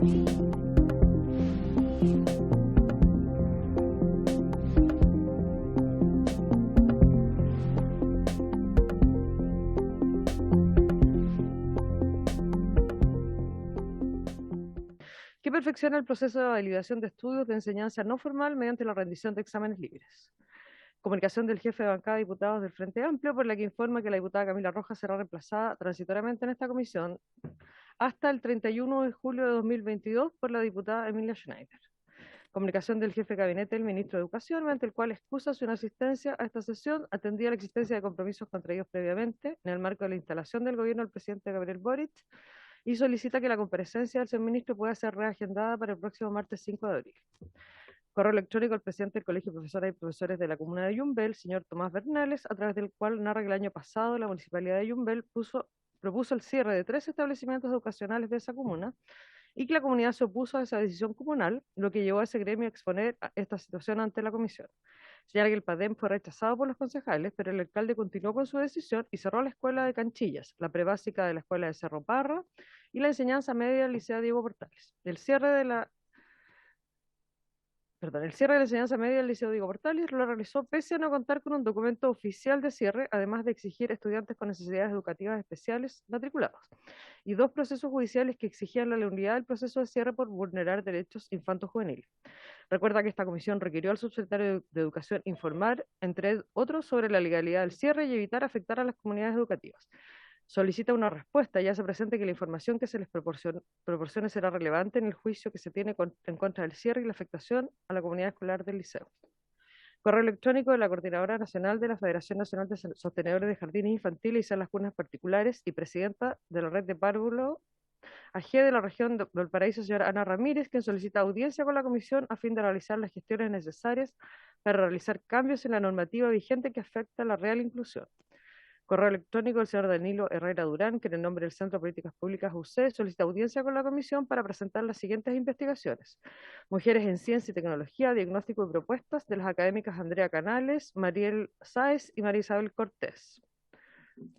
Que perfecciona el proceso de validación de estudios de enseñanza no formal mediante la rendición de exámenes libres. Comunicación del jefe de bancada de diputados del Frente Amplio, por la que informa que la diputada Camila Rojas será reemplazada transitoriamente en esta comisión hasta el 31 de julio de 2022 por la diputada Emilia Schneider. Comunicación del jefe de gabinete del ministro de Educación, mediante el cual excusa su inasistencia a esta sesión, atendida la existencia de compromisos contraídos previamente en el marco de la instalación del gobierno del presidente Gabriel Boric, y solicita que la comparecencia del señor ministro pueda ser reagendada para el próximo martes 5 de abril. Correo electrónico al presidente del Colegio de Profesoras y Profesores de la Comuna de Yumbel, señor Tomás Bernales, a través del cual narra que el año pasado la Municipalidad de Yumbel propuso el cierre de 3 establecimientos educacionales de esa comuna y que la comunidad se opuso a esa decisión comunal, lo que llevó a ese gremio a exponer esta situación ante la comisión. Señala que el PADEM fue rechazado por los concejales, pero el alcalde continuó con su decisión y cerró la escuela de Canchillas, la prebásica de la escuela de Cerro Parra y la enseñanza media del Liceo Diego Portales. El cierre de la enseñanza media del Liceo Diego Portales lo realizó pese a no contar con un documento oficial de cierre, además de exigir estudiantes con necesidades educativas especiales matriculados, y 2 procesos judiciales que exigían la nulidad del proceso de cierre por vulnerar derechos infanto-juveniles. Recuerda que esta comisión requirió al subsecretario de Educación informar, entre otros, sobre la legalidad del cierre y evitar afectar a las comunidades educativas. Solicita una respuesta y hace presente que la información que se les proporcione será relevante en el juicio que se tiene en contra del cierre y la afectación a la comunidad escolar del liceo. Correo electrónico de la Coordinadora Nacional de la Federación Nacional de Sostenedores de Jardines Infantiles y Salas Cunas Particulares y presidenta de la red de párvulo AG de la región de Valparaíso, señora Ana Ramírez, quien solicita audiencia con la comisión a fin de realizar las gestiones necesarias para realizar cambios en la normativa vigente que afecta a la real inclusión. Correo electrónico del señor Danilo Herrera Durán, que en el nombre del Centro de Políticas Públicas UC solicita audiencia con la comisión para presentar las siguientes investigaciones: Mujeres en Ciencia y Tecnología, diagnóstico y propuestas de las académicas Andrea Canales, Mariel Sáez y María Isabel Cortés,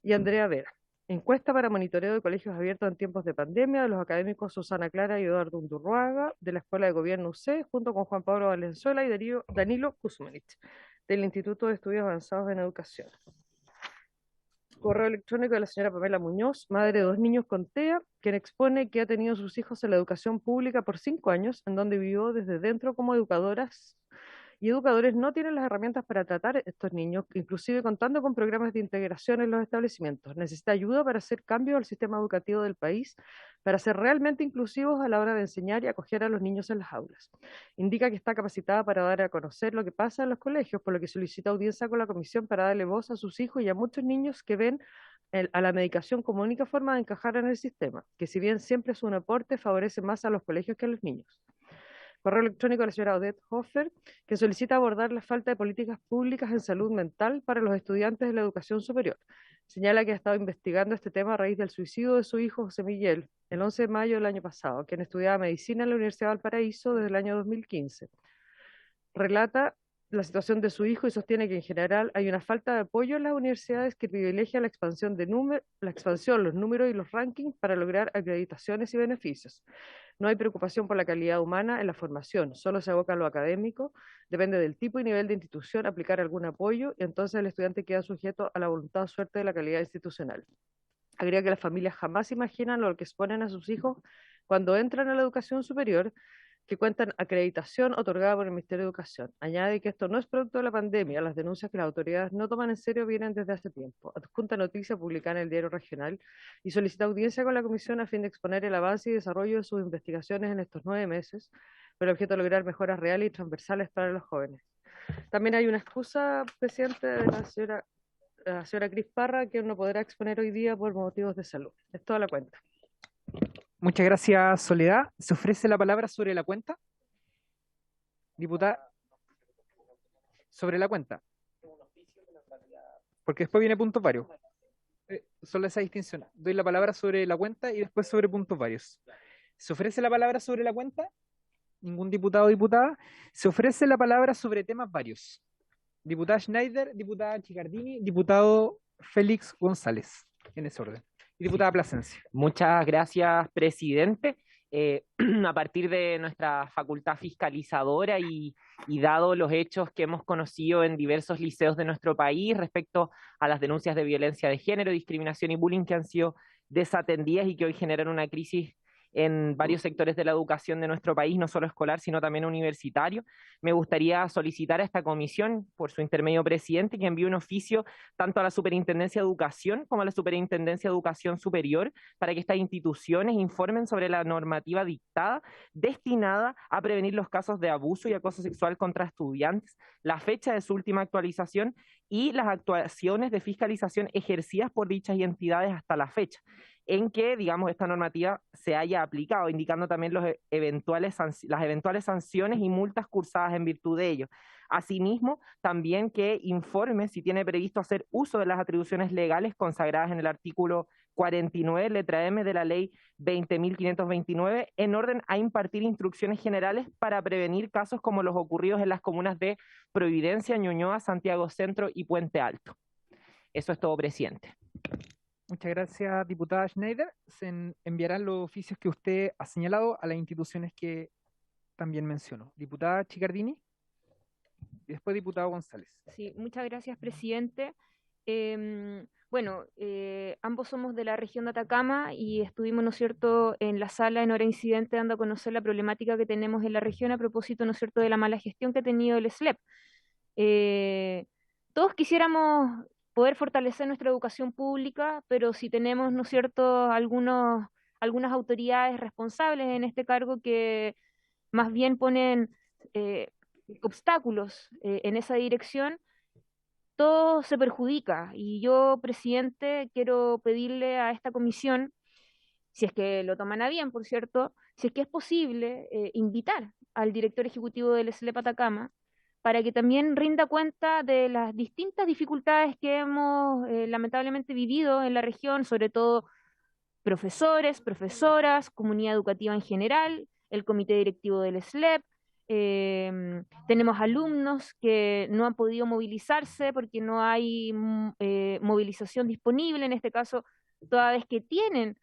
y Andrea Vera. Encuesta para monitoreo de colegios abiertos en tiempos de pandemia de los académicos Susana Clara y Eduardo Undurruaga de la Escuela de Gobierno UC, junto con Juan Pablo Valenzuela y Danilo Kuzmanich del Instituto de Estudios Avanzados en Educación. Correo electrónico de la señora Pamela Muñoz, madre de 2 niños con TEA, quien expone que ha tenido sus hijos en la educación pública por 5 años, en donde vivió desde dentro como educadoras y educadores no tienen las herramientas para tratar a estos niños, inclusive contando con programas de integración en los establecimientos. Necesita ayuda para hacer cambios al sistema educativo del país, para ser realmente inclusivos a la hora de enseñar y acoger a los niños en las aulas. Indica que está capacitada para dar a conocer lo que pasa en los colegios, por lo que solicita audiencia con la comisión para darle voz a sus hijos y a muchos niños que ven a la medicación como única forma de encajar en el sistema, que si bien siempre es un aporte, favorece más a los colegios que a los niños. Correo electrónico de la señora Odette Hofer, que solicita abordar la falta de políticas públicas en salud mental para los estudiantes de la educación superior. Señala que ha estado investigando este tema a raíz del suicidio de su hijo José Miguel, el 11 de mayo del año pasado, quien estudiaba medicina en la Universidad de Valparaíso desde el año 2015. Relata la situación de su hijo y sostiene que en general hay una falta de apoyo en las universidades que privilegia la expansión, los números y los rankings para lograr acreditaciones y beneficios. No hay preocupación por la calidad humana en la formación, solo se aboca a lo académico, depende del tipo y nivel de institución aplicar algún apoyo y entonces el estudiante queda sujeto a la voluntad o suerte de la calidad institucional. Agrega que las familias jamás imaginan lo que exponen a sus hijos cuando entran a la educación superior, que cuentan acreditación otorgada por el Ministerio de Educación. Añade que esto no es producto de la pandemia, las denuncias que las autoridades no toman en serio vienen desde hace tiempo. Adjunta noticia publicada en el Diario Regional y solicita audiencia con la comisión a fin de exponer el avance y desarrollo de sus investigaciones en estos 9 meses, con el objeto de lograr mejoras reales y transversales para los jóvenes. También hay una excusa, presidente, de la señora Cris Parra, que no podrá exponer hoy día por motivos de salud. Es toda la cuenta. Muchas gracias, Soledad. ¿Se ofrece la palabra sobre la cuenta? Diputada, sobre la cuenta. Porque después viene puntos varios. Solo esa distinción. Doy la palabra sobre la cuenta y después sobre puntos varios. ¿Se ofrece la palabra sobre la cuenta? Ningún diputado o diputada. ¿Se ofrece la palabra sobre temas varios? Diputada Schneider, diputada Chicardini, diputado Félix González, en ese orden. Y diputada Plasencia. Muchas gracias, presidente. a partir de nuestra facultad fiscalizadora y dado los hechos que hemos conocido en diversos liceos de nuestro país respecto a las denuncias de violencia de género, discriminación y bullying que han sido desatendidas y que hoy generan una crisis en varios sectores de la educación de nuestro país, no solo escolar, sino también universitario. Me gustaría solicitar a esta comisión, por su intermedio presidente, que envíe un oficio tanto a la Superintendencia de Educación como a la Superintendencia de Educación Superior para que estas instituciones informen sobre la normativa dictada destinada a prevenir los casos de abuso y acoso sexual contra estudiantes, la fecha de su última actualización y las actuaciones de fiscalización ejercidas por dichas entidades hasta la fecha en que, digamos, esta normativa se haya aplicado, indicando también las eventuales sanciones y multas cursadas en virtud de ello. Asimismo, también que informe si tiene previsto hacer uso de las atribuciones legales consagradas en el artículo 49, letra M de la ley 20.529, en orden a impartir instrucciones generales para prevenir casos como los ocurridos en las comunas de Providencia, Ñuñoa, Santiago Centro y Puente Alto. Eso es todo, presidente. Muchas gracias, diputada Schneider. Se enviarán los oficios que usted ha señalado a las instituciones que también mencionó. Diputada Chicardini y después diputado González. Sí, muchas gracias, presidente. Ambos somos de la región de Atacama y estuvimos, ¿no es cierto?, en la sala en hora incidente dando a conocer la problemática que tenemos en la región a propósito, ¿no es cierto?, de la mala gestión que ha tenido el SLEP. Todos quisiéramos poder fortalecer nuestra educación pública, pero si tenemos, ¿no es cierto?, algunas autoridades responsables en este cargo que más bien ponen obstáculos en esa dirección, todo se perjudica. Y yo, presidente, quiero pedirle a esta comisión, si es que lo toman a bien, por cierto, si es que es posible, invitar al director ejecutivo del SLEP Atacama para que también rinda cuenta de las distintas dificultades que hemos lamentablemente vivido en la región, sobre todo profesores, profesoras, comunidad educativa en general, el comité directivo del SLEP. Tenemos alumnos que no han podido movilizarse porque no hay movilización disponible, en este caso, toda vez que tienen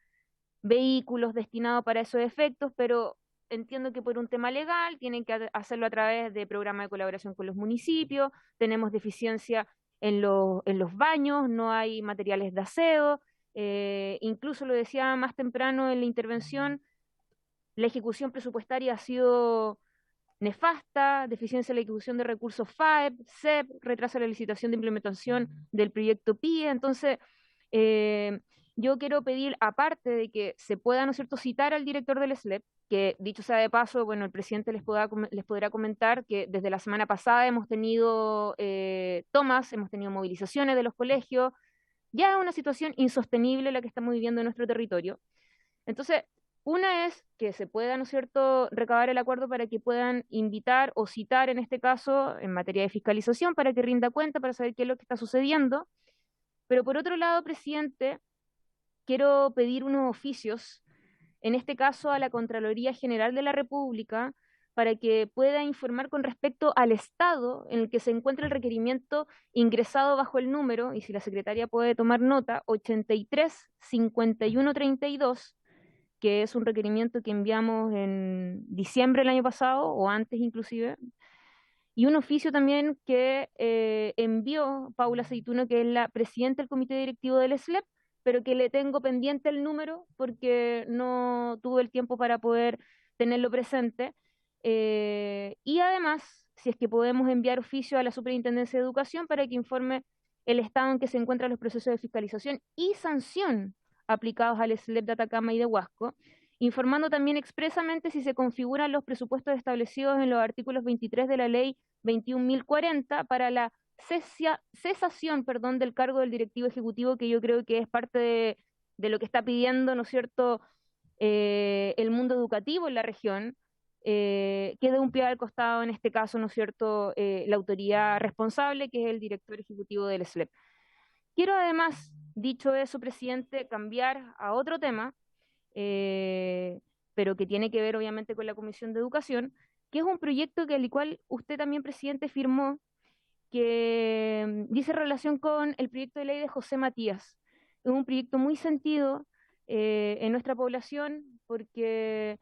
vehículos destinados para esos efectos, pero entiendo que por un tema legal tienen que hacerlo a través de programas de colaboración con los municipios, tenemos deficiencia en los baños, no hay materiales de aseo, incluso lo decía más temprano en la intervención, la ejecución presupuestaria ha sido nefasta, deficiencia en la ejecución de recursos FAEP, CEP, retraso en la licitación de implementación del proyecto PIE. Entonces, yo quiero pedir, aparte de que se pueda, ¿no es cierto?, citar al director del SLEP, que dicho sea de paso, bueno, el presidente les podrá comentar que desde la semana pasada hemos tenido tomas, hemos tenido movilizaciones de los colegios, ya es una situación insostenible la que estamos viviendo en nuestro territorio. Entonces, una es que se pueda, ¿no es cierto?, recabar el acuerdo para que puedan invitar o citar, en este caso, en materia de fiscalización, para que rinda cuenta, para saber qué es lo que está sucediendo. Pero por otro lado, presidente, quiero pedir unos oficios, en este caso a la Contraloría General de la República, para que pueda informar con respecto al estado en el que se encuentra el requerimiento ingresado bajo el número, y si la secretaria puede tomar nota, 83-5132, que es un requerimiento que enviamos en diciembre del año pasado, o antes inclusive, y un oficio también que envió Paula Aceituno, que es la presidenta del comité directivo del SLEP, pero que le tengo pendiente el número porque no tuve el tiempo para poder tenerlo presente. Y además, si es que podemos enviar oficio a la Superintendencia de Educación para que informe el estado en que se encuentran los procesos de fiscalización y sanción aplicados al SLEP de Atacama y de Huasco, informando también expresamente si se configuran los presupuestos establecidos en los artículos 23 de la ley 21.040 para la cesación, del cargo del directivo ejecutivo, que yo creo que es parte de lo que está pidiendo, ¿no es cierto?, el mundo educativo en la región, que dé un pie al costado, en este caso, ¿no es cierto?, la autoridad responsable, que es el director ejecutivo del SLEP. Quiero además, dicho eso, presidente, cambiar a otro tema, pero que tiene que ver obviamente con la Comisión de Educación, que es un proyecto que al cual usted también, presidente, firmó, que dice relación con el proyecto de ley de José Matías. Es un proyecto muy sentido en nuestra población porque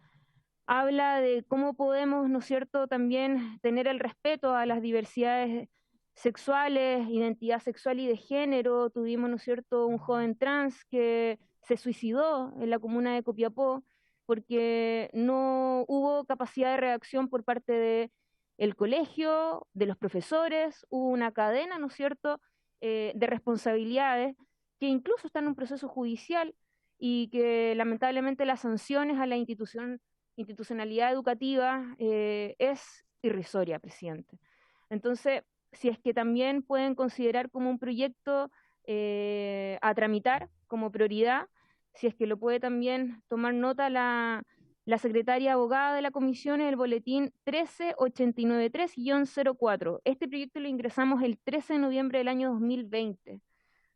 habla de cómo podemos, ¿no es cierto?, también tener el respeto a las diversidades sexuales, identidad sexual y de género. Tuvimos, ¿no es cierto?, un joven trans que se suicidó en la comuna de Copiapó porque no hubo capacidad de reacción por parte de el colegio, de los profesores, hubo una cadena, ¿no es cierto?, de responsabilidades que incluso están en un proceso judicial y que lamentablemente las sanciones a la institucionalidad educativa es irrisoria, presidente. Entonces, si es que también pueden considerar como un proyecto a tramitar como prioridad, si es que lo puede también tomar nota la secretaria abogada de la comisión en el boletín 13893-04. Este proyecto lo ingresamos el 13 de noviembre del año 2020.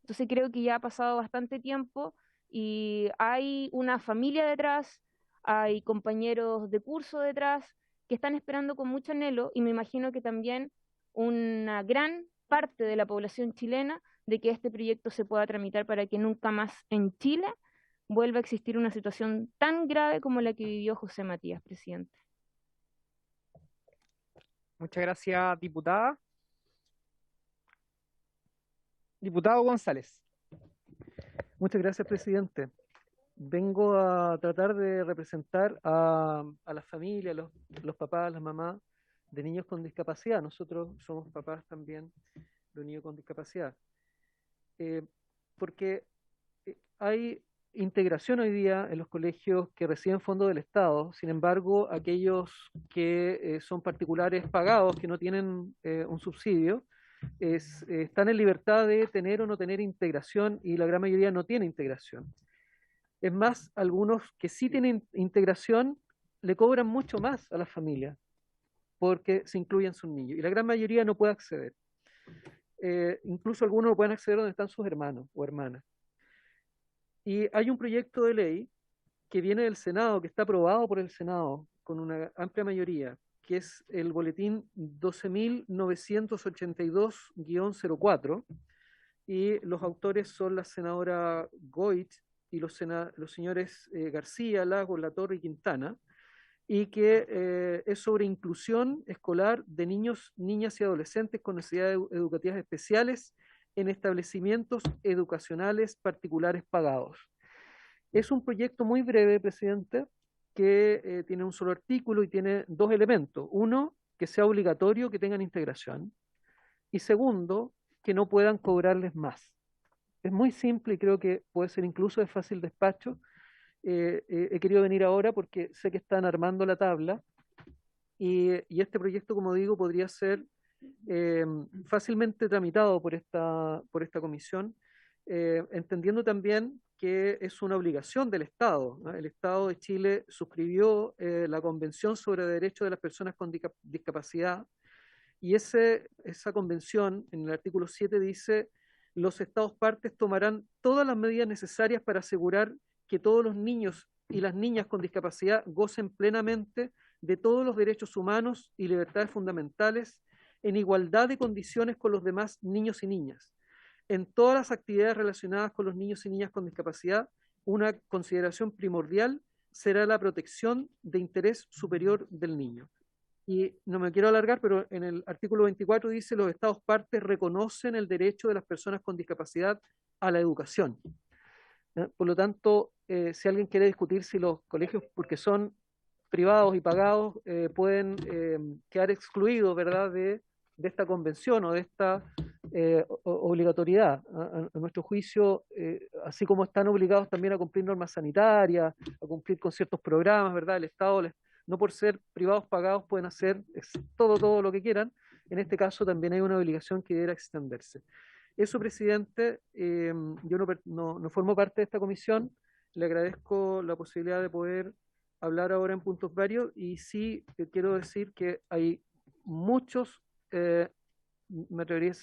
Entonces creo que ya ha pasado bastante tiempo y hay una familia detrás, hay compañeros de curso detrás que están esperando con mucho anhelo y me imagino que también una gran parte de la población chilena de que este proyecto se pueda tramitar para que nunca más en Chile vuelva a existir una situación tan grave como la que vivió José Matías, presidente. Muchas gracias, diputada. Diputado González. Muchas gracias, presidente. Vengo a tratar de representar a las familias, los papás, las mamás de niños con discapacidad. Nosotros somos papás también de niños con discapacidad. Porque hay integración hoy día en los colegios que reciben fondos del Estado. Sin embargo, aquellos que son particulares pagados, que no tienen un subsidio, están en libertad de tener o no tener integración y la gran mayoría no tiene integración. Es más, algunos que sí tienen integración le cobran mucho más a las familias porque se incluyen sus niños y la gran mayoría no puede acceder. Incluso algunos no pueden acceder donde están sus hermanos o hermanas. Y hay un proyecto de ley que viene del Senado, que está aprobado por el Senado con una amplia mayoría, que es el boletín 12.982-04, y los autores son la senadora Goit y los señores García, Lagos, Latorre y Quintana, y que es sobre inclusión escolar de niños, niñas y adolescentes con necesidades educativas especiales en establecimientos educacionales particulares pagados. Es un proyecto muy breve, presidente, que tiene un solo artículo y tiene dos elementos. Uno, que sea obligatorio que tengan integración. Y segundo, que no puedan cobrarles más. Es muy simple y creo que puede ser incluso de fácil despacho. He querido venir ahora porque sé que están armando la tabla y este proyecto, como digo, podría ser fácilmente tramitado por esta comisión, entendiendo también que es una obligación del Estado, ¿no? El Estado de Chile suscribió la Convención sobre Derechos de las Personas con Discapacidad y esa convención en el artículo 7 dice: los Estados partes tomarán todas las medidas necesarias para asegurar que todos los niños y las niñas con discapacidad gocen plenamente de todos los derechos humanos y libertades fundamentales en igualdad de condiciones con los demás niños y niñas. En todas las actividades relacionadas con los niños y niñas con discapacidad, una consideración primordial será la protección de interés superior del niño. Y no me quiero alargar, pero en el artículo 24 dice: los Estados partes reconocen el derecho de las personas con discapacidad a la educación. Por lo tanto, si alguien quiere discutir si los colegios, porque son privados y pagados, pueden quedar excluidos, ¿verdad?, de esta convención o de esta obligatoriedad. A nuestro juicio, así como están obligados también a cumplir normas sanitarias, a cumplir con ciertos programas, ¿verdad? El Estado, no por ser privados pagados, pueden hacer todo lo que quieran. En este caso también hay una obligación que deberá extenderse. Eso, presidente, yo no formo parte de esta comisión, le agradezco la posibilidad de poder hablar ahora en puntos varios y sí quiero decir que hay muchos, me atrevería,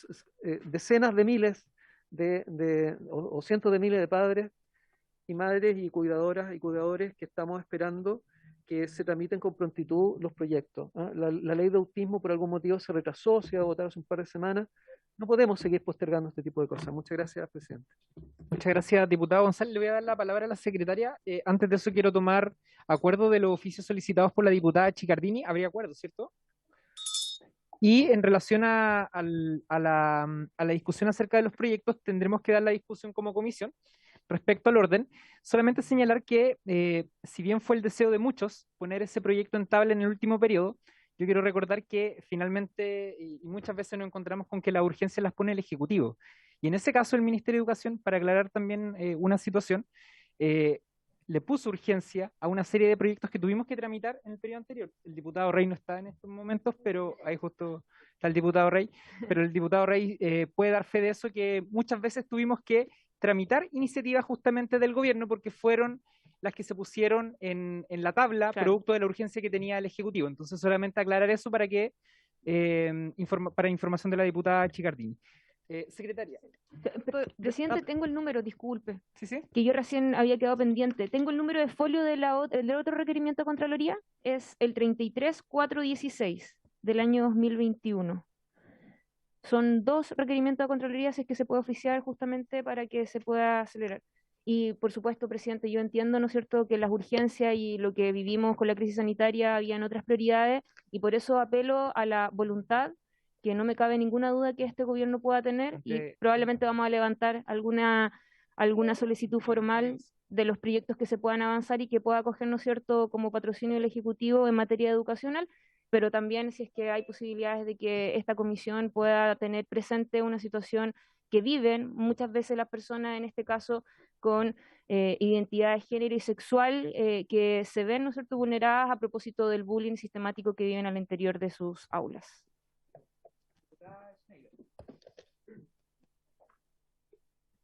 decenas de miles o cientos de miles de padres y madres y cuidadoras y cuidadores que estamos esperando que se tramiten con prontitud los proyectos. La ley de autismo por algún motivo se retrasó, se iba a votar hace un par de semanas, No podemos seguir postergando este tipo de cosas. Muchas gracias, presidente. Muchas gracias, diputado González. Le voy a dar la palabra a la secretaria. Antes de eso, quiero tomar acuerdo de los oficios solicitados por la diputada Chicardini. Habría acuerdo, ¿cierto? Y en relación a la discusión acerca de los proyectos, tendremos que dar la discusión como comisión. Respecto al orden, solamente señalar que, si bien fue el deseo de muchos poner ese proyecto en tabla en el último periodo, yo quiero recordar que finalmente, y muchas veces nos encontramos con que las urgencias las pone el Ejecutivo. Y en ese caso, el Ministerio de Educación, para aclarar también una situación, le puso urgencia a una serie de proyectos que tuvimos que tramitar en el periodo anterior. El diputado Rey no está en estos momentos, pero ahí justo está el diputado Rey, pero el diputado Rey puede dar fe de eso, que muchas veces tuvimos que tramitar iniciativas justamente del gobierno porque fueron las que se pusieron en la tabla, Claro. producto de la urgencia que tenía el Ejecutivo. Entonces, solamente aclarar eso para que para información de la diputada Chicardini. Secretaria. Presidente, tengo el número, disculpe, ¿Sí, sí? que yo recién había quedado pendiente. Tengo el número de folio del otro requerimiento de Contraloría, es el 33416 del año 2021. Son 2 requerimientos de Contraloría, si es que se puede oficiar justamente para que se pueda acelerar. Y por supuesto, presidente, yo entiendo, ¿no es cierto?, que las urgencias y lo que vivimos con la crisis sanitaria habían otras prioridades, y por eso apelo a la voluntad, que no me cabe ninguna duda que este gobierno pueda tener, y probablemente vamos a levantar alguna solicitud formal de los proyectos que se puedan avanzar y que pueda acoger, ¿no es cierto?, como patrocinio del Ejecutivo en materia educacional, pero también si es que hay posibilidades de que esta comisión pueda tener presente una situación que viven muchas veces las personas, en este caso con identidad de género y sexual, que se ven, ¿no es cierto?, vulneradas a propósito del bullying sistemático que viven al interior de sus aulas.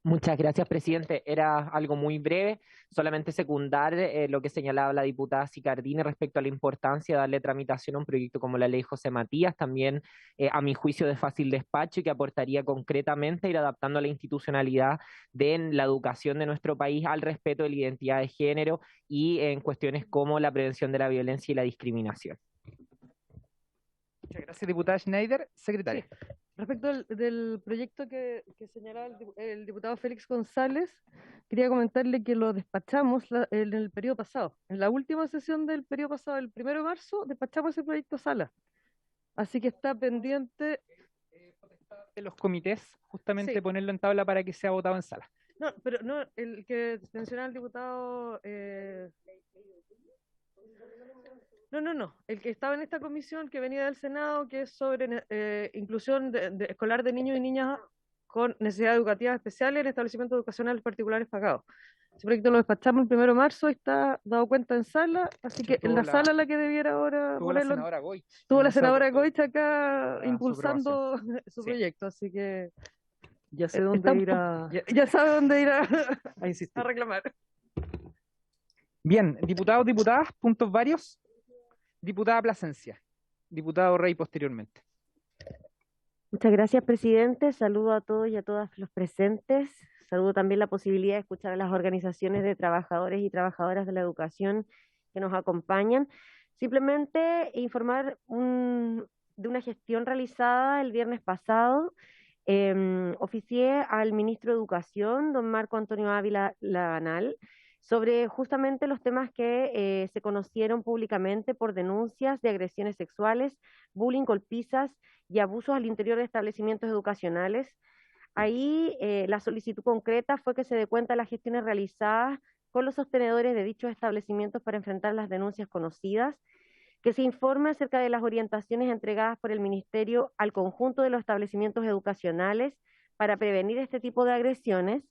Muchas gracias, presidente. Era algo muy breve, solamente secundar lo que señalaba la diputada Sicardini respecto a la importancia de darle tramitación a un proyecto como la ley José Matías, también a mi juicio de fácil despacho y que aportaría concretamente a ir adaptando la institucionalidad de la educación de nuestro país al respeto de la identidad de género y en cuestiones como la prevención de la violencia y la discriminación. Muchas gracias, diputada Schneider. Secretaria. Sí. Respecto del proyecto que señalaba el diputado Félix González, quería comentarle que lo despachamos en el periodo pasado. En la última sesión del periodo pasado, el 1 de marzo, despachamos ese proyecto a sala. Así que está pendiente De los comités, justamente Sí. ponerlo en tabla para que sea votado en sala. No, pero no, el que mencionaba el diputado. No. El que estaba en esta comisión que venía del Senado, que es sobre inclusión escolar de niños y niñas con necesidades educativas especiales en establecimientos educacionales particulares pagados. Ese proyecto lo despachamos el 1 de marzo y está dado cuenta en sala, así que en la sala la que debiera ahora Tuvo la ponerlo. senadora Goich. Tuvo la No se senadora aportó Goich acá su impulsando su Sí. proyecto, así que Ya sé dónde ir a ya sabe dónde ir a insistir. reclamar. Bien, diputados, diputadas, puntos varios. Diputada Plasencia. Diputado Rey posteriormente. Muchas gracias, presidente. Saludo a todos y a todas los presentes. Saludo también la posibilidad de escuchar a las organizaciones de trabajadores y trabajadoras de la educación que nos acompañan. Simplemente informar de una gestión realizada el viernes pasado. Oficié al ministro de Educación, don Marco Antonio Ávila Lavanal, sobre justamente los temas que se conocieron públicamente por denuncias de agresiones sexuales, bullying, golpizas y abusos al interior de establecimientos educacionales. Ahí la solicitud concreta fue que se dé cuenta de las gestiones realizadas con los sostenedores de dichos establecimientos para enfrentar las denuncias conocidas, que se informe acerca de las orientaciones entregadas por el Ministerio al conjunto de los establecimientos educacionales para prevenir este tipo de agresiones,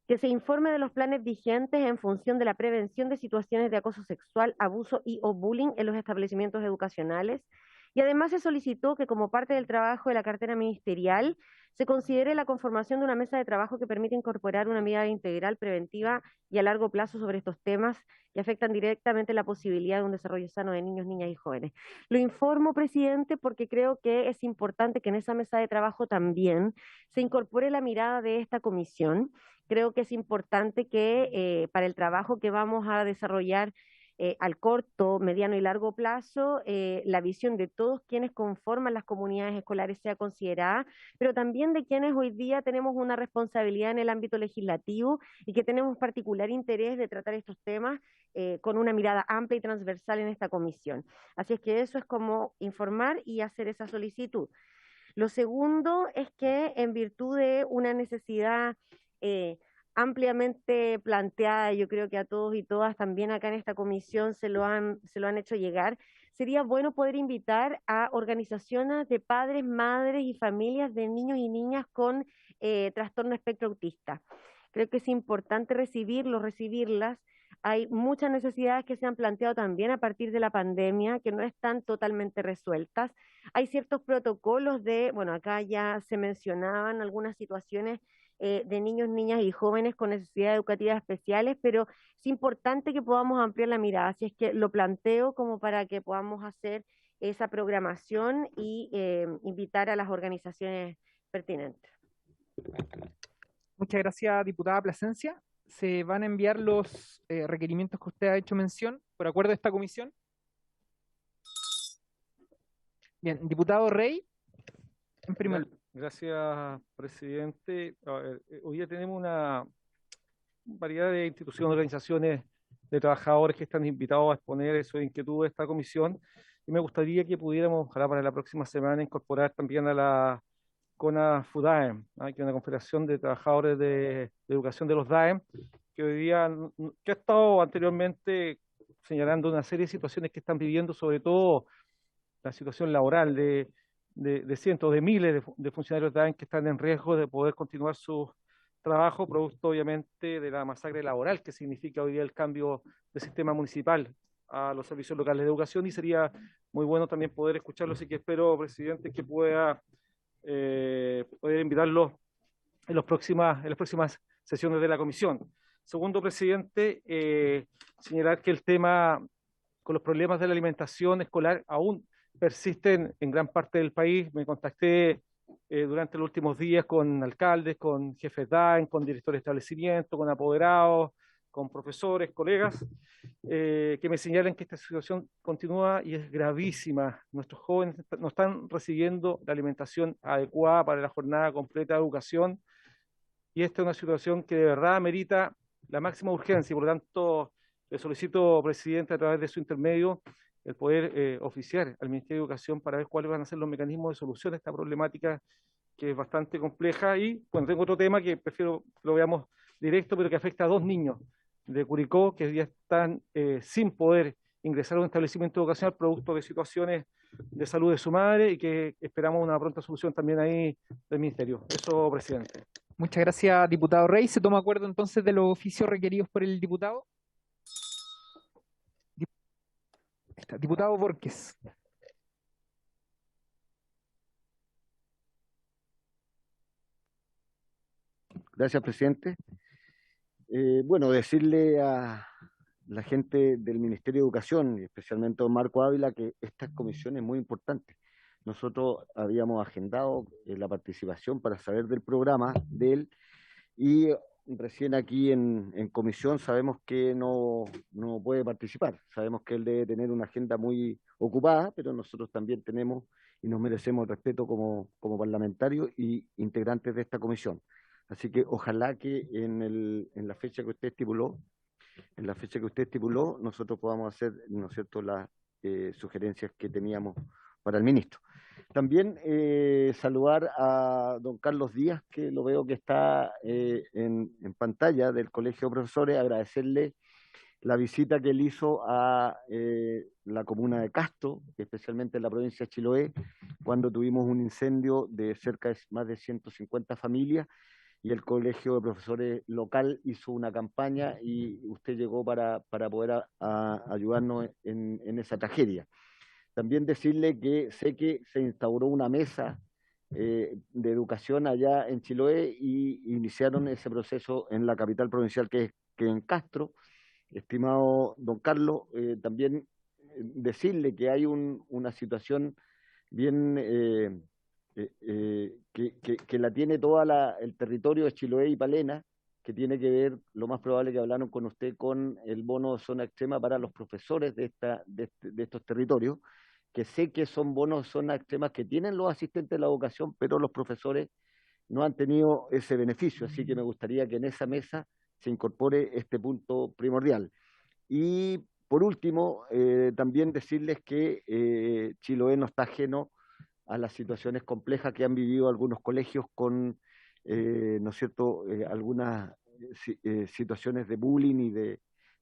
que se informe de los planes vigentes en función de la prevención de situaciones de acoso sexual, abuso y o bullying en los establecimientos educacionales, y además se solicitó que como parte del trabajo de la cartera ministerial se considere la conformación de una mesa de trabajo que permita incorporar una mirada integral, preventiva y a largo plazo sobre estos temas que afectan directamente la posibilidad de un desarrollo sano de niños, niñas y jóvenes. Lo informo, presidente, porque creo que es importante que en esa mesa de trabajo también se incorpore la mirada de esta comisión. Creo que es importante que para el trabajo que vamos a desarrollar al corto, mediano y largo plazo, la visión de todos quienes conforman las comunidades escolares sea considerada, pero también de quienes hoy día tenemos una responsabilidad en el ámbito legislativo y que tenemos particular interés de tratar estos temas con una mirada amplia y transversal en esta comisión. Así es que eso es como informar y hacer esa solicitud. Lo segundo es que en virtud de una necesidad ampliamente planteada, yo creo que a todos y todas también acá en esta comisión se lo han hecho llegar, sería bueno poder invitar a organizaciones de padres, madres y familias de niños y niñas con trastorno espectro autista. Creo que es importante recibirlos, recibirlas. Hay muchas necesidades que se han planteado también a partir de la pandemia que no están totalmente resueltas. Hay ciertos protocolos bueno, acá ya se mencionaban algunas situaciones de niños, niñas y jóvenes con necesidades educativas especiales, pero es importante que podamos ampliar la mirada, así es que lo planteo como para que podamos hacer esa programación y invitar a las organizaciones pertinentes. Muchas gracias, diputada Plasencia. Se van a enviar los requerimientos que usted ha hecho mención por acuerdo de esta comisión. Bien, diputado Rey, en primer lugar. Gracias, presidente. A ver, hoy día tenemos una variedad de instituciones, organizaciones de trabajadores que están invitados a exponer su inquietud a esta comisión. Y me gustaría que pudiéramos, ojalá para la próxima semana, incorporar también a la CONAFUDAEM, que es una confederación de trabajadores de educación de los DAEM, que hoy día, que ha estado anteriormente señalando una serie de situaciones que están viviendo, sobre todo la situación laboral de cientos de miles de funcionarios DAEM que están en riesgo de poder continuar su trabajo, producto obviamente de la masacre laboral que significa hoy día el cambio del sistema municipal a los servicios locales de educación, y sería muy bueno también poder escucharlo, así que espero, presidente, que pueda poder invitarlos en las próximas sesiones de la comisión. Segundo, presidente, señalar que el tema con los problemas de la alimentación escolar aún persisten en gran parte del país. Me contacté durante los últimos días con alcaldes, con jefes DAEM, con directores de establecimiento, con apoderados, con profesores, colegas, que me señalan que esta situación continúa y es gravísima. Nuestros jóvenes no están recibiendo la alimentación adecuada para la jornada completa de educación, y esta es una situación que de verdad merita la máxima urgencia, y por lo tanto le solicito, presidente, a través de su intermedio, el poder oficiar al Ministerio de Educación para ver cuáles van a ser los mecanismos de solución a esta problemática que es bastante compleja. Y bueno, tengo otro tema que prefiero que lo veamos directo, pero que afecta a 2 niños de Curicó que ya están sin poder ingresar a un establecimiento educacional producto de situaciones de salud de su madre, y que esperamos una pronta solución también ahí del Ministerio. Eso, presidente. Muchas gracias, diputado Rey. ¿Se toma acuerdo entonces de los oficios requeridos por el diputado? Diputado Borges. Gracias, presidente. Bueno, decirle a la gente del Ministerio de Educación, y especialmente a don Marco Ávila, que esta comisión es muy importante. Nosotros habíamos agendado la participación para saber del programa de él, y recién aquí en comisión sabemos que no puede participar. Sabemos que él debe tener una agenda muy ocupada, pero nosotros también tenemos y nos merecemos el respeto como parlamentarios y integrantes de esta comisión. Así que ojalá que en la fecha que usted estipuló, nosotros podamos hacer, ¿no es cierto?, las sugerencias que teníamos para el ministro. También saludar a don Carlos Díaz, que lo veo que está en pantalla, del Colegio de Profesores, agradecerle la visita que él hizo a la comuna de Castro, especialmente en la provincia de Chiloé, cuando tuvimos un incendio de cerca de más de 150 familias, y el Colegio de Profesores local hizo una campaña y usted llegó para poder ayudarnos en esa tragedia. También decirle que sé que se instauró una mesa de educación allá en Chiloé y iniciaron ese proceso en la capital provincial que en Castro. Estimado don Carlos, también decirle que hay una situación bien que la tiene todo el territorio de Chiloé y Palena, que tiene que ver, lo más probable que hablaron con usted, con el bono de zona extrema para los profesores de estos territorios, que sé que son bonos de zona extremas que tienen los asistentes de la educación, pero los profesores no han tenido ese beneficio, así que me gustaría que en esa mesa se incorpore este punto primordial. Y por último, también decirles que Chiloé no está ajeno a las situaciones complejas que han vivido algunos colegios con, ¿no es cierto?, algunas situaciones de bullying y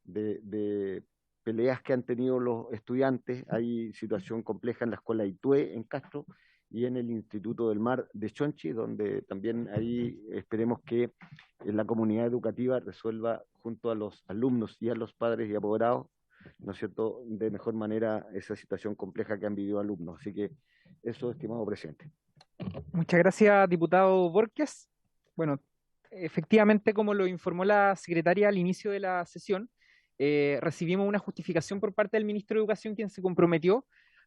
de peleas que han tenido los estudiantes. Hay situación compleja en la escuela Itué, en Castro, y en el Instituto del Mar de Chonchi, donde también ahí esperemos que la comunidad educativa resuelva junto a los alumnos y a los padres y apoderados, ¿no es cierto?, de mejor manera esa situación compleja que han vivido alumnos. Así que eso, estimado presidente. Muchas gracias, diputado Borges. Bueno, efectivamente, como lo informó la secretaria al inicio de la sesión, recibimos una justificación por parte del ministro de Educación, quien se comprometió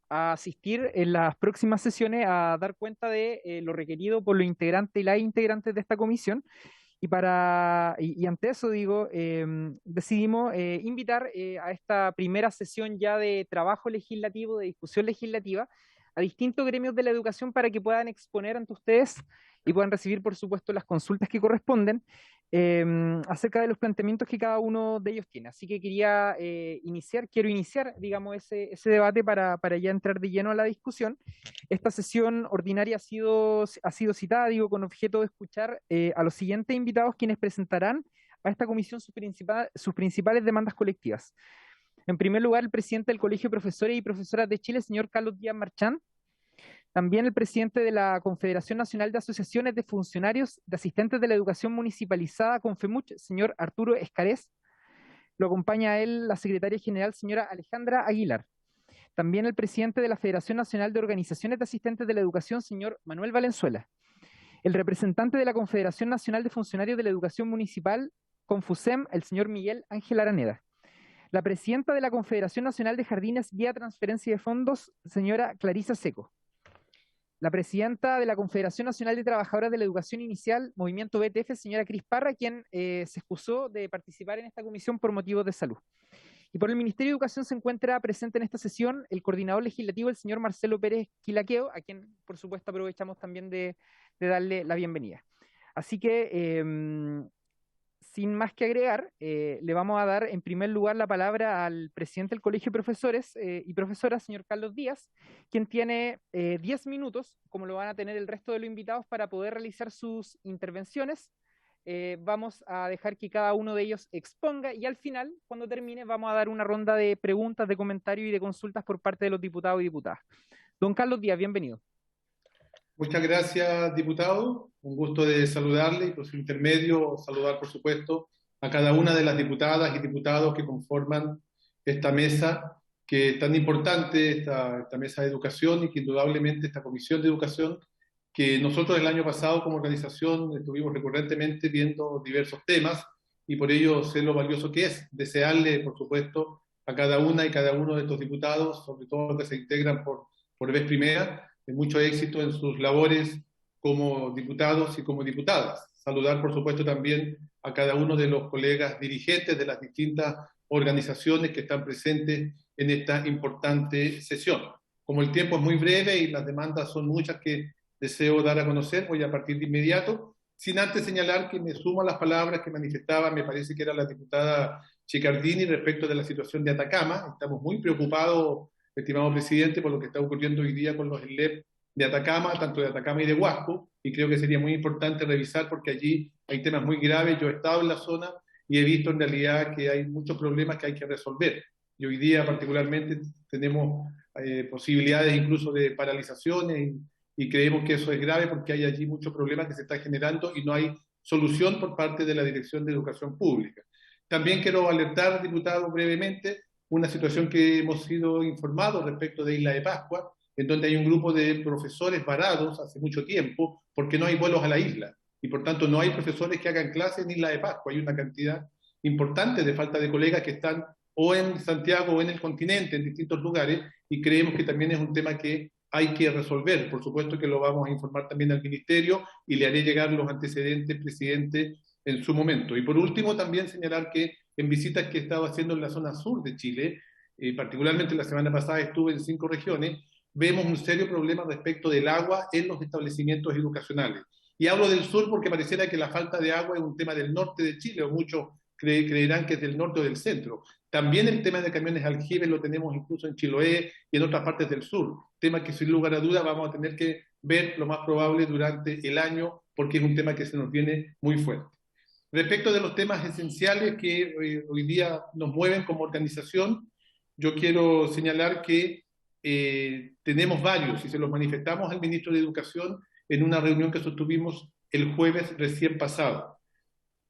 a asistir en las próximas sesiones a dar cuenta de lo requerido por los integrantes y las integrantes de esta comisión. Y ante eso, digo, decidimos invitar a esta primera sesión ya de trabajo legislativo, de discusión legislativa, a distintos gremios de la educación para que puedan exponer ante ustedes y puedan recibir, por supuesto, las consultas que corresponden acerca de los planteamientos que cada uno de ellos tiene. Así que quiero iniciar, digamos, ese debate para ya entrar de lleno a la discusión. Esta sesión ordinaria ha sido citada, digo, con objeto de escuchar a los siguientes invitados, quienes presentarán a esta comisión sus principales demandas colectivas. En primer lugar, el presidente del Colegio de Profesores y Profesoras de Chile, señor Carlos Díaz Marchán. También el presidente de la Confederación Nacional de Asociaciones de Funcionarios de Asistentes de la Educación Municipalizada, Confemuch, señor Arturo Escarés. Lo acompaña a él la secretaria general, señora Alejandra Aguilar. También el presidente de la Federación Nacional de Organizaciones de Asistentes de la Educación, señor Manuel Valenzuela. El representante de la Confederación Nacional de Funcionarios de la Educación Municipal, Confusem, el señor Miguel Ángel Araneda. La presidenta de la Confederación Nacional de Jardines vía Transferencia de Fondos, señora Clarisa Seco. La presidenta de la Confederación Nacional de Trabajadoras de la Educación Inicial, Movimiento BTF, señora Cris Parra, quien se excusó de participar en esta comisión por motivos de salud. Y por el Ministerio de Educación se encuentra presente en esta sesión el coordinador legislativo, el señor Marcelo Pérez Quilaqueo, a quien, por supuesto, aprovechamos también de darle la bienvenida. Así que, sin más que agregar, le vamos a dar en primer lugar la palabra al presidente del Colegio de Profesores y Profesoras, señor Carlos Díaz, quien tiene 10 minutos, como lo van a tener el resto de los invitados, para poder realizar sus intervenciones. Vamos a dejar que cada uno de ellos exponga y al final, cuando termine, vamos a dar una ronda de preguntas, de comentarios y de consultas por parte de los diputados y diputadas. Don Carlos Díaz, bienvenido. Muchas gracias, diputado. Un gusto de saludarle y por su intermedio saludar, por supuesto, a cada una de las diputadas y diputados que conforman esta mesa, que es tan importante, esta mesa de educación y que indudablemente esta comisión de educación, que nosotros el año pasado como organización estuvimos recurrentemente viendo diversos temas y por ello sé lo valioso que es. Desearle, por supuesto, a cada una y cada uno de estos diputados, sobre todo los que se integran por vez primera, mucho éxito en sus labores como diputados y como diputadas. Saludar, por supuesto, también a cada uno de los colegas dirigentes de las distintas organizaciones que están presentes en esta importante sesión. Como el tiempo es muy breve y las demandas son muchas que deseo dar a conocer, voy a partir de inmediato, sin antes señalar que me sumo a las palabras que manifestaba, me parece que era la diputada Chicardini, respecto de la situación de Atacama. Estamos muy preocupados, estimado presidente, por lo que está ocurriendo hoy día con los ELEP de Atacama, tanto de Atacama y de Huasco, y creo que sería muy importante revisar porque allí hay temas muy graves. Yo he estado en la zona y he visto en realidad que hay muchos problemas que hay que resolver. Y hoy día particularmente tenemos posibilidades incluso de paralizaciones y creemos que eso es grave porque hay allí muchos problemas que se están generando y no hay solución por parte de la Dirección de Educación Pública. También quiero alertar, diputado, brevemente, una situación que hemos sido informados respecto de Isla de Pascua, en donde hay un grupo de profesores varados hace mucho tiempo porque no hay vuelos a la isla y por tanto no hay profesores que hagan clases en Isla de Pascua. Hay una cantidad importante de falta de colegas que están o en Santiago o en el continente, en distintos lugares, y creemos que también es un tema que hay que resolver. Por supuesto que lo vamos a informar también al Ministerio y le haré llegar los antecedentes, presidente, en su momento. Y por último, también señalar que en visitas que he estado haciendo en la zona sur de Chile, particularmente la semana pasada estuve en 5 regiones, vemos un serio problema respecto del agua en los establecimientos educacionales. Y hablo del sur porque pareciera que la falta de agua es un tema del norte de Chile, o muchos creerán que es del norte o del centro. También el tema de camiones aljibes lo tenemos incluso en Chiloé y en otras partes del sur, tema que sin lugar a duda vamos a tener que ver lo más probable durante el año, porque es un tema que se nos viene muy fuerte. Respecto de los temas esenciales que hoy día nos mueven como organización, yo quiero señalar que tenemos varios y se los manifestamos al ministro de Educación en una reunión que sostuvimos el jueves recién pasado.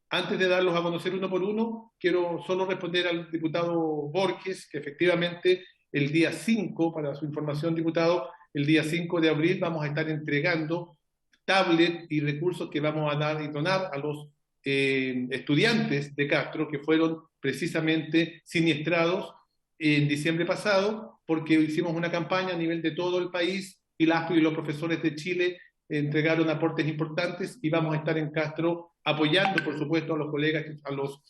Antes de darlos a conocer uno por uno, quiero solo responder al diputado Borges, que efectivamente el día 5, para su información, diputado, el día 5 de abril vamos a estar entregando tablets y recursos que vamos a dar y donar a los estudiantes de Castro que fueron precisamente siniestrados en diciembre pasado, porque hicimos una campaña a nivel de todo el país y los profesores de Chile entregaron aportes importantes y vamos a estar en Castro apoyando, por supuesto, a los colegas, a los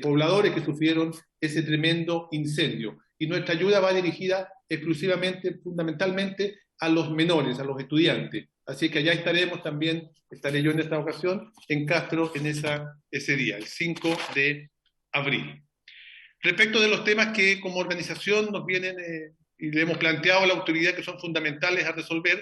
pobladores que sufrieron ese tremendo incendio. Y nuestra ayuda va dirigida exclusivamente, fundamentalmente, a los menores, a los estudiantes. Así que allá estaremos también, estaré yo en esta ocasión, en Castro en ese día, el 5 de abril. Respecto de los temas que como organización nos vienen y le hemos planteado a la autoridad que son fundamentales a resolver,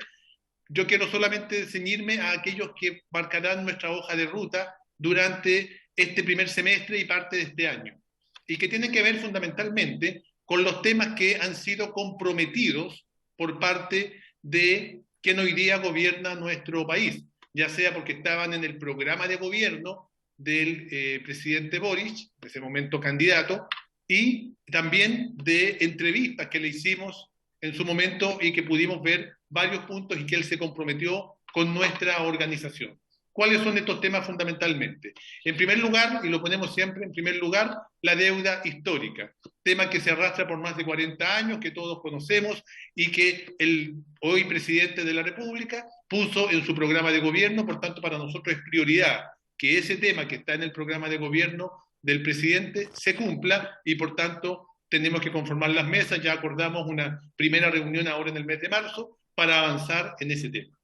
yo quiero solamente ceñirme a aquellos que marcarán nuestra hoja de ruta durante este primer semestre y parte de este año, y que tienen que ver fundamentalmente con los temas que han sido comprometidos por parte de quien hoy día gobierna nuestro país, ya sea porque estaban en el programa de gobierno del presidente Boric, en ese momento candidato, y también de entrevistas que le hicimos en su momento y que pudimos ver varios puntos y que él se comprometió con nuestra organización. ¿Cuáles son estos temas fundamentalmente? En primer lugar, y lo ponemos siempre en primer lugar, la deuda histórica, tema que se arrastra por más de 40 años, que todos conocemos y que el hoy presidente de la República puso en su programa de gobierno. Por tanto, para nosotros es prioridad que ese tema que está en el programa de gobierno del presidente se cumpla y por tanto tenemos que conformar las mesas. Ya acordamos una primera reunión ahora en el mes de marzo para avanzar en ese tema.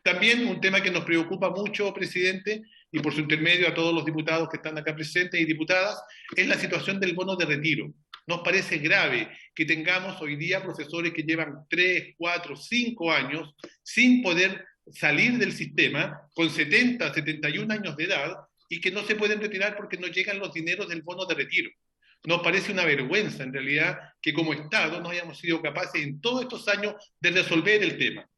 También un tema que nos preocupa mucho, presidente, y por su intermedio a todos los diputados que están acá presentes y diputadas, es la situación del bono de retiro. Nos parece grave que tengamos hoy día profesores que llevan 3, 4, 5 años sin poder salir del sistema, con 70, 71 años de edad, y que no se pueden retirar porque no llegan los dineros del bono de retiro. Nos parece una vergüenza, en realidad, que como Estado no hayamos sido capaces en todos estos años de resolver el tema.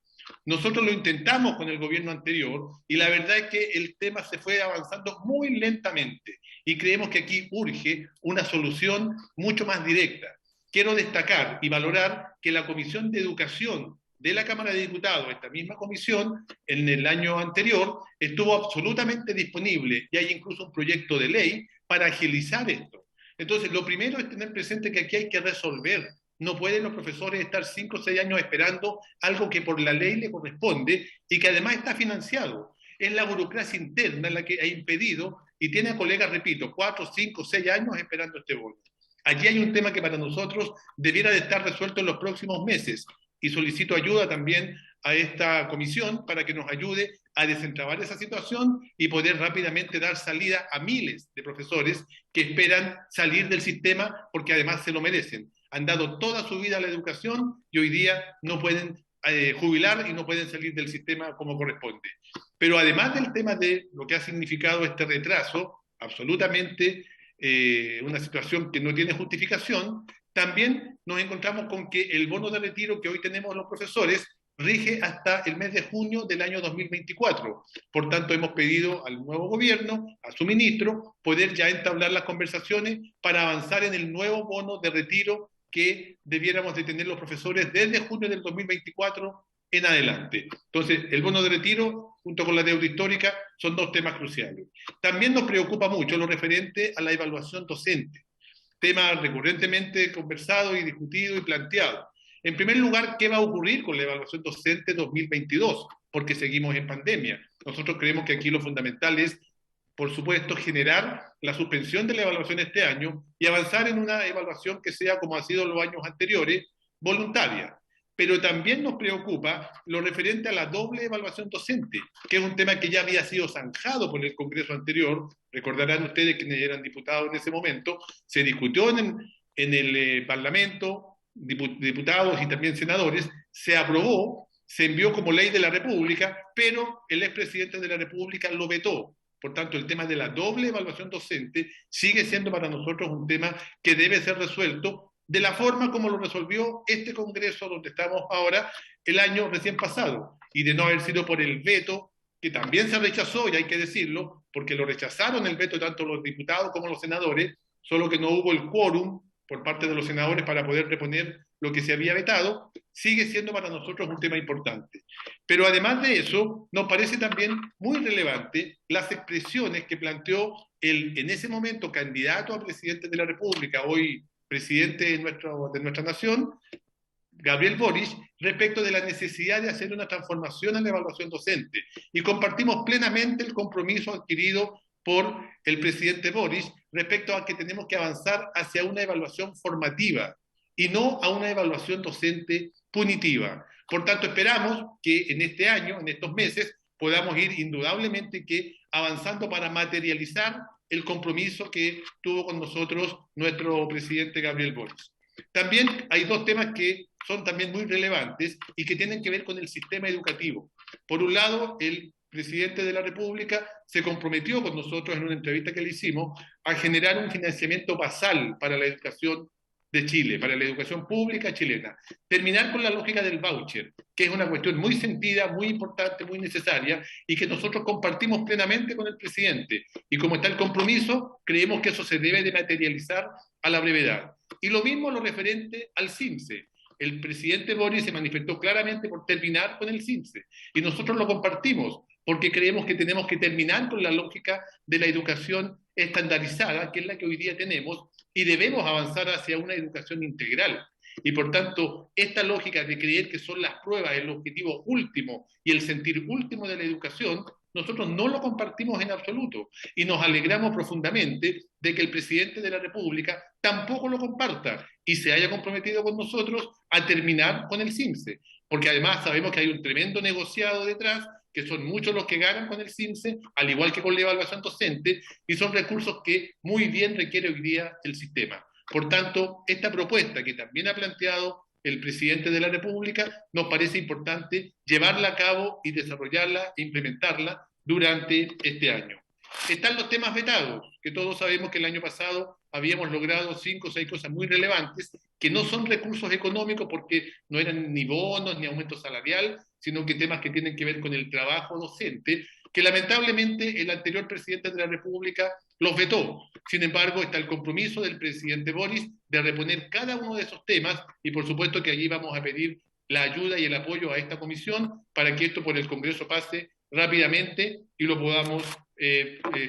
Nosotros lo intentamos con el gobierno anterior y la verdad es que el tema se fue avanzando muy lentamente y creemos que aquí urge una solución mucho más directa. Quiero destacar y valorar que la Comisión de Educación de la Cámara de Diputados, esta misma comisión, en el año anterior, estuvo absolutamente disponible y hay incluso un proyecto de ley para agilizar esto. Entonces, lo primero es tener presente que aquí hay que resolver. No pueden los profesores estar 5 o 6 años esperando algo que por la ley le corresponde y que además está financiado. Es la burocracia interna la que ha impedido y tiene a colegas, repito, 4, 5, 6 años esperando este bono. Allí hay un tema que para nosotros debiera de estar resuelto en los próximos meses y solicito ayuda también a esta comisión para que nos ayude a desentrabar esa situación y poder rápidamente dar salida a miles de profesores que esperan salir del sistema porque además se lo merecen. Han dado toda su vida a la educación y hoy día no pueden jubilar y no pueden salir del sistema como corresponde. Pero además del tema de lo que ha significado este retraso, absolutamente una situación que no tiene justificación, también nos encontramos con que el bono de retiro que hoy tenemos los profesores rige hasta el mes de junio del año 2024. Por tanto, hemos pedido al nuevo gobierno, a su ministro, poder ya entablar las conversaciones para avanzar en el nuevo bono de retiro que debiéramos de tener los profesores desde junio del 2024 en adelante. Entonces, el bono de retiro, junto con la deuda histórica, son dos temas cruciales. También nos preocupa mucho lo referente a la evaluación docente, tema recurrentemente conversado y discutido y planteado. En primer lugar, ¿qué va a ocurrir con la evaluación docente 2022? Porque seguimos en pandemia. Nosotros creemos que aquí lo fundamental es por supuesto, generar la suspensión de la evaluación este año y avanzar en una evaluación que sea, como ha sido en los años anteriores, voluntaria. Pero también nos preocupa lo referente a la doble evaluación docente, que es un tema que ya había sido zanjado por el Congreso anterior. Recordarán ustedes que eran diputados en ese momento, se discutió en el Parlamento, diputados y también senadores, se aprobó, se envió como ley de la República, pero el expresidente de la República lo vetó. Por tanto, el tema de la doble evaluación docente sigue siendo para nosotros un tema que debe ser resuelto de la forma como lo resolvió este Congreso donde estamos ahora el año recién pasado, y de no haber sido por el veto, que también se rechazó, y hay que decirlo, porque lo rechazaron el veto tanto los diputados como los senadores, solo que no hubo el quórum por parte de los senadores para poder reponer lo que se había vetado, sigue siendo para nosotros un tema importante. Pero además de eso, nos parece también muy relevante las expresiones que planteó el, en ese momento, candidato a presidente de la República, hoy presidente de nuestra nación, Gabriel Boric, respecto de la necesidad de hacer una transformación en la evaluación docente. Y compartimos plenamente el compromiso adquirido por el presidente Boric respecto a que tenemos que avanzar hacia una evaluación formativa y no a una evaluación docente punitiva. Por tanto, esperamos que en este año, en estos meses, podamos ir indudablemente que avanzando para materializar el compromiso que tuvo con nosotros nuestro presidente Gabriel Boric. También hay dos temas que son también muy relevantes y que tienen que ver con el sistema educativo. Por un lado, el presidente de la República se comprometió con nosotros en una entrevista que le hicimos a generar un financiamiento basal para la educación de Chile, para la educación pública chilena. Terminar con la lógica del voucher, que es una cuestión muy sentida, muy importante, muy necesaria, y que nosotros compartimos plenamente con el presidente. Y como está el compromiso, creemos que eso se debe de materializar a la brevedad. Y lo mismo lo referente al CIMSE. El presidente Boric se manifestó claramente por terminar con el CIMSE, y nosotros lo compartimos, porque creemos que tenemos que terminar con la lógica de la educación estandarizada, que es la que hoy día tenemos, y debemos avanzar hacia una educación integral. Y por tanto, esta lógica de creer que son las pruebas el objetivo último y el sentir último de la educación, nosotros no lo compartimos en absoluto. Y nos alegramos profundamente de que el presidente de la República tampoco lo comparta y se haya comprometido con nosotros a terminar con el CIMSE. Porque además sabemos que hay un tremendo negociado detrás, que son muchos los que ganan con el CIMSE, al igual que con la evaluación docente, y son recursos que muy bien requiere hoy día el sistema. Por tanto, esta propuesta que también ha planteado el presidente de la República, nos parece importante llevarla a cabo y desarrollarla e implementarla durante este año. Están los temas vetados, que todos sabemos que el año pasado habíamos logrado 5 o 6 cosas muy relevantes, que no son recursos económicos porque no eran ni bonos ni aumento salarial, sino que temas que tienen que ver con el trabajo docente, que lamentablemente el anterior presidente de la República los vetó. Sin embargo, está el compromiso del presidente Boric de reponer cada uno de esos temas, y por supuesto que allí vamos a pedir la ayuda y el apoyo a esta comisión para que esto por el Congreso pase rápidamente y lo podamos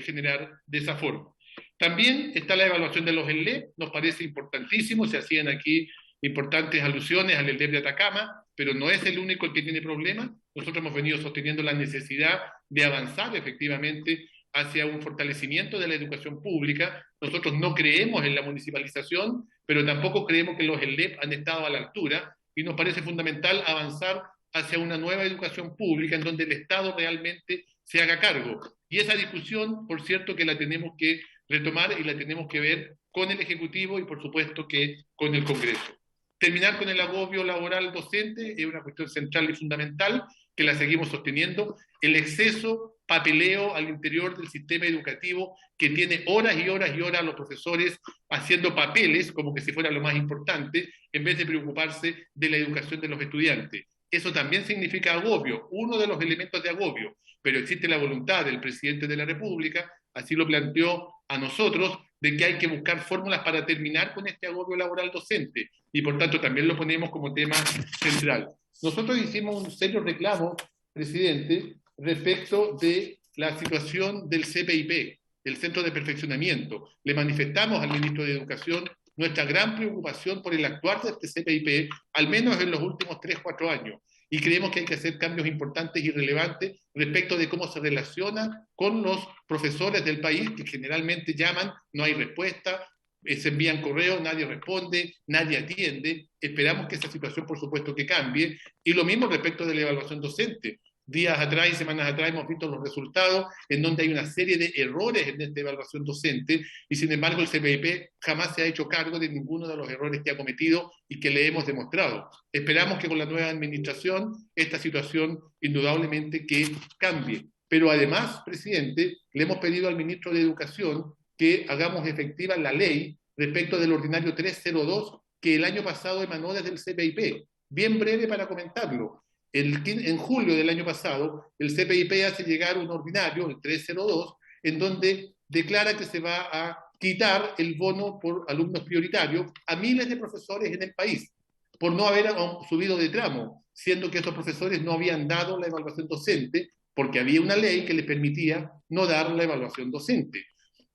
generar de esa forma. También está la evaluación de los ELEP, nos parece importantísimo, se hacían aquí importantes alusiones al ELEP de Atacama, pero no es el único el que tiene problemas. Nosotros hemos venido sosteniendo la necesidad de avanzar efectivamente hacia un fortalecimiento de la educación pública. Nosotros no creemos en la municipalización, pero tampoco creemos que los ELEP han estado a la altura, y nos parece fundamental avanzar hacia una nueva educación pública en donde el Estado realmente se haga cargo. Y esa discusión, por cierto, que la tenemos que retomar y la tenemos que ver con el Ejecutivo y por supuesto que con el Congreso. Terminar con el agobio laboral docente es una cuestión central y fundamental que la seguimos sosteniendo. El exceso papeleo al interior del sistema educativo que tiene horas y horas y horas a los profesores haciendo papeles como que si fuera lo más importante en vez de preocuparse de la educación de los estudiantes. Eso también significa agobio, uno de los elementos de agobio, pero existe la voluntad del presidente de la República, así lo planteó a nosotros, de que hay que buscar fórmulas para terminar con este agobio laboral docente, y por tanto también lo ponemos como tema central. Nosotros hicimos un serio reclamo, presidente, respecto de la situación del CPIP, el Centro de Perfeccionamiento. Le manifestamos al ministro de Educación nuestra gran preocupación por el actuar de este CPIP, al menos en los últimos 3 o 4 años. y creemos que hay que hacer cambios importantes y relevantes respecto de cómo se relaciona con los profesores del país, que generalmente llaman, no hay respuesta, se envían correos, nadie responde, nadie atiende. Esperamos que esa situación, por supuesto, que cambie. Y lo mismo respecto de la evaluación docente. Días atrás y semanas atrás hemos visto los resultados en donde hay una serie de errores en esta evaluación docente y sin embargo el CPIP jamás se ha hecho cargo de ninguno de los errores que ha cometido y que le hemos demostrado. Esperamos que con la nueva administración esta situación indudablemente que cambie. Pero además, presidente, le hemos pedido al ministro de Educación que hagamos efectiva la ley respecto del ordinario 302 que el año pasado emanó desde el CPIP. Bien breve para comentarlo. En julio del año pasado, el CPIP hace llegar un ordinario, el 302, en donde declara que se va a quitar el bono por alumnos prioritarios a miles de profesores en el país, por no haber subido de tramo, siendo que esos profesores no habían dado la evaluación docente, porque había una ley que les permitía no dar la evaluación docente.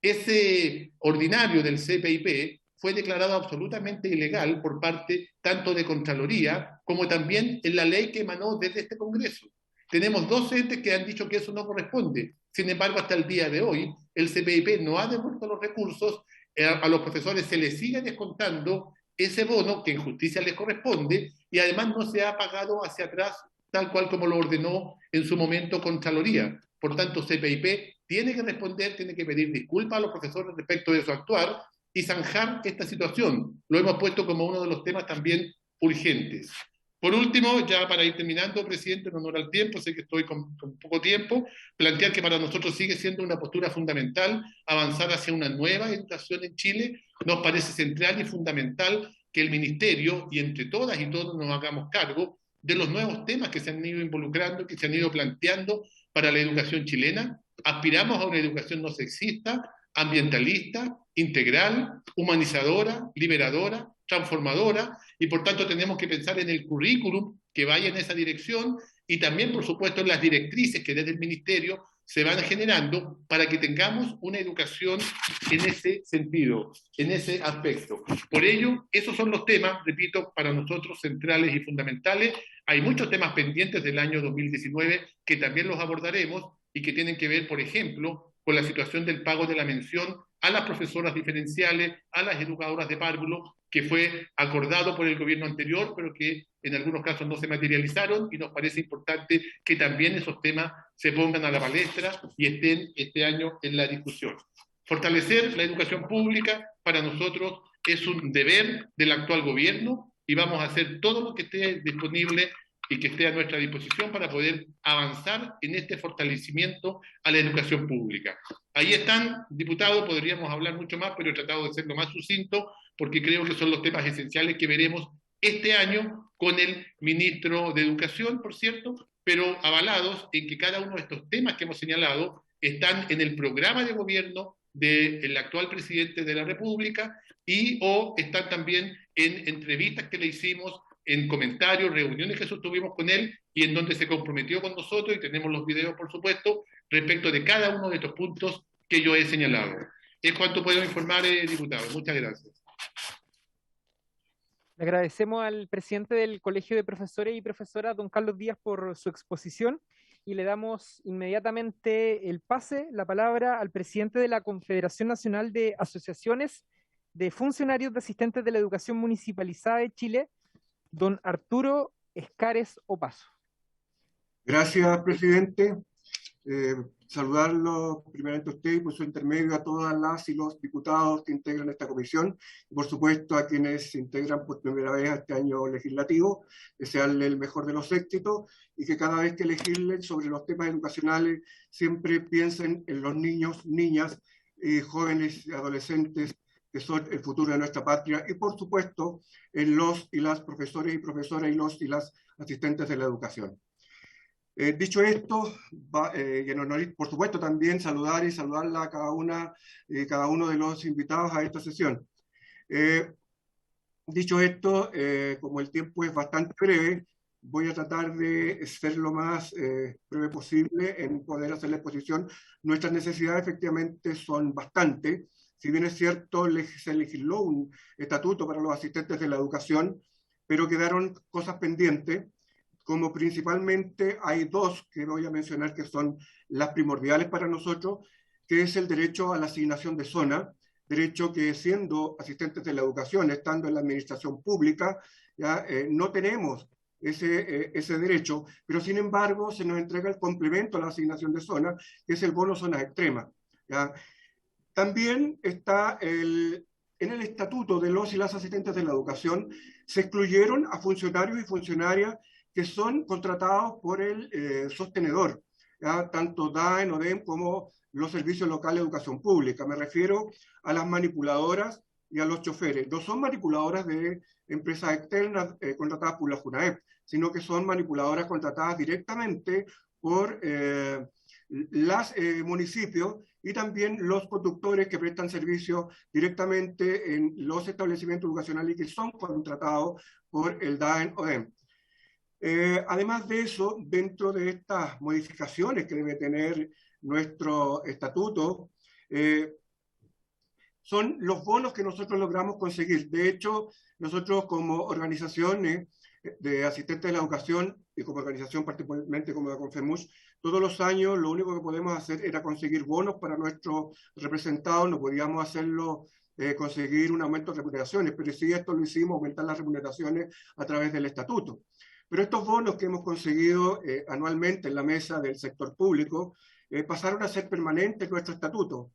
Ese ordinario del CPIP fue declarado absolutamente ilegal por parte tanto de Contraloría como también en la ley que emanó desde este Congreso. Tenemos dos entes que han dicho que eso no corresponde. Sin embargo, hasta el día de hoy, el CPIP no ha devuelto los recursos, a los profesores se les sigue descontando ese bono que en justicia les corresponde y además no se ha pagado hacia atrás tal cual como lo ordenó en su momento Contraloría. Por tanto, CPIP tiene que responder, tiene que pedir disculpas a los profesores respecto de su actuar y zanjar esta situación. Lo hemos puesto como uno de los temas también urgentes. Por último, ya para ir terminando, presidente, en honor al tiempo, sé que estoy con poco tiempo, plantear que para nosotros sigue siendo una postura fundamental avanzar hacia una nueva educación en Chile. Nos parece central y fundamental que el Ministerio, y entre todas y todos nos hagamos cargo de los nuevos temas que se han ido involucrando, que se han ido planteando para la educación chilena. Aspiramos a una educación no sexista, ambientalista, integral, humanizadora, liberadora, transformadora, y por tanto tenemos que pensar en el currículum que vaya en esa dirección y también, por supuesto, en las directrices que desde el Ministerio se van generando para que tengamos una educación en ese sentido, en ese aspecto. Por ello, esos son los temas, repito, para nosotros centrales y fundamentales. Hay muchos temas pendientes del año 2019 que también los abordaremos y que tienen que ver, por ejemplo, con la situación del pago de la mención a las profesoras diferenciales, a las educadoras de párvulo, que fue acordado por el gobierno anterior, pero que en algunos casos no se materializaron, y nos parece importante que también esos temas se pongan a la palestra y estén este año en la discusión. Fortalecer la educación pública para nosotros es un deber del actual gobierno y vamos a hacer todo lo que esté disponible y que esté a nuestra disposición para poder avanzar en este fortalecimiento a la educación pública. Ahí están, diputados, podríamos hablar mucho más, pero he tratado de ser lo más sucinto porque creo que son los temas esenciales que veremos este año con el ministro de Educación, por cierto, pero avalados en que cada uno de estos temas que hemos señalado están en el programa de gobierno del actual presidente de la República y o están también en entrevistas que le hicimos, en comentarios, reuniones que sostuvimos con él y en donde se comprometió con nosotros, y tenemos los videos, por supuesto, respecto de cada uno de estos puntos que yo he señalado. Es cuanto puedo informar, diputado. Muchas gracias. Le agradecemos al presidente del Colegio de Profesores y Profesoras, don Carlos Díaz, por su exposición y le damos inmediatamente el pase, la palabra al presidente de la Confederación Nacional de Asociaciones de Funcionarios de Asistentes de la Educación Municipalizada de Chile, don Arturo Escares Opazo. Gracias, presidente. Saludarlo primeramente a usted y por su intermedio a todas las y los diputados que integran esta comisión y por supuesto a quienes se integran por primera vez a este año legislativo, desearle el mejor de los éxitos y que cada vez que legislen sobre los temas educacionales siempre piensen en los niños, niñas, jóvenes y adolescentes que son el futuro de nuestra patria y por supuesto en los y las profesores y profesoras y los y las asistentes de la educación. Dicho esto, y en honor, por supuesto, también saludarla a cada uno de los invitados a esta sesión. Dicho esto, como el tiempo es bastante breve, voy a tratar de ser lo más breve posible en poder hacer la exposición. Nuestras necesidades efectivamente son bastantes. Si bien es cierto, se legisló un estatuto para los asistentes de la educación, pero quedaron cosas pendientes. como principalmente hay dos que voy a mencionar que son las primordiales para nosotros, que es el derecho a la asignación de zona, derecho que siendo asistentes de la educación, estando en la administración pública, ya no tenemos ese derecho, pero sin embargo se nos entrega el complemento a la asignación de zona, que es el bono zonas extremas. ¿Ya? También está en el estatuto de los y las asistentes de la educación, se excluyeron a funcionarios y funcionarias que son contratados por el sostenedor, ¿ya? Tanto DAEN, ODEM como los servicios locales de educación pública. Me refiero a las manipuladoras y a los choferes. No son manipuladoras de empresas externas contratadas por la FUNAEP, sino que son manipuladoras contratadas directamente por los municipios y también los conductores que prestan servicio directamente en los establecimientos educacionales y que son contratados por el DAEN ODEM. Además de eso, dentro de estas modificaciones que debe tener nuestro estatuto, son los bonos que nosotros logramos conseguir. De hecho, nosotros como organizaciones de asistentes de la educación y como organización particularmente como la Confemush, todos los años lo único que podemos hacer era conseguir bonos para nuestros representados, no podíamos hacerlo conseguir un aumento de remuneraciones, pero sí esto lo hicimos, aumentar las remuneraciones a través del estatuto. Pero estos bonos que hemos conseguido anualmente en la mesa del sector público pasaron a ser permanentes en nuestro estatuto.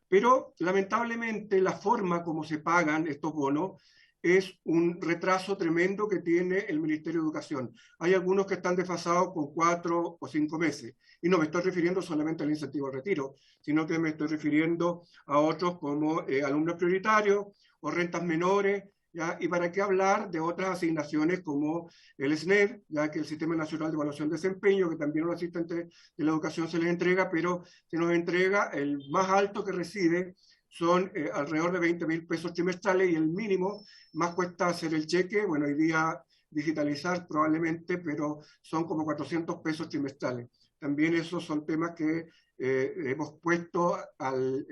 Pero lamentablemente la forma como se pagan estos bonos es un retraso tremendo que tiene el Ministerio de Educación. Hay algunos que están desfasados con 4 o 5 meses. Y no me estoy refiriendo solamente al incentivo al retiro, sino que me estoy refiriendo a otros como alumnos prioritarios o rentas menores, ¿ya? Y para qué hablar de otras asignaciones como el SNED, ya que el Sistema Nacional de Evaluación de Desempeño, que también a los asistentes de la educación se les entrega, pero se nos entrega el más alto que recibe son alrededor de 20.000 pesos trimestrales y el mínimo más cuesta hacer el cheque, bueno, hoy día digitalizar probablemente, pero son como 400 pesos trimestrales. También esos son temas que hemos puesto al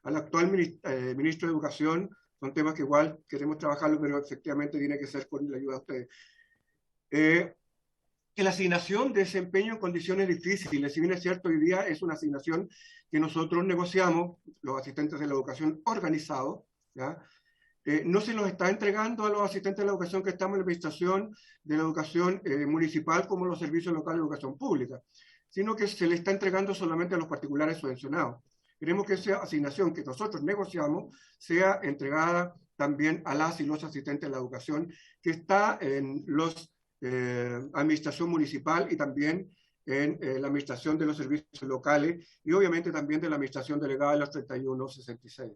actual ministro de Educación, son temas que igual queremos trabajarlo, pero efectivamente tiene que ser con la ayuda de ustedes. Que la asignación de desempeño en condiciones difíciles, si bien es cierto, hoy día es una asignación que nosotros negociamos, los asistentes de la educación organizados, ¿ya? No se los está entregando a los asistentes de la educación que estamos en la administración de la educación municipal como los servicios locales de educación pública, sino que se le está entregando solamente a los particulares subvencionados. Queremos que esa asignación que nosotros negociamos sea entregada también a las y los asistentes de la educación que está en los administración municipal y también en la administración de los servicios locales y obviamente también de la administración delegada de los 3166.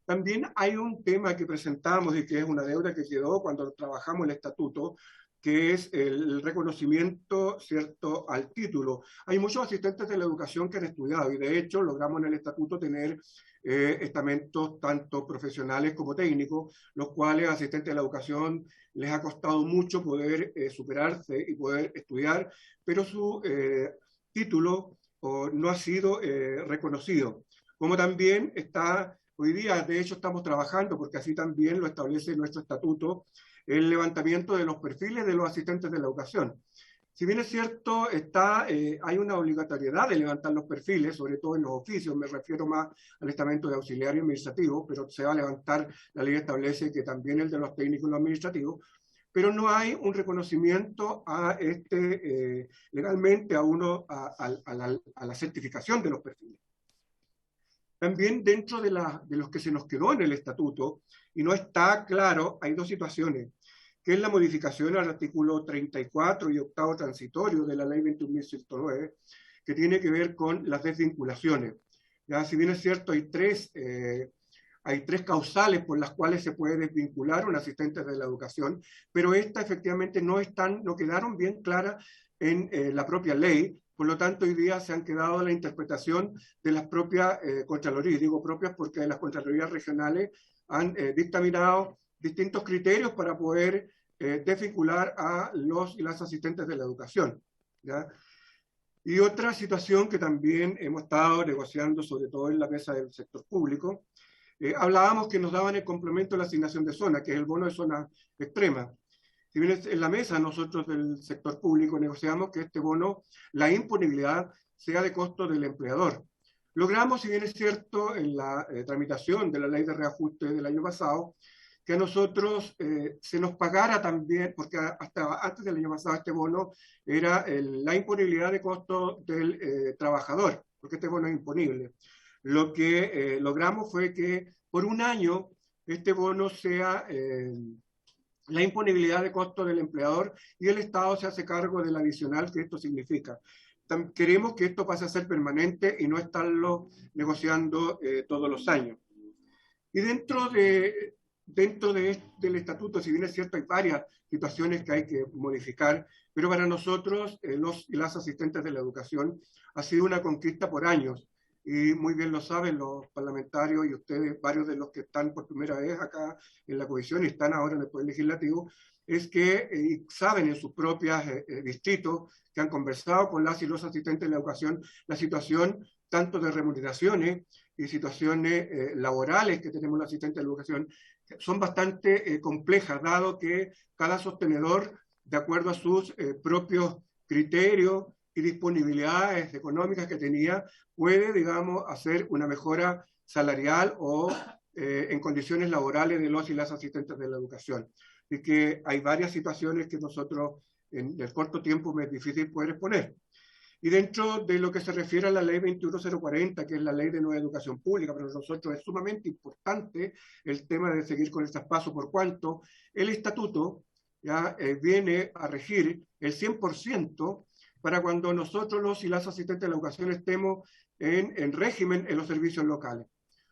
También hay un tema que presentamos y que es una deuda que quedó cuando trabajamos el estatuto, que es el reconocimiento, ¿cierto?, al título. Hay muchos asistentes de la educación que han estudiado y de hecho logramos en el estatuto tener estamentos tanto profesionales como técnicos, los cuales asistentes de la educación les ha costado mucho poder superarse y poder estudiar, pero su título no ha sido reconocido. Como también está, hoy día de hecho estamos trabajando, porque así también lo establece nuestro estatuto, el levantamiento de los perfiles de los asistentes de la educación. Si bien es cierto, hay una obligatoriedad de levantar los perfiles, sobre todo en los oficios, me refiero más al estamento de auxiliar y administrativo, pero se va a levantar, la ley establece que también el de los técnicos y los administrativos, pero no hay un reconocimiento a legalmente a la certificación de los perfiles. También dentro de los que se nos quedó en el estatuto, y no está claro, hay dos situaciones, que es la modificación al artículo 34 y octavo transitorio de la ley 21.109, que tiene que ver con las desvinculaciones. Ya, si bien es cierto, hay tres causales por las cuales se puede desvincular un asistente de la educación, pero estas efectivamente no quedaron bien claras en la propia ley. Por lo tanto, hoy día se han quedado a la interpretación de las propias Contralorías. Digo propias porque las Contralorías regionales han dictaminado distintos criterios para poder desvincular a los y las asistentes de la educación, ¿ya? Y otra situación que también hemos estado negociando, sobre todo en la mesa del sector público, hablábamos que nos daban el complemento de la asignación de zona, que es el bono de zona extrema. Si bien en la mesa nosotros del sector público negociamos que este bono, la imponibilidad sea de costo del empleador. Logramos, si bien es cierto, en la tramitación de la ley de reajuste del año pasado, que a nosotros se nos pagara también, porque hasta antes del año pasado este bono era la imponibilidad de costo del trabajador, porque este bono es imponible. Lo que logramos fue que por un año este bono sea la imponibilidad de costo del empleador y el Estado se hace cargo del adicional que esto significa. Queremos que esto pase a ser permanente y no estarlo negociando todos los años. Y dentro del estatuto, si bien es cierto, hay varias situaciones que hay que modificar, pero para nosotros, los y las asistentes de la educación, ha sido una conquista por años. Y muy bien lo saben los parlamentarios y ustedes, varios de los que están por primera vez acá en la comisión y están ahora en el Poder Legislativo, es que saben en sus propios distritos que han conversado con las y los asistentes de la educación la situación tanto de remuneraciones y situaciones laborales que tenemos los asistentes de la educación, son bastante complejas, dado que cada sostenedor, de acuerdo a sus propios criterios y disponibilidades económicas que tenía, puede, digamos, hacer una mejora salarial o en condiciones laborales de los y las asistentes de la educación. Y que hay varias situaciones que nosotros en el corto tiempo me es difícil poder exponer. Y dentro de lo que se refiere a la ley 21040, que es la ley de nueva educación pública, para nosotros es sumamente importante el tema de seguir con el traspaso, por cuanto el estatuto ya viene a regir el 100% para cuando nosotros los y las asistentes de la educación estemos en régimen en los servicios locales.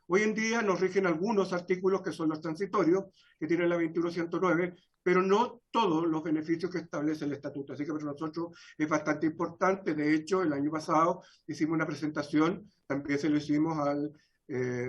Hoy en día nos rigen algunos artículos que son los transitorios, que tienen la 21109, pero no todos los beneficios que establece el estatuto. Así que para nosotros es bastante importante. De hecho, el año pasado hicimos una presentación, también se lo hicimos al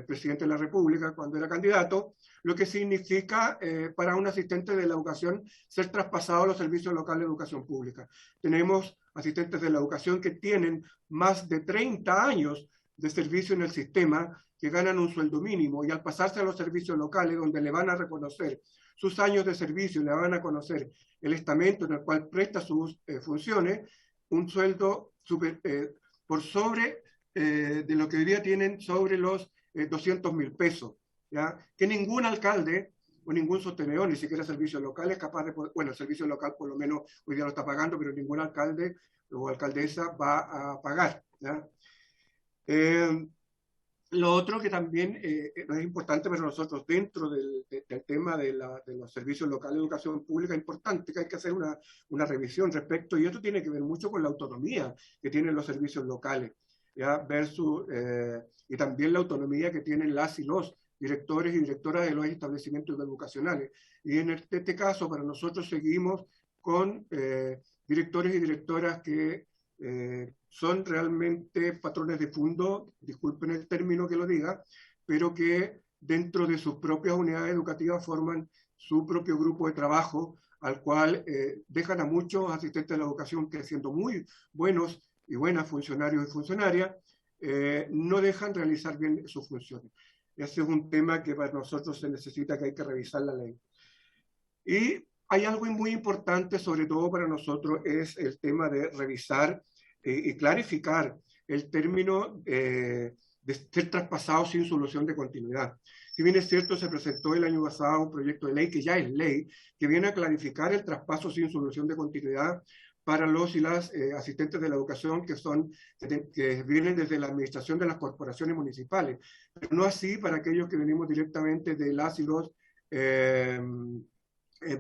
presidente de la República cuando era candidato, lo que significa para un asistente de la educación ser traspasado a los servicios locales de educación pública. Tenemos asistentes de la educación que tienen más de 30 años de servicio en el sistema, que ganan un sueldo mínimo, y al pasarse a los servicios locales, donde le van a reconocer sus años de servicio, le van a conocer el estamento en el cual presta sus funciones, un sueldo por sobre de lo que hoy día tienen sobre los 200.000 pesos, ¿ya? Que ningún alcalde o ningún sostenedor, ni siquiera servicios locales, capaz de poder, bueno, el servicio local por lo menos hoy día lo está pagando, pero ningún alcalde o alcaldesa va a pagar, ¿ya? Lo otro que también es importante para nosotros dentro del tema de los servicios locales de educación pública, es importante que hay que hacer una revisión respecto, y esto tiene que ver mucho con la autonomía que tienen los servicios locales, ¿ya? Versus, y también la autonomía que tienen las y los directores y directoras de los establecimientos educacionales. Y en este caso, para nosotros seguimos con directores y directoras que son realmente patrones de fondo, disculpen el término que lo diga, pero que dentro de sus propias unidades educativas forman su propio grupo de trabajo, al cual dejan a muchos asistentes de la educación que, siendo muy buenos y buenas funcionarios y funcionarias, no dejan realizar bien sus funciones. Ese es un tema que para nosotros se necesita, que hay que revisar la ley. Y hay algo muy importante, sobre todo para nosotros, es el tema de revisar y clarificar el término de ser traspasado sin solución de continuidad. Si bien es cierto, se presentó el año pasado un proyecto de ley, que ya es ley, que viene a clarificar el traspaso sin solución de continuidad para los y las asistentes de la educación que vienen desde la administración de las corporaciones municipales, pero no así para aquellos que venimos directamente de las y los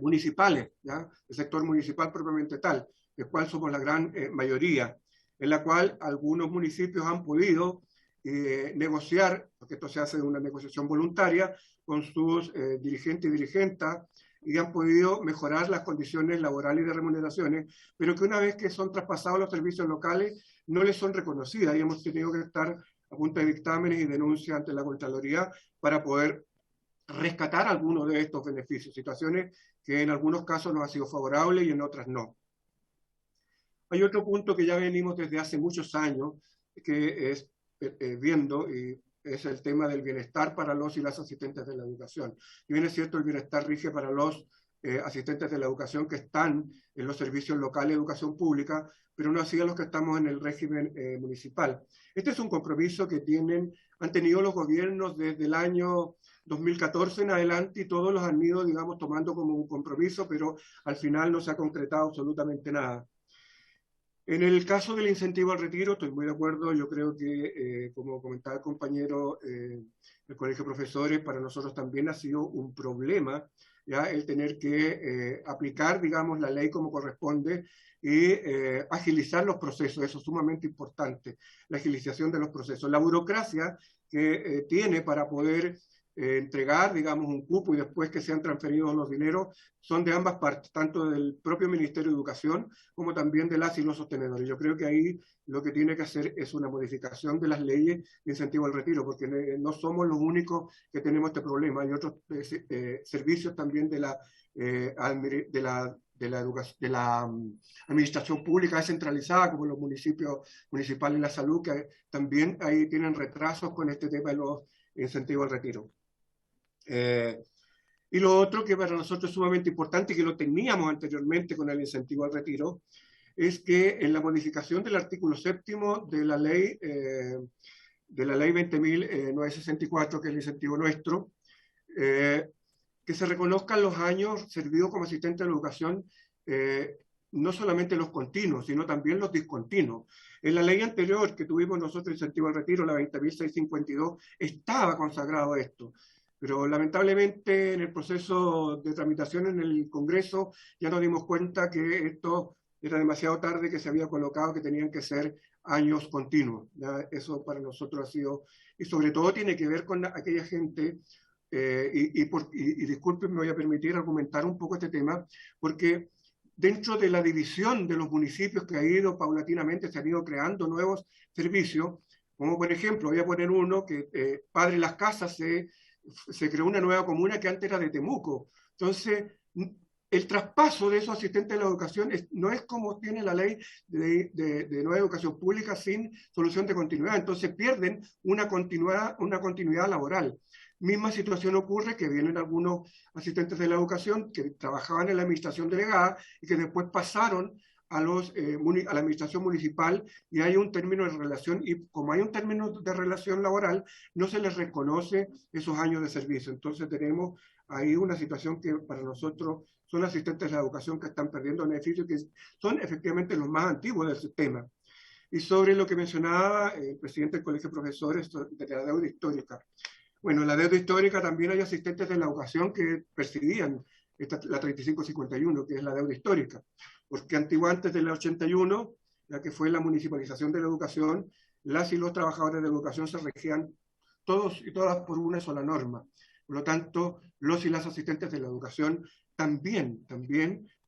municipales, ¿ya? El sector municipal propiamente tal, del cual somos la gran mayoría, en la cual algunos municipios han podido negociar, porque esto se hace de una negociación voluntaria, con sus dirigentes y dirigentas, y han podido mejorar las condiciones laborales y de remuneraciones, pero que una vez que son traspasados los servicios locales, no les son reconocidas, y hemos tenido que estar a punta de dictámenes y denuncias ante la Contraloría para poder rescatar algunos de estos beneficios, situaciones que en algunos casos nos han sido favorables y en otras no. Hay otro punto que ya venimos desde hace muchos años, que es viendo, y es el tema del bienestar para los y las asistentes de la educación. Y bien es cierto, el bienestar rige para los asistentes de la educación que están en los servicios locales de educación pública, pero no así a los que estamos en el régimen municipal. Este es un compromiso que han tenido los gobiernos desde el año 2014 en adelante y todos los han ido, digamos, tomando como un compromiso, pero al final no se ha concretado absolutamente nada. En el caso del incentivo al retiro, estoy muy de acuerdo. Yo creo que, como comentaba el compañero del Colegio de Profesores, para nosotros también ha sido un problema ya el tener que aplicar, digamos, la ley como corresponde y agilizar los procesos. Eso es sumamente importante, la agilización de los procesos. La burocracia que tiene para poder entregar, digamos, un cupo y después que sean transferidos los dineros, son de ambas partes, tanto del propio Ministerio de Educación como también de las y los sostenedores. Yo creo que ahí lo que tiene que hacer es una modificación de las leyes de incentivo al retiro, porque no somos los únicos que tenemos este problema. Hay otros servicios también de la administración pública descentralizada, como los municipios municipales de la salud, que también ahí tienen retrasos con este tema de los incentivos al retiro. Y lo otro que para nosotros es sumamente importante y que lo teníamos anteriormente con el incentivo al retiro, es que en la modificación del artículo 7º de la ley 20.964, que es el incentivo nuestro, que se reconozcan los años servidos como asistente de la educación, no solamente los continuos, sino también los discontinuos. En la ley anterior que tuvimos nosotros, incentivo al retiro, la 20.652, estaba consagrado esto, pero lamentablemente en el proceso de tramitación en el Congreso ya nos dimos cuenta que esto era demasiado tarde, que se había colocado que tenían que ser años continuos. ¿Ya? Eso para nosotros ha sido, y sobre todo tiene que ver con aquella gente, y disculpen, me voy a permitir argumentar un poco este tema, porque dentro de la división de los municipios que ha ido paulatinamente, se han ido creando nuevos servicios, como por ejemplo, voy a poner uno, que Padre Las Casas se creó una nueva comuna que antes era de Temuco. Entonces, el traspaso de esos asistentes de la educación no es como tiene la ley de nueva educación pública sin solución de continuidad. Entonces pierden una continuidad laboral. Misma situación ocurre que vienen algunos asistentes de la educación que trabajaban en la administración delegada y que después pasaron a la administración municipal, y hay un término de relación, y como hay un término de relación laboral, no se les reconoce esos años de servicio. Entonces tenemos ahí una situación que para nosotros son asistentes de la educación que están perdiendo beneficios, que son efectivamente los más antiguos del sistema. Y sobre lo que mencionaba el presidente del Colegio de Profesores de la deuda histórica. Bueno, en la deuda histórica también hay asistentes de la educación que percibían la 3551, que es la deuda histórica, porque antes del 81, ya que fue la municipalización de la educación, las y los trabajadores de la educación se regían todos y todas por una sola norma. Por lo tanto, los y las asistentes de la educación también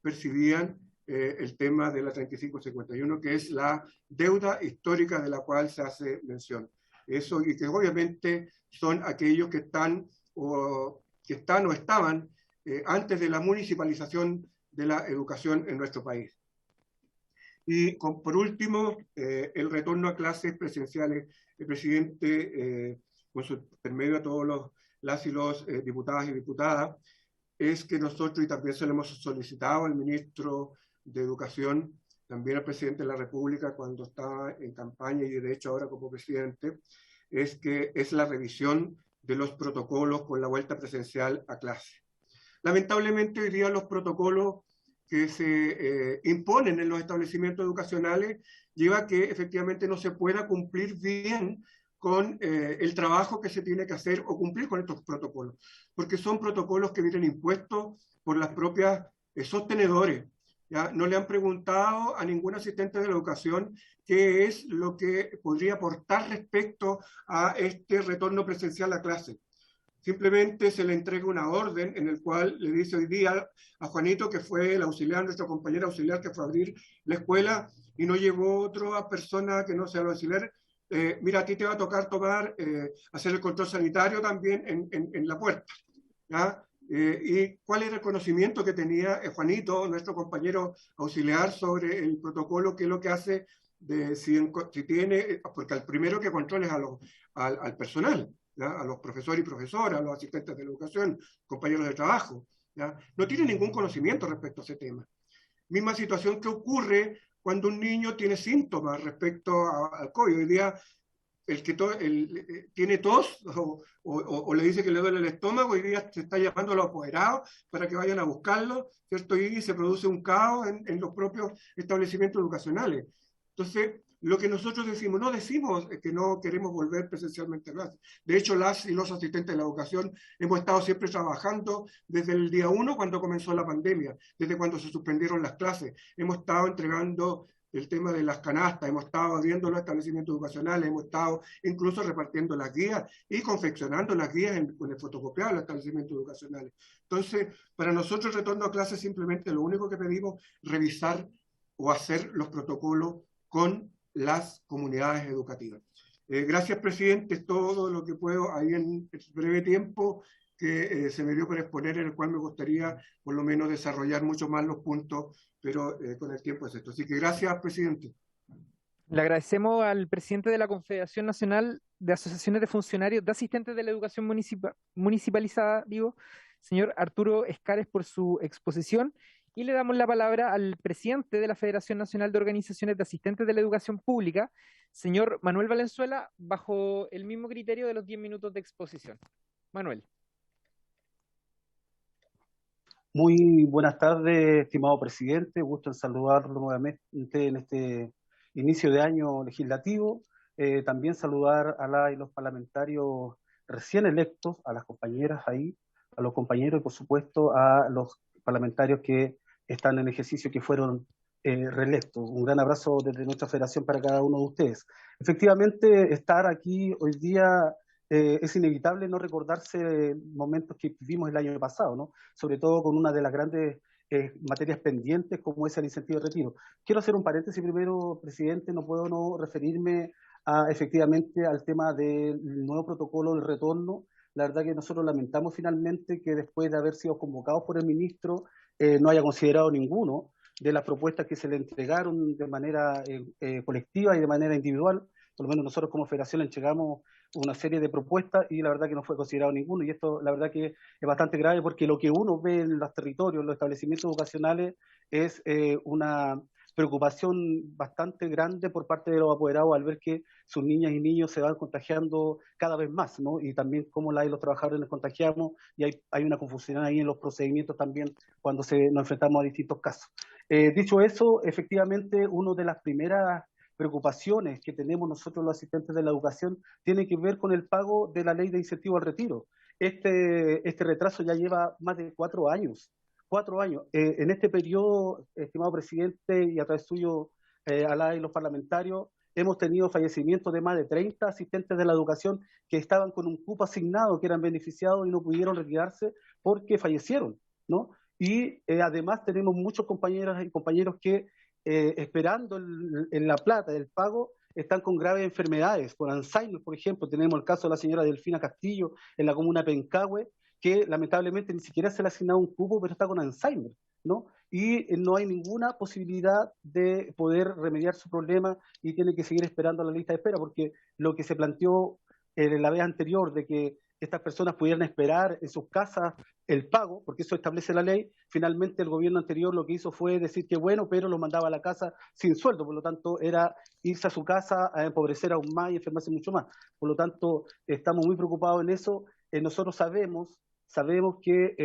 percibían el tema de la 3551, que es la deuda histórica de la cual se hace mención. Eso, y que obviamente son aquellos que están o estaban antes de la municipalización de la educación en nuestro país. Y por último, el retorno a clases presenciales. El presidente, con su intermedio a todos las y los diputadas y diputadas, es que nosotros, y también se lo hemos solicitado al ministro de Educación, también al presidente de la República cuando estaba en campaña y de hecho ahora como presidente, es la revisión de los protocolos con la vuelta presencial a clase. Lamentablemente hoy día los protocolos que se imponen en los establecimientos educacionales lleva a que efectivamente no se pueda cumplir bien con el trabajo que se tiene que hacer o cumplir con estos protocolos, porque son protocolos que vienen impuestos por las propias sostenedores. ¿Ya? No le han preguntado a ningún asistente de la educación qué es lo que podría aportar respecto a este retorno presencial a clase. Simplemente se le entrega una orden en el cual le dice hoy día a Juanito, que fue el auxiliar, nuestro compañero auxiliar que fue a abrir la escuela y no llegó otra persona que no sea el auxiliar, mira, a ti te va a tocar hacer el control sanitario también en la puerta. ¿Ya? ¿Y cuál era el conocimiento que tenía Juanito, nuestro compañero auxiliar, sobre el protocolo, que es lo que hace, si tiene, porque al primero que controles al personal, ¿ya? A los profesores y profesoras, a los asistentes de la educación, compañeros de trabajo, ¿ya? No tienen ningún conocimiento respecto a ese tema. Misma situación que ocurre cuando un niño tiene síntomas respecto al COVID. Hoy día el que tiene tos o le dice que le duele el estómago, hoy día se está llamando a los apoderados para que vayan a buscarlo, ¿cierto? Y se produce un caos en los propios establecimientos educacionales. Entonces, lo que nosotros decimos, no decimos que no queremos volver presencialmente a clases. De hecho, las y los asistentes de la educación hemos estado siempre trabajando desde el día 1 cuando comenzó la pandemia, desde cuando se suspendieron las clases. Hemos estado entregando el tema de las canastas, hemos estado abriendo los establecimientos educacionales, hemos estado incluso repartiendo las guías y confeccionando las guías con el fotocopiado de los establecimientos educacionales. Entonces, para nosotros el retorno a clases simplemente lo único que pedimos es revisar o hacer los protocolos con las comunidades educativas. Gracias, presidente, es todo lo que puedo ahí en el breve tiempo que se me dio para exponer, en el cual me gustaría por lo menos desarrollar mucho más los puntos, pero con el tiempo es esto. Así que gracias, presidente. Le agradecemos al presidente de la Confederación Nacional de Asociaciones de Funcionarios de Asistentes de la Educación Municipalizada, señor Arturo Escares, por su exposición, y le damos la palabra al presidente de la Federación Nacional de Organizaciones de Asistentes de la Educación Pública, señor Manuel Valenzuela, bajo el mismo criterio de los 10 minutos de exposición. Manuel. Muy buenas tardes, estimado presidente. Gusto en saludarlo nuevamente en este inicio de año legislativo. También saludar a la y los parlamentarios recién electos, a las compañeras ahí, a los compañeros y por supuesto a los parlamentarios que están en ejercicio, que fueron reelectos. Un gran abrazo desde nuestra federación para cada uno de ustedes. Efectivamente, estar aquí hoy día es inevitable no recordarse momentos que vivimos el año pasado, ¿no? Sobre todo con una de las grandes materias pendientes como es el incentivo de retiro. Quiero hacer un paréntesis primero, presidente, no puedo no referirme efectivamente al tema del nuevo protocolo del retorno. La verdad que nosotros lamentamos finalmente que después de haber sido convocados por el ministro no haya considerado ninguno de las propuestas que se le entregaron de manera colectiva y de manera individual. Por lo menos nosotros como federación le entregamos una serie de propuestas y la verdad que no fue considerado ninguno, y esto la verdad que es bastante grave porque lo que uno ve en los territorios, en los establecimientos educacionales, es una preocupación bastante grande por parte de los apoderados al ver que sus niñas y niños se van contagiando cada vez más, ¿no? Y también cómo los trabajadores nos contagiamos, y hay una confusión ahí en los procedimientos también cuando nos enfrentamos a distintos casos. Dicho eso, efectivamente, una de las primeras preocupaciones que tenemos nosotros los asistentes de la educación tiene que ver con el pago de la ley de incentivo al retiro. Este retraso ya lleva más de 4 años. 4 años. En este periodo, estimado presidente, y a través suyo, a los parlamentarios, hemos tenido fallecimientos de más de 30 asistentes de la educación que estaban con un cupo asignado, que eran beneficiados y no pudieron retirarse porque fallecieron, ¿no? Y además tenemos muchos compañeras y compañeros que esperando en la plata del pago, están con graves enfermedades, con Alzheimer, por ejemplo. Tenemos el caso de la señora Delfina Castillo en la comuna de Pencahue, que lamentablemente ni siquiera se le ha asignado un cupo, pero está con Alzheimer, ¿no? Y no hay ninguna posibilidad de poder remediar su problema y tiene que seguir esperando a la lista de espera, porque lo que se planteó la vez anterior de que estas personas pudieran esperar en sus casas el pago, porque eso establece la ley, finalmente el gobierno anterior lo que hizo fue decir que bueno, pero los mandaba a la casa sin sueldo, por lo tanto era irse a su casa a empobrecer aún más y enfermarse mucho más. Por lo tanto, estamos muy preocupados en eso. Nosotros sabemos que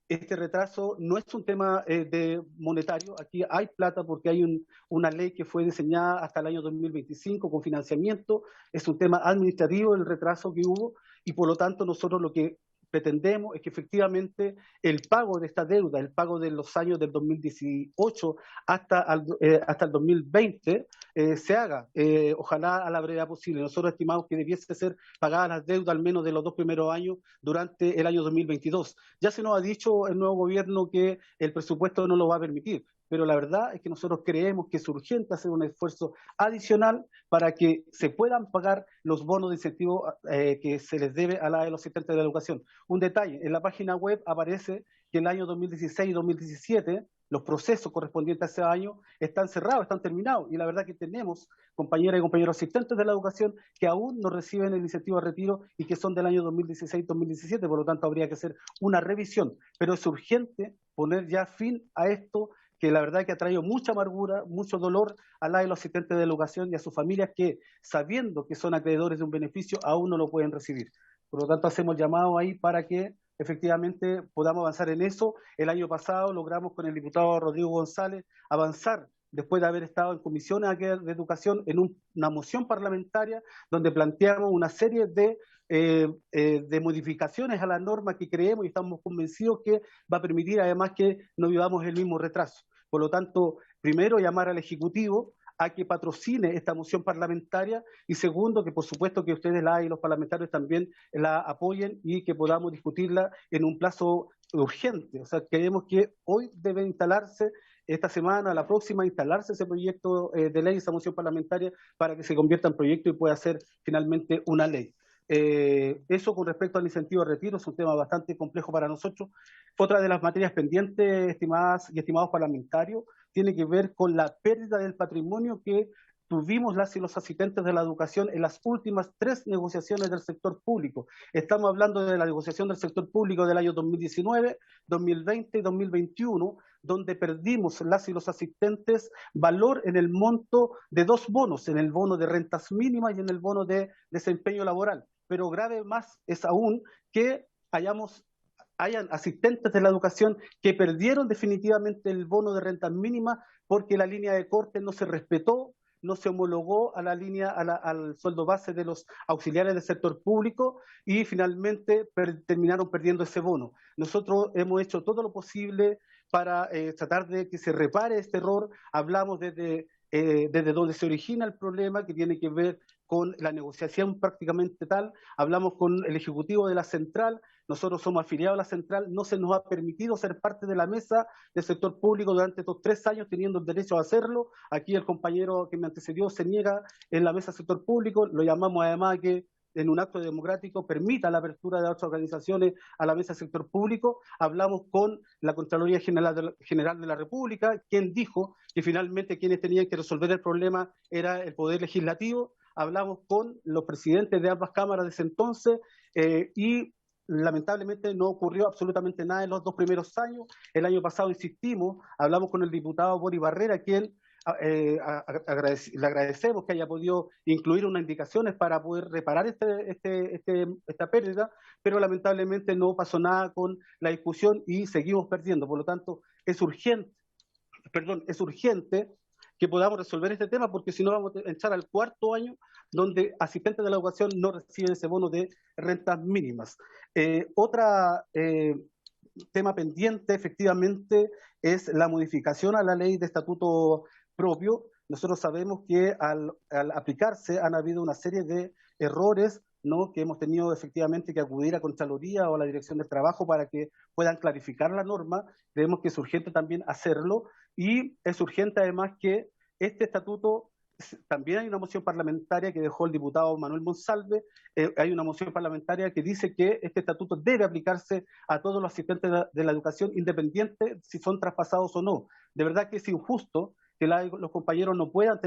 este retraso no es un tema de monetario. Aquí hay plata porque hay una ley que fue diseñada hasta el año 2025 con financiamiento. Es un tema administrativo el retraso que hubo, y por lo tanto nosotros lo que pretendemos es que efectivamente el pago de esta deuda, el pago de los años del 2018 hasta el 2020 se haga, ojalá a la brevedad posible. Nosotros estimamos que debiese ser pagadas las deudas al menos de los 2 primeros años durante el año 2022. Ya se nos ha dicho el nuevo gobierno que el presupuesto no lo va a permitir, pero la verdad es que nosotros creemos que es urgente hacer un esfuerzo adicional para que se puedan pagar los bonos de incentivo que se les debe a los asistentes de la educación. Un detalle, en la página web aparece que el año 2016 y 2017 los procesos correspondientes a ese año están cerrados, están terminados. Y la verdad que tenemos compañeras y compañeros asistentes de la educación que aún no reciben el incentivo de retiro y que son del año 2016-2017, por lo tanto habría que hacer una revisión. Pero es urgente poner ya fin a esto, que la verdad que ha traído mucha amargura, mucho dolor a los asistentes de educación y a sus familias que, sabiendo que son acreedores de un beneficio, aún no lo pueden recibir. Por lo tanto, hacemos llamado ahí para que efectivamente podamos avanzar en eso. El año pasado logramos con el diputado Rodrigo González avanzar, después de haber estado en comisiones de educación, en una moción parlamentaria donde planteamos una serie de modificaciones a la norma que creemos y estamos convencidos que va a permitir además que no vivamos el mismo retraso. Por lo tanto, primero llamar al Ejecutivo a que patrocine esta moción parlamentaria y segundo, que por supuesto que ustedes y los parlamentarios también la apoyen y que podamos discutirla en un plazo urgente. O sea, creemos que hoy debe instalarse, esta semana, la próxima, instalarse ese proyecto de ley, esa moción parlamentaria, para que se convierta en proyecto y pueda ser finalmente una ley. Eso con respecto al incentivo de retiro es un tema bastante complejo para nosotros. Otra de las materias pendientes, estimadas y estimados parlamentarios, tiene que ver con la pérdida del patrimonio que tuvimos las y los asistentes de la educación en las últimas 3 negociaciones del sector público. Estamos hablando de la negociación del sector público del año 2019, 2020 y 2021, donde perdimos las y los asistentes valor en el monto de 2 bonos, en el bono de rentas mínimas y en el bono de desempeño laboral. Pero grave más es aún que hayan asistentes de la educación que perdieron definitivamente el bono de rentas mínimas porque la línea de corte no se respetó, no se homologó a la línea, al sueldo base de los auxiliares del sector público y finalmente terminaron perdiendo ese bono. Nosotros hemos hecho todo lo posible para tratar de que se repare este error. Hablamos desde donde se origina el problema, que tiene que ver con la negociación prácticamente tal. Hablamos con el Ejecutivo de la Central, nosotros somos afiliados a la Central, no se nos ha permitido ser parte de la mesa del sector público durante estos 3 años, teniendo el derecho a hacerlo. Aquí el compañero que me antecedió se niega en la mesa del sector público, lo llamamos además a que en un acto democrático permita la apertura de otras organizaciones a la mesa del sector público. Hablamos con la Contraloría General de la República, quien dijo que finalmente quienes tenían que resolver el problema era el Poder Legislativo. Hablamos con los presidentes de ambas cámaras de ese entonces y lamentablemente no ocurrió absolutamente nada en los 2 primeros años. El año pasado insistimos, hablamos con el diputado Boris Barrera, quien le agradecemos que haya podido incluir unas indicaciones para poder reparar esta pérdida, pero lamentablemente no pasó nada con la discusión y seguimos perdiendo. Por lo tanto, es urgente que podamos resolver este tema, porque si no vamos a entrar al 4.º año donde asistentes de la educación no reciben ese bono de rentas mínimas. Otra tema pendiente, efectivamente, es la modificación a la ley de estatuto propio. Nosotros sabemos que al aplicarse han habido una serie de errores, ¿no?, que hemos tenido efectivamente que acudir a Contraloría o a la Dirección del Trabajo para que puedan clarificar la norma. Creemos que es urgente también hacerlo y es urgente además que este estatuto, también hay una moción parlamentaria que dejó el diputado Manuel Monsalve, hay una moción parlamentaria que dice que este estatuto debe aplicarse a todos los asistentes de la educación, independiente si son traspasados o no. De verdad que es injusto que los compañeros no puedan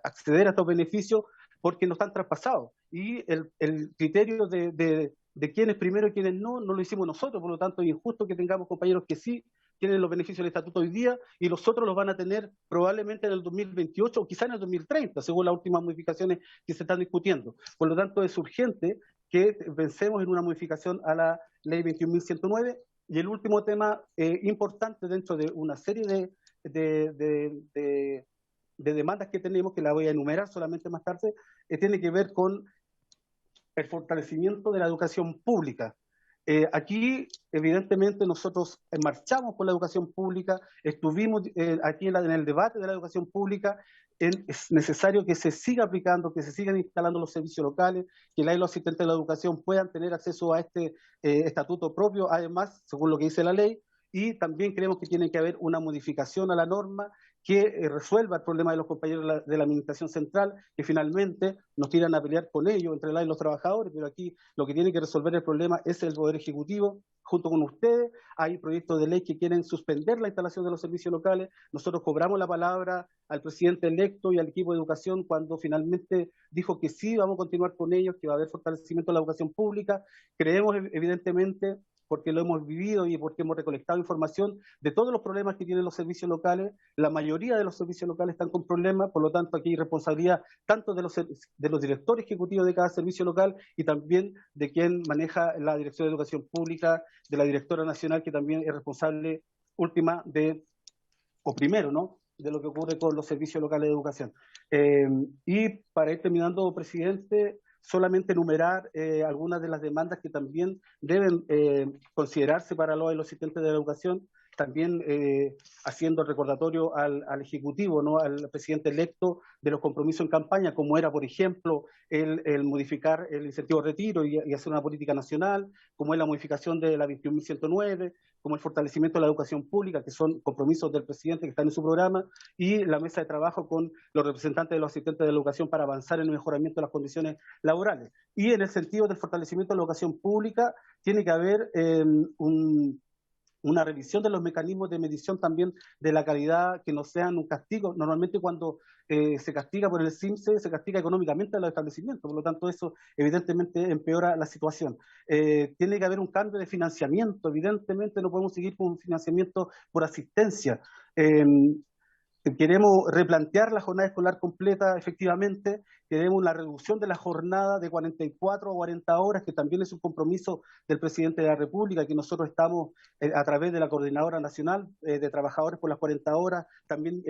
acceder a estos beneficios porque no están traspasados. Y el criterio de quién es primero y quién no lo hicimos nosotros, por lo tanto es injusto que tengamos compañeros que sí tienen los beneficios del estatuto hoy día y los otros los van a tener probablemente en el 2028 o quizá en el 2030, según las últimas modificaciones que se están discutiendo. Por lo tanto, es urgente que pensemos en una modificación a la ley 21.109. Y el último tema importante dentro de una serie de demandas que tenemos, que la voy a enumerar solamente más tarde, tiene que ver con el fortalecimiento de la educación pública. Aquí, evidentemente, nosotros marchamos por la educación pública, estuvimos aquí en el debate de la educación pública. Es necesario que se siga aplicando, que se sigan instalando los servicios locales, que los asistentes de la educación puedan tener acceso a este estatuto propio, además, según lo que dice la ley, y también creemos que tiene que haber una modificación a la norma que resuelva el problema de los compañeros de la administración central, que finalmente nos tiran a pelear con ellos, entre la y los trabajadores, pero aquí lo que tiene que resolver el problema es el Poder Ejecutivo, junto con ustedes. Hay proyectos de ley que quieren suspender la instalación de los servicios locales. Nosotros cobramos la palabra al presidente electo y al equipo de educación cuando finalmente dijo que sí, vamos a continuar con ellos, que va a haber fortalecimiento de la educación pública. Creemos evidentemente, porque lo hemos vivido y porque hemos recolectado información de todos los problemas que tienen los servicios locales. La mayoría de los servicios locales están con problemas, por lo tanto aquí hay responsabilidad tanto de los directores ejecutivos de cada servicio local y también de quien maneja la Dirección de Educación Pública, de la Directora Nacional, que también es responsable última o primero, ¿no?, de lo que ocurre con los servicios locales de educación. Y para ir terminando, presidente, solamente enumerar algunas de las demandas que también deben considerarse para los asistentes de la educación, también haciendo el recordatorio al Ejecutivo, ¿no?, al presidente electo, de los compromisos en campaña, como era, por ejemplo, el modificar el incentivo de retiro y hacer una política nacional, como es la modificación de la 21.109, como el fortalecimiento de la educación pública, que son compromisos del presidente que están en su programa, y la mesa de trabajo con los representantes de los asistentes de la educación para avanzar en el mejoramiento de las condiciones laborales. Y en el sentido del fortalecimiento de la educación pública, tiene que haber una revisión de los mecanismos de medición también de la calidad, que no sean un castigo. Normalmente cuando se castiga por el CIMSE, se castiga económicamente a los establecimientos, por lo tanto eso evidentemente empeora la situación. Tiene que haber un cambio de financiamiento, evidentemente no podemos seguir con un financiamiento por asistencia. Queremos replantear la jornada escolar completa, efectivamente. Queremos una reducción de la jornada de 44 a 40 horas, que también es un compromiso del presidente de la República, que nosotros estamos a través de la Coordinadora Nacional de Trabajadores por las 40 horas, también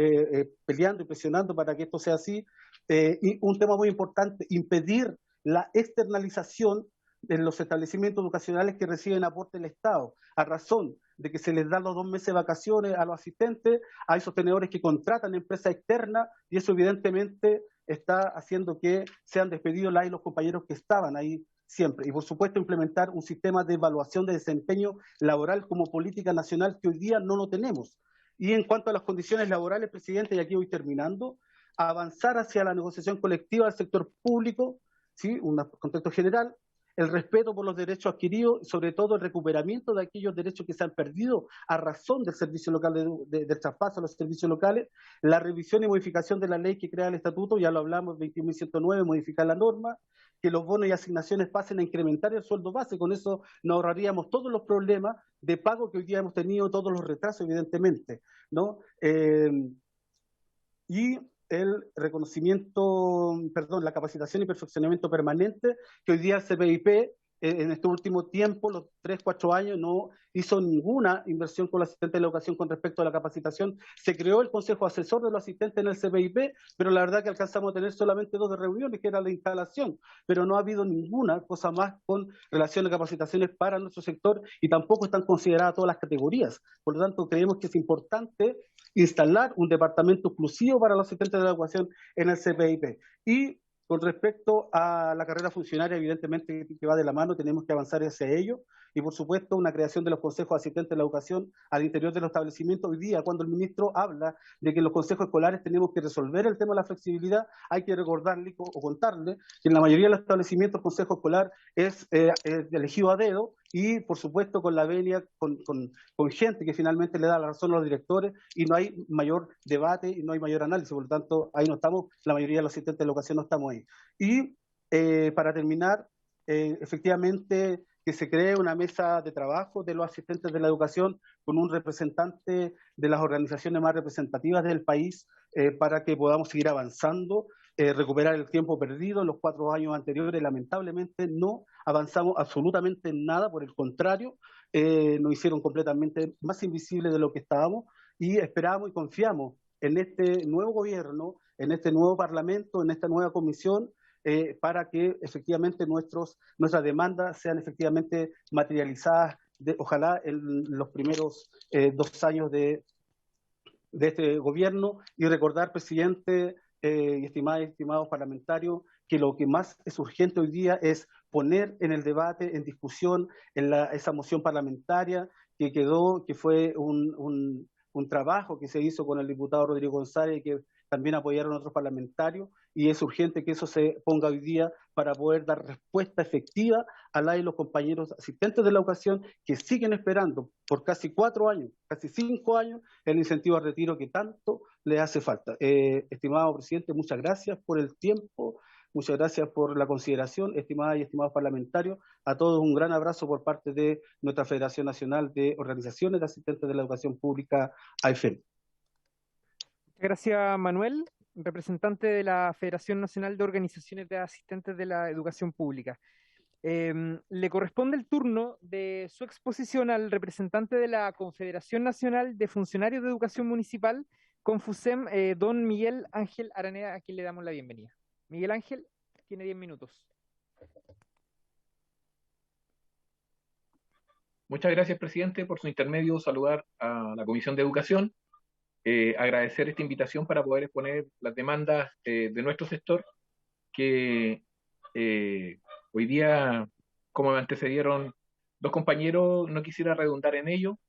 peleando y presionando para que esto sea así. Y un tema muy importante, impedir la externalización de los establecimientos educacionales que reciben aporte del Estado, a razón de que se les dan los 2 meses de vacaciones a los asistentes, hay sostenedores que contratan empresas externas, y eso evidentemente está haciendo que sean despedidos los compañeros que estaban ahí siempre. Y por supuesto implementar un sistema de evaluación de desempeño laboral como política nacional, que hoy día no lo tenemos. Y en cuanto a las condiciones laborales, presidente, y aquí voy terminando, avanzar hacia la negociación colectiva del sector público, ¿sí?, un contexto general, el respeto por los derechos adquiridos y sobre todo el recuperamiento de aquellos derechos que se han perdido a razón del servicio local del traspaso a los servicios locales, la revisión y modificación de la ley que crea el estatuto, ya lo hablamos, 21.109, modificar la norma, que los bonos y asignaciones pasen a incrementar el sueldo base. Con eso nos ahorraríamos todos los problemas de pago que hoy día hemos tenido, todos los retrasos, evidentemente, ¿no? Y el reconocimiento, perdón, la capacitación y perfeccionamiento permanente, que hoy día el CPIP en este último tiempo, los 3-4 años, no hizo ninguna inversión con los asistentes de la educación con respecto a la capacitación. Se creó el Consejo Asesor de los Asistentes en el CPIP, pero la verdad que alcanzamos a tener solamente 2 reuniones, que era la instalación, pero no ha habido ninguna cosa más con relación a capacitaciones para nuestro sector, y tampoco están consideradas todas las categorías. Por lo tanto, creemos que es importante instalar un departamento exclusivo para los asistentes de la educación en el CPIP. Y con respecto a la carrera funcionaria, evidentemente que va de la mano, tenemos que avanzar hacia ello, y por supuesto una creación de los consejos asistentes de la educación al interior de los establecimientos. Hoy día, cuando el ministro habla de que en los consejos escolares tenemos que resolver el tema de la flexibilidad, hay que recordarle o contarle que en la mayoría de los establecimientos el consejo escolar es elegido a dedo, y por supuesto con la venia, con gente que finalmente le da la razón a los directores, y no hay mayor debate y no hay mayor análisis. Por lo tanto, ahí no estamos, la mayoría de los asistentes de la educación no estamos ahí. Y para terminar, efectivamente que se cree una mesa de trabajo de los asistentes de la educación con un representante de las organizaciones más representativas del país, para que podamos seguir avanzando, recuperar el tiempo perdido. En los 4 años anteriores lamentablemente no avanzamos absolutamente en nada, por el contrario, nos hicieron completamente más invisibles de lo que estábamos, y esperamos y confiamos en este nuevo gobierno, en este nuevo parlamento, en esta nueva comisión, para que efectivamente nuestras demandas sean efectivamente materializadas, ojalá en los primeros 2 años de este gobierno. Y recordar, presidente, y estimados parlamentarios, que lo que más es urgente hoy día es poner en el debate, en discusión, esa moción parlamentaria que quedó, que fue un trabajo que se hizo con el diputado Rodrigo González, que también apoyaron otros parlamentarios, y es urgente que eso se ponga hoy día para poder dar respuesta efectiva a la y los compañeros asistentes de la educación que siguen esperando por casi 4 años, casi 5 años, el incentivo al retiro que tanto les hace falta. Estimado presidente, muchas gracias por el tiempo, muchas gracias por la consideración, estimadas y estimados parlamentarios. A todos un gran abrazo por parte de nuestra Federación Nacional de Organizaciones de Asistentes de la Educación Pública, AIFEM. Gracias, Manuel, representante de la Federación Nacional de Organizaciones de Asistentes de la Educación Pública. Le corresponde el turno de su exposición al representante de la Confederación Nacional de Funcionarios de Educación Municipal, Confusem, don Miguel Ángel Araneda, a quien le damos la bienvenida. Miguel Ángel, tiene 10 minutos. Muchas gracias, presidente. Por su intermedio, saludar a la Comisión de Educación, agradecer esta invitación para poder exponer las demandas de nuestro sector, que hoy día, como me antecedieron dos compañeros, no quisiera redundar en ello.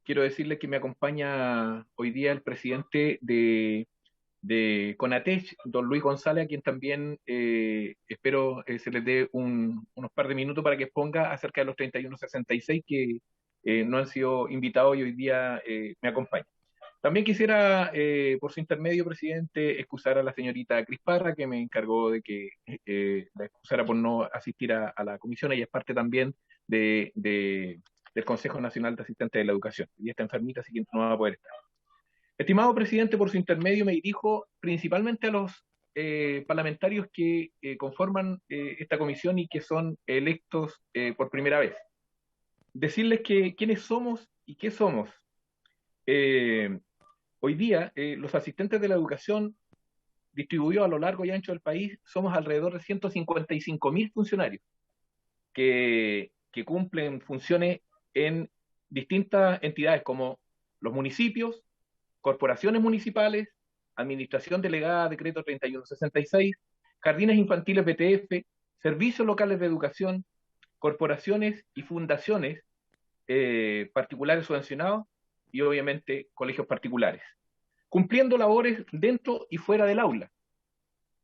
Quiero decirles que me acompaña hoy día el presidente de CONATEC, don Luis González, a quien también espero se les dé unos par de minutos para que exponga acerca de los 3166 que no han sido invitados y hoy día me acompañan. También quisiera, por su intermedio, presidente, excusar a la señorita Cris Parra, que me encargó de que la excusara por no asistir a la comisión. Ella es parte también del Consejo Nacional de Asistentes de la Educación. Y está enfermita, así que no va a poder estar. Estimado presidente, por su intermedio me dirijo principalmente a los parlamentarios que conforman esta comisión y que son electos por primera vez. Decirles que quiénes somos y qué somos. Hoy día, los asistentes de la educación distribuidos a lo largo y ancho del país, somos alrededor de 155.000 funcionarios que cumplen funciones en distintas entidades como los municipios, corporaciones municipales, administración delegada, decreto 3166, jardines infantiles BTF, servicios locales de educación, corporaciones y fundaciones particulares subvencionados y obviamente colegios particulares, cumpliendo labores dentro y fuera del aula,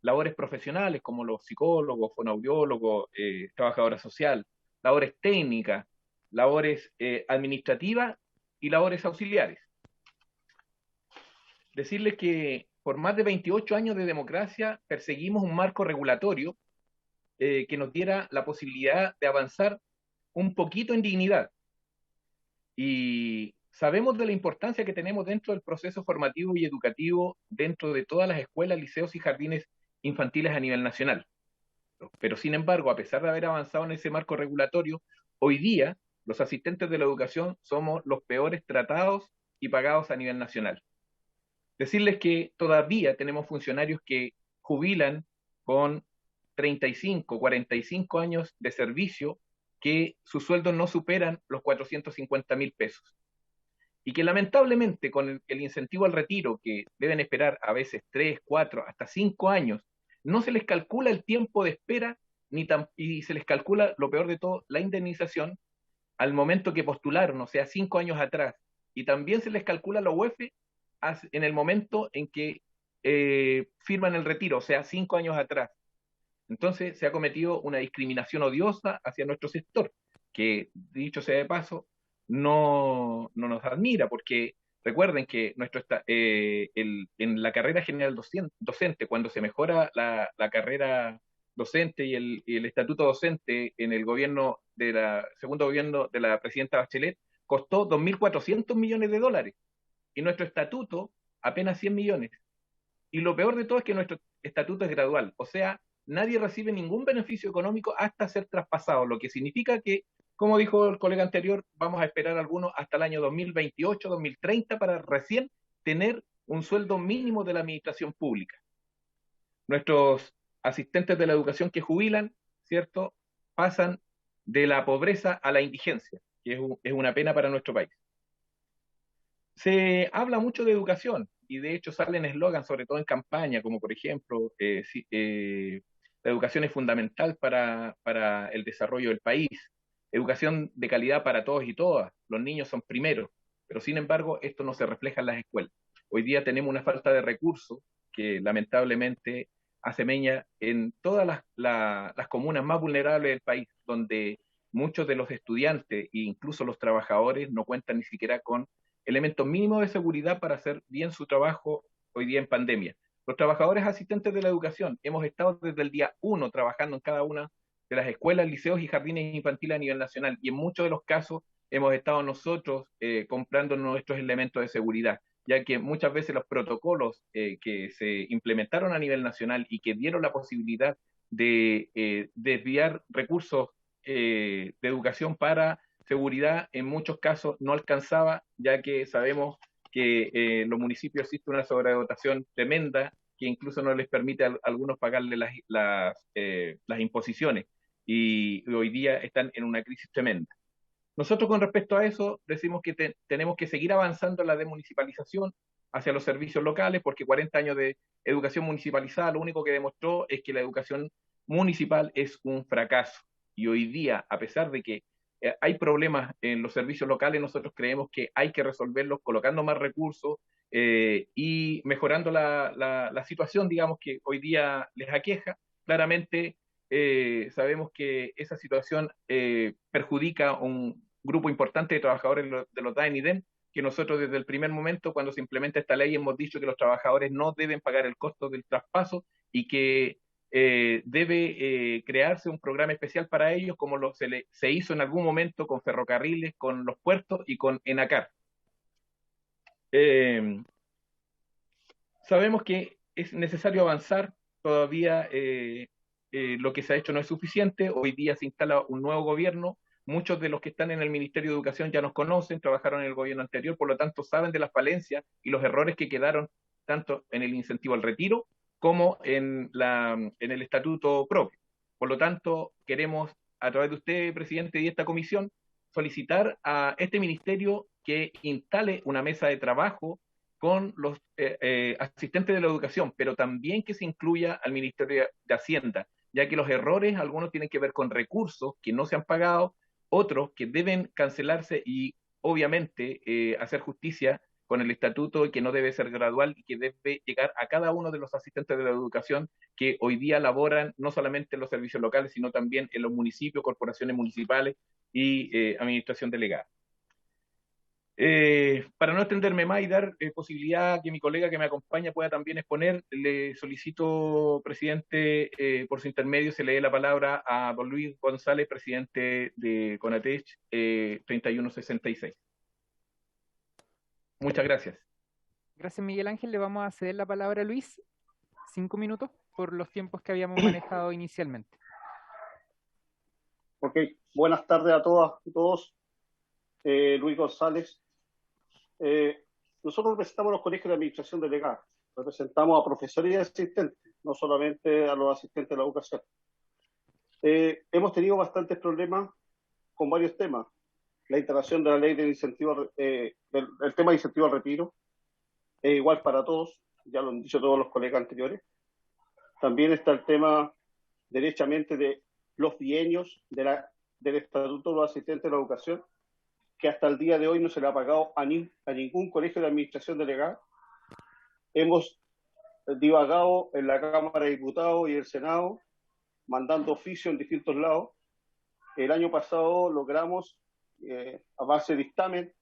labores profesionales como los psicólogos, fonoaudiólogos, trabajadora social, labores técnicas, labores administrativas y labores auxiliares. Decirles que por más de 28 años de democracia perseguimos un marco regulatorio que nos diera la posibilidad de avanzar un poquito en dignidad. Y sabemos de la importancia que tenemos dentro del proceso formativo y educativo dentro de todas las escuelas, liceos y jardines infantiles a nivel nacional. Pero sin embargo, a pesar de haber avanzado en ese marco regulatorio, hoy día los asistentes de la educación somos los peores tratados y pagados a nivel nacional. Decirles que todavía tenemos funcionarios que jubilan con 35, 45 años de servicio, que sus sueldos no superan los 450.000 pesos. Y que lamentablemente con el incentivo al retiro, que deben esperar a veces 3, 4, hasta 5 años, no se les calcula el tiempo de espera y se les calcula, lo peor de todo, la indemnización al momento que postularon, o sea, 5 años atrás. Y también se les calcula la UEF en el momento en que firman el retiro, o sea, 5 años atrás. Entonces se ha cometido una discriminación odiosa hacia nuestro sector, que, dicho sea de paso, no nos admira, porque recuerden que en la carrera general docente, cuando se mejora la carrera docente y el estatuto docente en el gobierno segundo gobierno de la presidenta Bachelet, costó 2.400 millones de dólares, y nuestro estatuto apenas 100 millones. Y lo peor de todo es que nuestro estatuto es gradual, o sea, nadie recibe ningún beneficio económico hasta ser traspasado, lo que significa que, como dijo el colega anterior, vamos a esperar algunos hasta el año 2028, 2030 para recién tener un sueldo mínimo de la administración pública. Nuestros asistentes de la educación que jubilan, ¿cierto?, pasan de la pobreza a la indigencia, que es una pena para nuestro país. Se habla mucho de educación y de hecho salen eslogans, sobre todo en campaña, como por ejemplo, la educación es fundamental para el desarrollo del país. educación de calidad para todos y todas, los niños son primeros, pero sin embargo esto no se refleja en las escuelas. Hoy día tenemos una falta de recursos que lamentablemente asemeña en todas las comunas más vulnerables del país, donde muchos de los estudiantes e incluso los trabajadores no cuentan ni siquiera con elementos mínimos de seguridad para hacer bien su trabajo hoy día en pandemia. Los trabajadores asistentes de la educación hemos estado desde el día 1 trabajando en cada una de las escuelas, liceos y jardines infantiles a nivel nacional, y en muchos de los casos hemos estado nosotros comprando nuestros elementos de seguridad, ya que muchas veces los protocolos que se implementaron a nivel nacional y que dieron la posibilidad de desviar recursos de educación para seguridad, en muchos casos no alcanzaba, ya que sabemos que en los municipios existe una sobredotación tremenda que incluso no les permite a algunos pagarle las imposiciones, y hoy día están en una crisis tremenda. Nosotros con respecto a eso decimos que tenemos que seguir avanzando en la demunicipalización hacia los servicios locales, porque 40 años de educación municipalizada lo único que demostró es que la educación municipal es un fracaso. Y hoy día, a pesar de que hay problemas en los servicios locales, nosotros creemos que hay que resolverlos colocando más recursos y mejorando la situación, digamos, que hoy día les aqueja. Claramente sabemos que esa situación perjudica a un grupo importante de trabajadores de los DAEN y DEN, que nosotros desde el primer momento, cuando se implementa esta ley, hemos dicho que los trabajadores no deben pagar el costo del traspaso y que debe crearse un programa especial para ellos, como se hizo en algún momento con ferrocarriles, con los puertos y con ENACAR. Sabemos que es necesario avanzar, todavía lo que se ha hecho no es suficiente. Hoy día se instala un nuevo gobierno, muchos de los que están en el Ministerio de Educación ya nos conocen, trabajaron en el gobierno anterior, por lo tanto saben de las falencias y los errores que quedaron tanto en el incentivo al retiro como en el estatuto propio. Por lo tanto, queremos, a través de usted, presidente, y esta comisión, solicitar a este ministerio que instale una mesa de trabajo con los asistentes de la educación, pero también que se incluya al Ministerio de Hacienda, ya que los errores, algunos tienen que ver con recursos que no se han pagado, otros que deben cancelarse y obviamente hacer justicia con el estatuto, y que no debe ser gradual y que debe llegar a cada uno de los asistentes de la educación que hoy día laboran no solamente en los servicios locales, sino también en los municipios, corporaciones municipales y administración delegada. Para no extenderme más y dar posibilidad que mi colega que me acompaña pueda también exponer, le solicito, presidente, por su intermedio, se le dé la palabra a don Luis González, presidente de CONATEC 3166. Muchas gracias. Gracias, Miguel Ángel. Le vamos a ceder la palabra a Luis, 5 minutos, por los tiempos que habíamos manejado inicialmente. Ok, buenas tardes a todas y todos. Luis González. Nosotros representamos los colegios de administración delegada, representamos a profesores y asistentes, no solamente a los asistentes de la educación. Hemos tenido bastantes problemas con varios temas. La instalación de la ley del incentivo, el tema de incentivo al retiro, es igual para todos, ya lo han dicho todos los colegas anteriores. También está el tema, derechamente, de los bienios del Estatuto de los Asistentes de la Educación, que hasta el día de hoy no se le ha pagado a ningún colegio de administración delegada. Hemos divagado en la Cámara de Diputados y el Senado, mandando oficio en distintos lados. El año pasado logramos, a base de dictamen,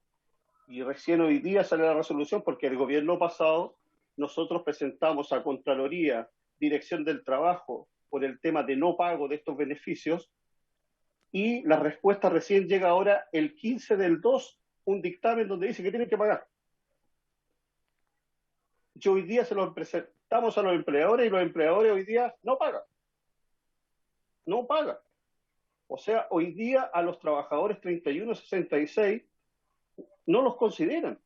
y recién hoy día sale la resolución, porque el gobierno pasado nosotros presentamos a Contraloría, Dirección del Trabajo, por el tema de no pago de estos beneficios, y la respuesta recién llega ahora el 15/2, un dictamen donde dice que tienen que pagar. Y hoy día se lo presentamos a los empleadores y los empleadores hoy día no pagan. No pagan. O sea, hoy día a los trabajadores 3166 no los consideran.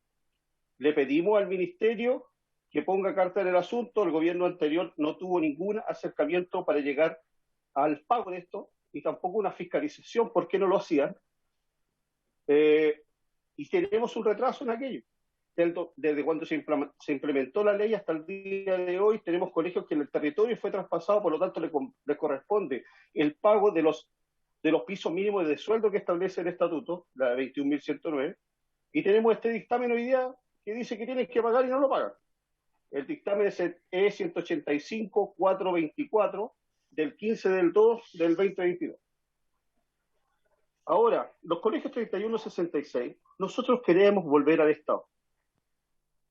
Le pedimos al ministerio que ponga carta en el asunto. El gobierno anterior no tuvo ningún acercamiento para llegar al pago de esto, y tampoco una fiscalización. ¿Por qué no lo hacían? Y tenemos un retraso en aquello. Desde cuando se implementó la ley hasta el día de hoy, tenemos colegios que en el territorio fue traspasado, por lo tanto le corresponde el pago de los de los pisos mínimos de sueldo que establece el estatuto, la 21.109, y tenemos este dictamen hoy día que dice que tienes que pagar y no lo pagan. El dictamen es el E185-424 del 15/2 del 2022. Ahora, los colegios 3166, nosotros queremos volver al Estado.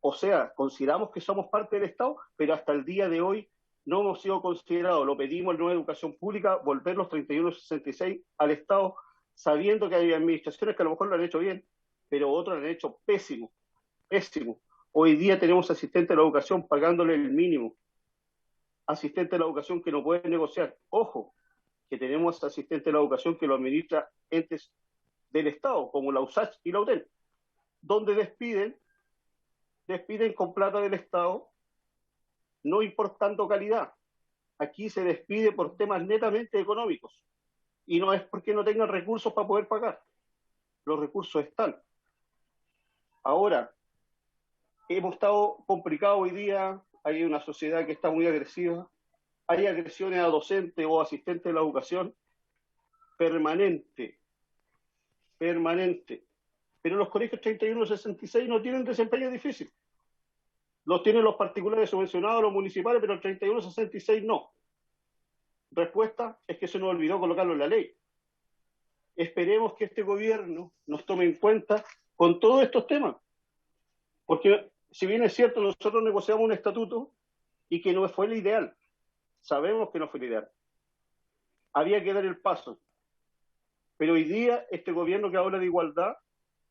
O sea, consideramos que somos parte del Estado, pero hasta el día de hoy no hemos sido considerados. Lo pedimos en Nueva Educación Pública, volver los 3166 al Estado, sabiendo que hay administraciones que a lo mejor lo han hecho bien, pero otros lo han hecho pésimo, pésimo. Hoy día tenemos asistentes de la educación pagándole el mínimo. Asistentes de la educación que no pueden negociar. Ojo, que tenemos asistentes de la educación que lo administra entes del Estado, como la USACH y la UTEN, donde despiden con plata del Estado, no importando calidad. Aquí se despide por temas netamente económicos, y no es porque no tengan recursos para poder pagar. Los recursos están. Ahora, hemos estado complicados hoy día, hay una sociedad que está muy agresiva, hay agresiones a docentes o asistentes de la educación permanente. Pero los colegios 3166 no tienen desempeño difícil. Los tienen los particulares subvencionados, los municipales, pero el 3166 no. Respuesta es que se nos olvidó colocarlo en la ley. Esperemos que este gobierno nos tome en cuenta con todos estos temas. Porque si bien es cierto, nosotros negociamos un estatuto y que no fue el ideal. Sabemos que no fue el ideal. Había que dar el paso. Pero hoy día este gobierno que habla de igualdad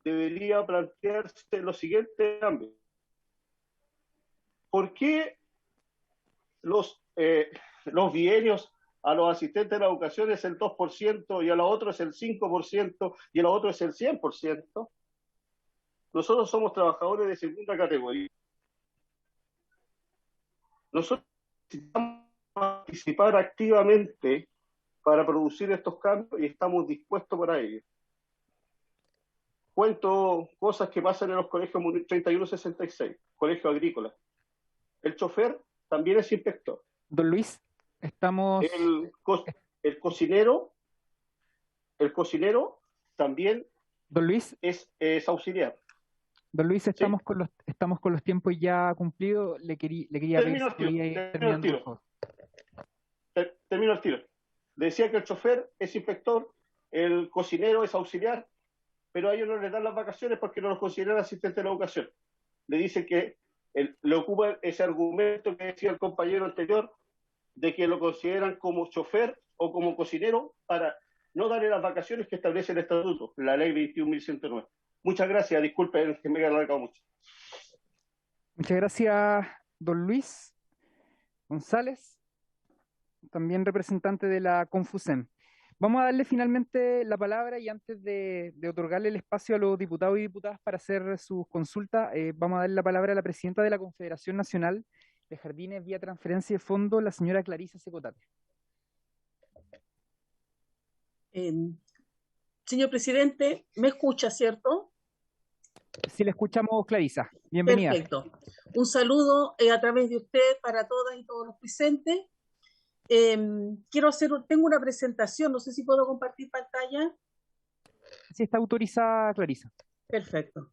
debería plantearse los siguientes ámbitos. ¿Por qué los bienios a los asistentes de la educación es el 2% y a la otra es el 5% y a la otra es el 100%? Nosotros somos trabajadores de segunda categoría. Nosotros necesitamos participar activamente para producir estos cambios y estamos dispuestos para ello. Cuento cosas que pasan en los colegios 3166, colegio agrícola. El chofer también es inspector. Don Luis, estamos... El cocinero también Don Luis, es auxiliar. Don Luis, estamos, ¿Sí? estamos con los tiempos ya cumplidos. Le quería pedir si podía ir terminando, por favor. Termino el tiro. Decía que el chofer es inspector, el cocinero es auxiliar, pero a ellos no les dan las vacaciones porque no los consideran asistentes de la educación. Le dicen que le ocupa ese argumento que decía el compañero anterior, de que lo consideran como chofer o como cocinero para no darle las vacaciones que establece el estatuto, la ley 21.109. Muchas gracias, disculpen que me haya alargado mucho. Muchas gracias, don Luis González, también representante de la Confusem. Vamos a darle finalmente la palabra y antes de otorgarle el espacio a los diputados y diputadas para hacer sus consultas, vamos a darle la palabra a la presidenta de la Confederación Nacional de Jardines vía transferencia de fondo, la señora Clarisa Secotate. Señor presidente, ¿me escucha, cierto? Sí, le escuchamos, Clarisa. Bienvenida. Perfecto. Un saludo a través de usted para todas y todos los presentes. Tengo una presentación, no sé si puedo compartir pantalla. Sí, está autorizada, Clarisa. Perfecto.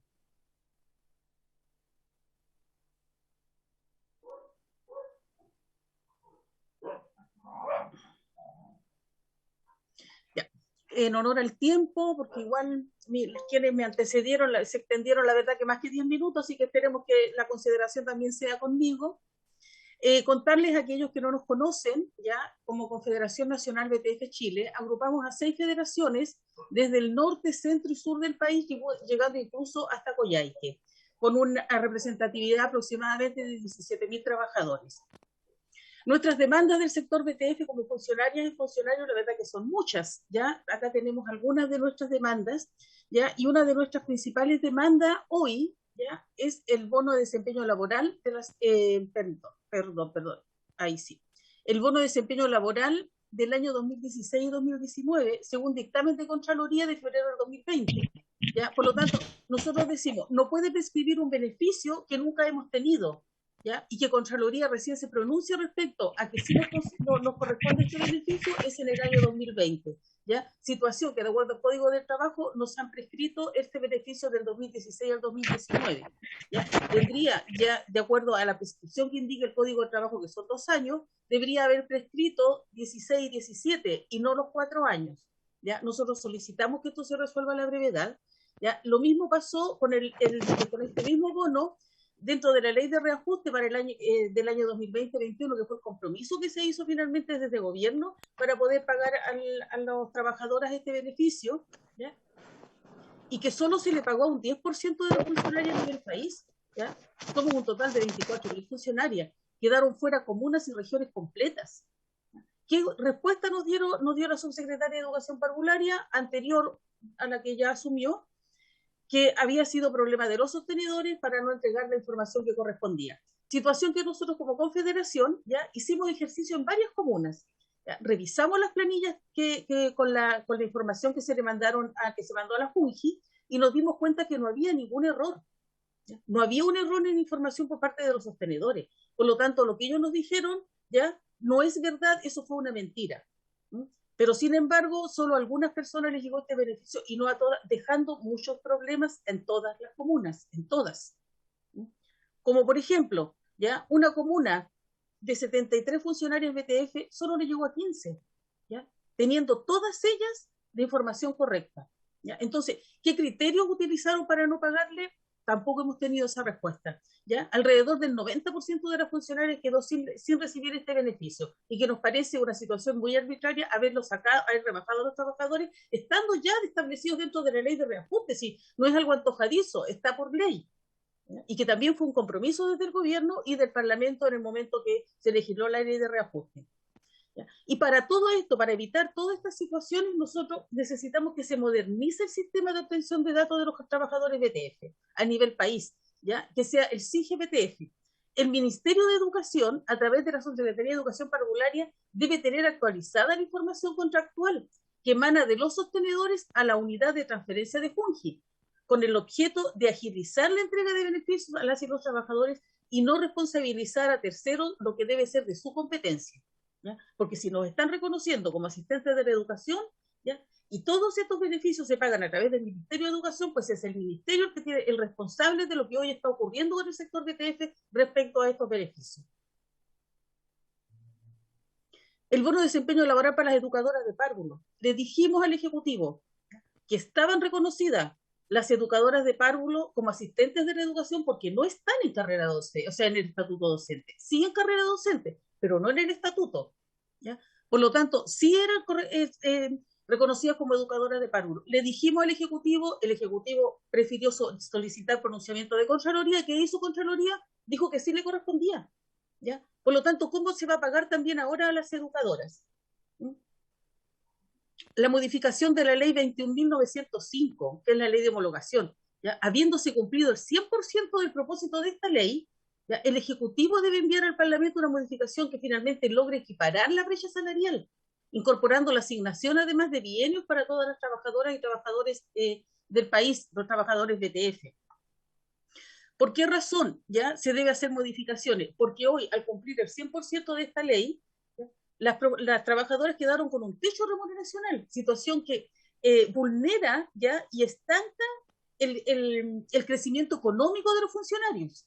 Ya. En honor al tiempo, porque igual quienes me antecedieron se extendieron la verdad que más que 10 minutos, así que esperemos que la consideración también sea conmigo. Contarles a aquellos que no nos conocen, ya como Confederación Nacional BTF Chile, agrupamos a 6 federaciones desde el norte, centro y sur del país, llegando incluso hasta Coyhaique, con una representatividad aproximadamente de 17.000 trabajadores. Nuestras demandas del sector BTF como funcionarias y funcionarios, la verdad que son muchas, ya acá tenemos algunas de nuestras demandas, ya, y una de nuestras principales demandas hoy, ya, es el bono de desempeño laboral de las, ahí sí. El bono de desempeño laboral del año 2016 y 2019, según dictamen de Contraloría de febrero del 2020. ¿Ya? Por lo tanto, nosotros decimos, no puede prescribir un beneficio que nunca hemos tenido. ¿ya? Y que Contraloría recién se pronuncia respecto a que si nos corresponde este beneficio es en el año 2020. ¿Ya? Situación que de acuerdo al Código del Trabajo nos han prescrito este beneficio del 2016 al 2019. ¿Ya? Tendría ya, de acuerdo a la prescripción que indica el Código del Trabajo, que son 2 años, debería haber prescrito 16 y 17 y no los 4 años. ¿Ya? Nosotros solicitamos que esto se resuelva a la brevedad. ¿Ya? Lo mismo pasó con este mismo bono dentro de la ley de reajuste para el año del año 2020-2021, que fue el compromiso que se hizo finalmente desde el gobierno para poder pagar a los trabajadores este beneficio, ¿ya? Y que solo se le pagó a un 10% de los funcionarios a nivel país. ¿Ya? Somos un total de 24.000 funcionarias. Quedaron fuera comunas y regiones completas. ¿Qué respuesta nos dio la subsecretaria de Educación Parvularia anterior a la que ya asumió? Que había sido problema de los sostenedores para no entregar la información que correspondía. Situación que nosotros como confederación ya hicimos ejercicio en varias comunas. Ya, revisamos las planillas con la información que se le mandó a la Fungi y nos dimos cuenta que no había ningún error. ¿Ya? No había un error en información por parte de los sostenedores. Por lo tanto, lo que ellos nos dijeron ya no es verdad, eso fue una mentira. Pero sin embargo, solo a algunas personas les llegó este beneficio y no a todas, dejando muchos problemas en todas las comunas, en todas. Como por ejemplo, ¿ya? Una comuna de 73 funcionarios BTF solo le llegó a 15, ¿ya? Teniendo todas ellas la información correcta. ¿Ya? Entonces, ¿qué criterios utilizaron para no pagarle? Tampoco hemos tenido esa respuesta. ¿Ya? Alrededor del 90% de las funcionarias quedó sin recibir este beneficio y que nos parece una situación muy arbitraria haber rebajado a los trabajadores estando ya establecidos dentro de la ley de reajuste. Si no es algo antojadizo, está por ley. ¿Ya? Y que también fue un compromiso desde el gobierno y del Parlamento en el momento que se legisló la ley de reajuste. ¿Ya? Y para todo esto, para evitar todas estas situaciones, nosotros necesitamos que se modernice el sistema de obtención de datos de los trabajadores BTF a nivel país, ¿ya? Que sea el SIGE-BTF. El Ministerio de Educación, a través de la Subsecretaría de Educación Parvularia, debe tener actualizada la información contractual que emana de los sostenedores a la unidad de transferencia de Fungi, con el objeto de agilizar la entrega de beneficios a las y los trabajadores y no responsabilizar a terceros lo que debe ser de su competencia. ¿Ya? Porque si nos están reconociendo como asistentes de la educación, ¿ya? Y todos estos beneficios se pagan a través del Ministerio de Educación, pues es el Ministerio el que tiene el responsable de lo que hoy está ocurriendo con el sector BTF respecto a estos beneficios. El bono de desempeño laboral para las educadoras de párvulo. Le dijimos al Ejecutivo que estaban reconocidas las educadoras de párvulo como asistentes de la educación porque no están en carrera docente, o sea, en el estatuto docente. Sí en carrera docente, pero no en el estatuto. ¿Ya? Por lo tanto, sí eran reconocidas como educadoras de párvulo. Le dijimos al Ejecutivo, el Ejecutivo prefirió solicitar pronunciamiento de Contraloría. ¿Qué hizo Contraloría? Dijo que sí le correspondía. ¿Ya? Por lo tanto, ¿cómo se va a pagar también ahora a las educadoras? La modificación de la ley 21.905, que es la ley de homologación, ¿ya? Habiéndose cumplido el 100% del propósito de esta ley, ¿ya? El Ejecutivo debe enviar al Parlamento una modificación que finalmente logre equiparar la brecha salarial, incorporando la asignación además de bienios para todas las trabajadoras y trabajadores del país, los trabajadores BTF. ¿Por qué razón ya se debe hacer modificaciones? Porque hoy, al cumplir el 100% de esta ley, las trabajadoras quedaron con un techo remuneracional, situación que vulnera ya y estanca el crecimiento económico de los funcionarios.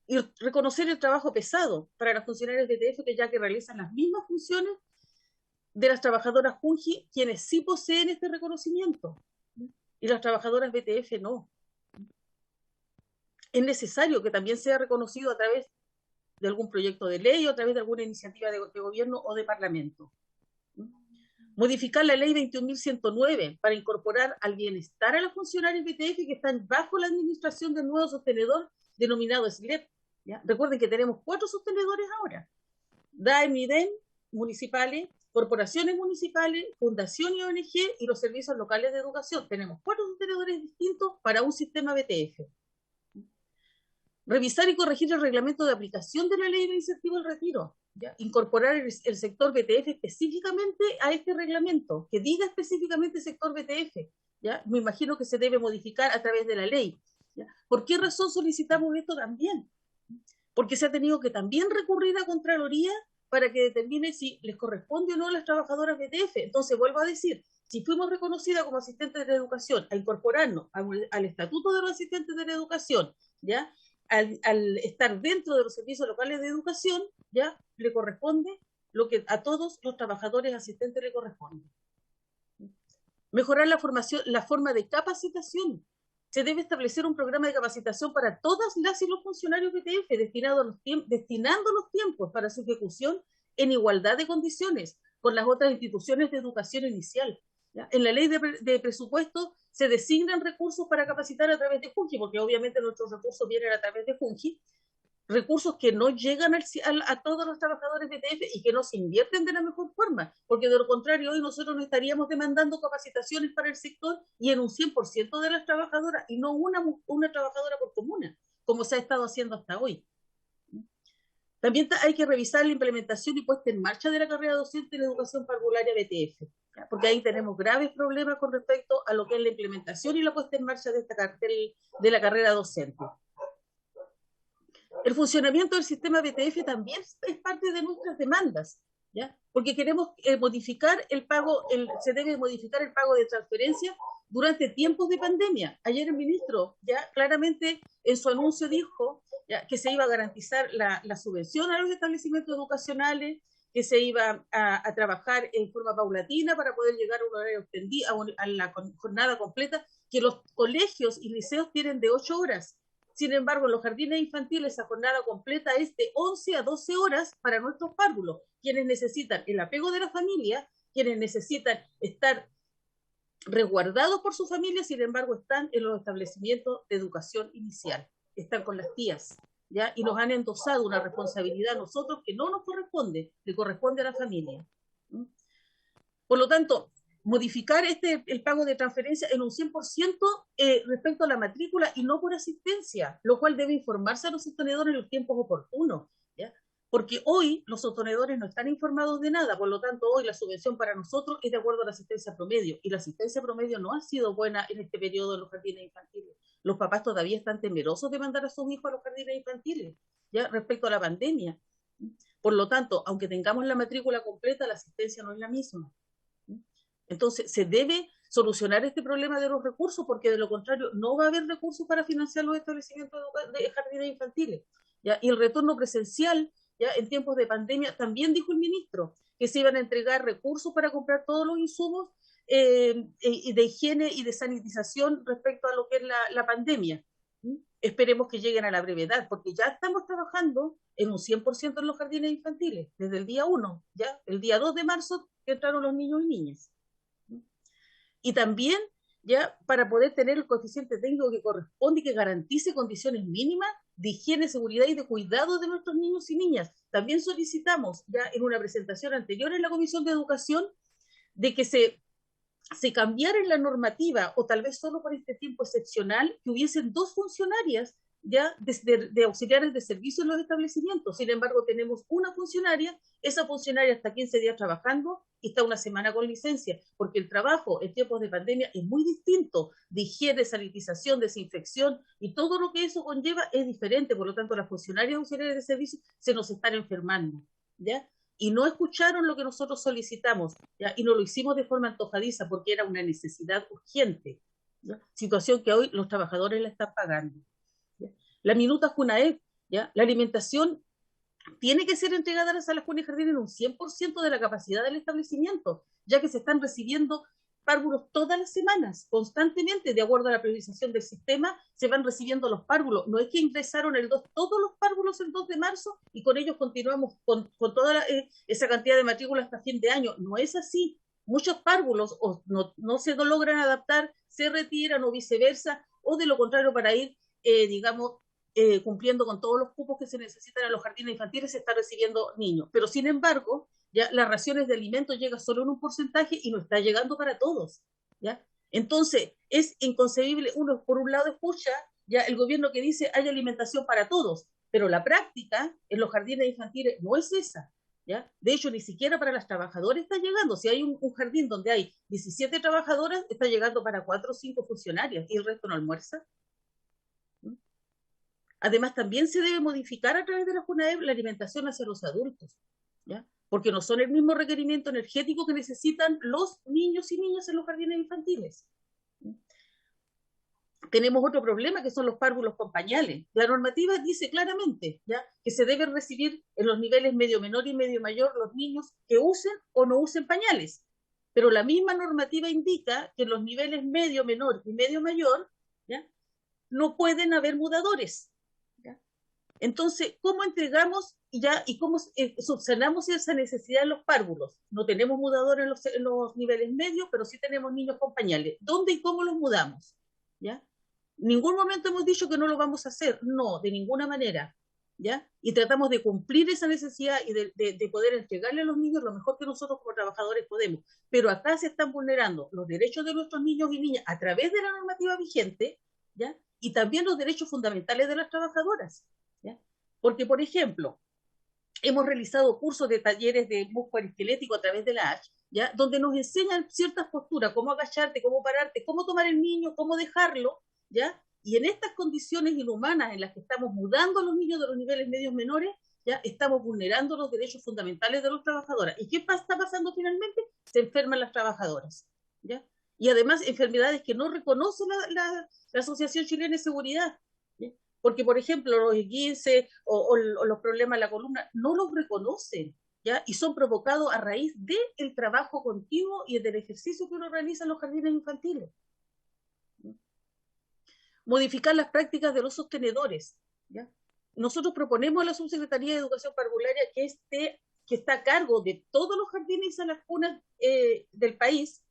Y reconocer el trabajo pesado para las funcionarias de BTF, que ya que realizan las mismas funciones de las trabajadoras Fungi, quienes sí poseen este reconocimiento, y las trabajadoras BTF no. Es necesario que también sea reconocido a través de algún proyecto de ley o a través de alguna iniciativa de gobierno o de parlamento. Modificar la ley 21.109 para incorporar al bienestar a los funcionarios BTF que están bajo la administración del nuevo sostenedor denominado SLEP. ¿Ya? Recuerden que tenemos 4 sostenedores ahora: DAEM y DEM municipales, corporaciones municipales, fundación y ONG y los servicios locales de educación. Tenemos 4 sostenedores distintos para un sistema BTF. Revisar y corregir el reglamento de aplicación de la ley de incentivo al retiro, ¿ya? Incorporar el sector BTF específicamente a este reglamento, que diga específicamente sector BTF, ¿ya? Me imagino que se debe modificar a través de la ley, ¿ya? ¿Por qué razón solicitamos esto también? porque se ha tenido que también recurrir a Contraloría para que determine si les corresponde o no a las trabajadoras BTF. Entonces, vuelvo a decir, si fuimos reconocidas como asistentes de la educación, a incorporarnos al Estatuto de los Asistentes de la Educación, ¿ya? Al estar dentro de los servicios locales de educación, ya le corresponde lo que a todos los trabajadores asistentes le corresponde. Mejorar la formación, la forma de capacitación. Se debe establecer un programa de capacitación para todas las y los funcionarios BTF, destinando los tiempos para su ejecución en igualdad de condiciones con las otras instituciones de educación inicial. ¿Ya? En la ley de presupuesto se designan recursos para capacitar a través de Fungi, porque obviamente nuestros recursos vienen a través de Fungi, recursos que no llegan a todos los trabajadores BTF y que no se invierten de la mejor forma, porque de lo contrario hoy nosotros no estaríamos demandando capacitaciones para el sector y en un 100% de las trabajadoras y no una trabajadora por comuna, como se ha estado haciendo hasta hoy. También hay que revisar la implementación y puesta en marcha de la carrera docente en educación parvularia BTF, ¿ya? Porque ahí tenemos graves problemas con respecto a lo que es la implementación y la puesta en marcha de de la carrera docente. El funcionamiento del sistema BTF también es parte de nuestras demandas, ¿ya? Porque queremos modificar el pago, se debe modificar el pago de transferencia durante tiempos de pandemia. Ayer el ministro ya claramente en su anuncio dijo ya, que se iba a garantizar la subvención a los establecimientos educacionales, que se iba a trabajar en forma paulatina para poder llegar a un horario extendido, a la jornada completa, que los colegios y liceos tienen de 8 horas. Sin embargo, en los jardines infantiles esa jornada completa es de 11 a 12 horas para nuestros párvulos, quienes necesitan el apego de la familia, quienes necesitan estar resguardados por su familia, sin embargo están en los establecimientos de educación inicial, están con las tías, ¿ya? Y nos han endosado una responsabilidad a nosotros que no nos corresponde, le corresponde a la familia. Por lo tanto, modificar el pago de transferencia en un 100% respecto a la matrícula y no por asistencia, lo cual debe informarse a los sostenedores en los tiempos oportunos, ¿ya? Porque hoy los sostenedores no están informados de nada, por lo tanto hoy la subvención para nosotros es de acuerdo a la asistencia promedio, y la asistencia promedio no ha sido buena en este periodo en los jardines infantiles. Los papás todavía están temerosos de mandar a sus hijos a los jardines infantiles, ¿ya? Respecto a la pandemia. Por lo tanto, aunque tengamos la matrícula completa, la asistencia no es la misma. Entonces, se debe solucionar este problema de los recursos, porque de lo contrario no va a haber recursos para financiar los establecimientos de jardines infantiles, ¿ya? Y el retorno presencial, ya en tiempos de pandemia, también dijo el ministro que se iban a entregar recursos para comprar todos los insumos de higiene y de sanitización respecto a lo que es la pandemia. Esperemos que lleguen a la brevedad, porque ya estamos trabajando en un 100% en los jardines infantiles, desde el día 1, ya el día 2 de marzo que entraron los niños y niñas. Y también, ya para poder tener el coeficiente técnico que corresponde y que garantice condiciones mínimas de higiene, seguridad y de cuidado de nuestros niños y niñas. También solicitamos, ya en una presentación anterior en la Comisión de Educación, de que se cambiara en la normativa, o tal vez solo por este tiempo excepcional, que hubiesen 2 funcionarias ya de auxiliares de servicio en los establecimientos. Sin embargo, tenemos una funcionaria, esa funcionaria está 15 días trabajando y está una semana con licencia, porque el trabajo en tiempos de pandemia es muy distinto, de higiene, sanitización, desinfección, y todo lo que eso conlleva es diferente. Por lo tanto, las funcionarias auxiliares de servicio se nos están enfermando, ¿ya? Y no escucharon lo que nosotros solicitamos, ¿ya? Y no lo hicimos de forma antojadiza, porque era una necesidad urgente, ¿ya? Situación que hoy los trabajadores la están pagando, ¿ya? La minuta Junaep, ¿ya? La alimentación tiene que ser entregada a las salas Junaep Jardín en un 100% de la capacidad del establecimiento, ya que se están recibiendo párvulos todas las semanas, constantemente, de acuerdo a la priorización del sistema, se van recibiendo los párvulos. No es que ingresaron todos los párvulos el 2 de marzo y con ellos continuamos con toda esa cantidad de matrículas hasta fin de año. No es así. Muchos párvulos no se logran adaptar, se retiran o viceversa, o de lo contrario, para ir, cumpliendo con todos los cupos que se necesitan a los jardines infantiles, se está recibiendo niños. Pero sin embargo, ya las raciones de alimentos llegan solo en un porcentaje y no está llegando para todos, ¿ya? Entonces, es inconcebible, uno por un lado escucha ya el gobierno que dice hay alimentación para todos, pero la práctica en los jardines infantiles no es esa, ¿ya? De hecho, ni siquiera para las trabajadoras está llegando. Si hay un jardín donde hay 17 trabajadoras, está llegando para 4 o 5 funcionarias y el resto no almuerza. Además, también se debe modificar a través de la FUNAEB la alimentación hacia los adultos, ¿ya? Porque no son el mismo requerimiento energético que necesitan los niños y niñas en los jardines infantiles. Tenemos otro problema que son los párvulos con pañales. La normativa dice claramente, ¿ya?, que se deben recibir en los niveles medio menor y medio mayor los niños que usen o no usen pañales. Pero la misma normativa indica que en los niveles medio menor y medio mayor, ¿ya?, no pueden haber mudadores, ¿ya? Entonces, ¿cómo entregamos y cómo subsanamos esa necesidad en los párvulos? No tenemos mudadores en los niveles medios, pero sí tenemos niños con pañales. ¿Dónde y cómo los mudamos? ¿Ya? En ningún momento hemos dicho que no lo vamos a hacer, no, de ninguna manera, ¿ya? Y tratamos de cumplir esa necesidad y de poder entregarle a los niños lo mejor que nosotros como trabajadores podemos. Pero acá se están vulnerando los derechos de nuestros niños y niñas a través de la normativa vigente, ¿ya? Y también los derechos fundamentales de las trabajadoras, ¿ya? Porque, por ejemplo, hemos realizado cursos de talleres de músculo esquelético a través de la H, ¿ya?, donde nos enseñan ciertas posturas, cómo agacharte, cómo pararte, cómo tomar el niño, cómo dejarlo, ¿ya? Y en estas condiciones inhumanas en las que estamos mudando a los niños de los niveles medios menores, ¿ya?, estamos vulnerando los derechos fundamentales de las trabajadoras. ¿Y qué está pasando finalmente? Se enferman las trabajadoras, ¿ya? Y además enfermedades que no reconoce la Asociación Chilena de Seguridad, ¿ya? Porque, por ejemplo, los esguinces o los problemas de la columna no los reconocen, ¿ya? Y son provocados a raíz del trabajo continuo y del ejercicio que uno realiza en los jardines infantiles. Modificar las prácticas de los sostenedores, ¿ya? Nosotros proponemos a la Subsecretaría de Educación Parvularia que está a cargo de todos los jardines y salas cunas del país,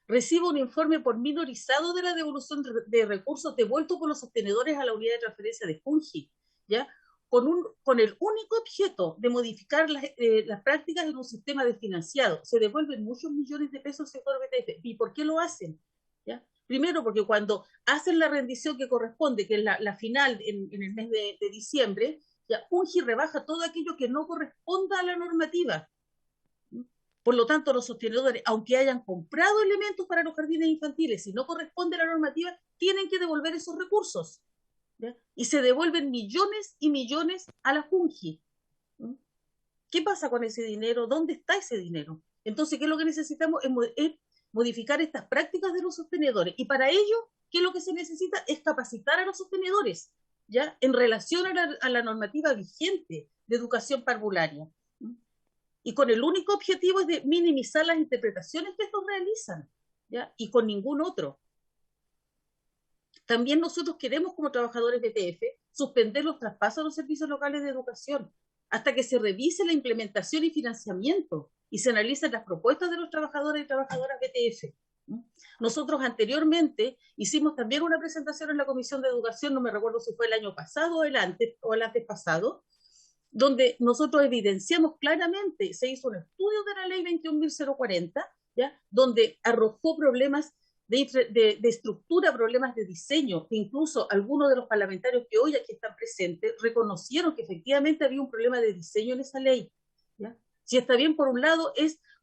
reciba un informe pormenorizado de la devolución de recursos devueltos por los sostenedores a la unidad de transferencia de FUNGI, ¿ya?, con el único objeto de modificar las prácticas en un sistema desfinanciado. Se devuelven muchos millones de pesos al sector BTF. ¿Y por qué lo hacen? ¿Ya? Primero, porque cuando hacen la rendición que corresponde, que es la final en el mes de diciembre, ya FUNGI rebaja todo aquello que no corresponda a la normativa. Por lo tanto, los sostenedores, aunque hayan comprado elementos para los jardines infantiles, si no corresponde a la normativa, tienen que devolver esos recursos, ¿ya? Y se devuelven millones y millones a la FUNGI. ¿Qué pasa con ese dinero? ¿Dónde está ese dinero? Entonces, ¿qué es lo que necesitamos? Es modificar estas prácticas de los sostenedores. Y para ello, ¿qué es lo que se necesita? Es capacitar a los sostenedores, ¿ya?, en relación a la normativa vigente de educación parvularia. Y con el único objetivo es de minimizar las interpretaciones que estos realizan, ¿ya?, y con ningún otro. También nosotros queremos, como trabajadores de BTF, suspender los traspasos a los servicios locales de educación hasta que se revise la implementación y financiamiento y se analicen las propuestas de los trabajadores y trabajadoras BTF. Nosotros anteriormente hicimos también una presentación en la Comisión de Educación, no me recuerdo si fue el año pasado o el antes pasado, donde nosotros evidenciamos claramente, se hizo un estudio de la ley 21.040, ¿ya?, donde arrojó problemas de estructura, problemas de diseño, que incluso algunos de los parlamentarios que hoy aquí están presentes reconocieron que efectivamente había un problema de diseño en esa ley, ¿ya? Si está bien, por un lado,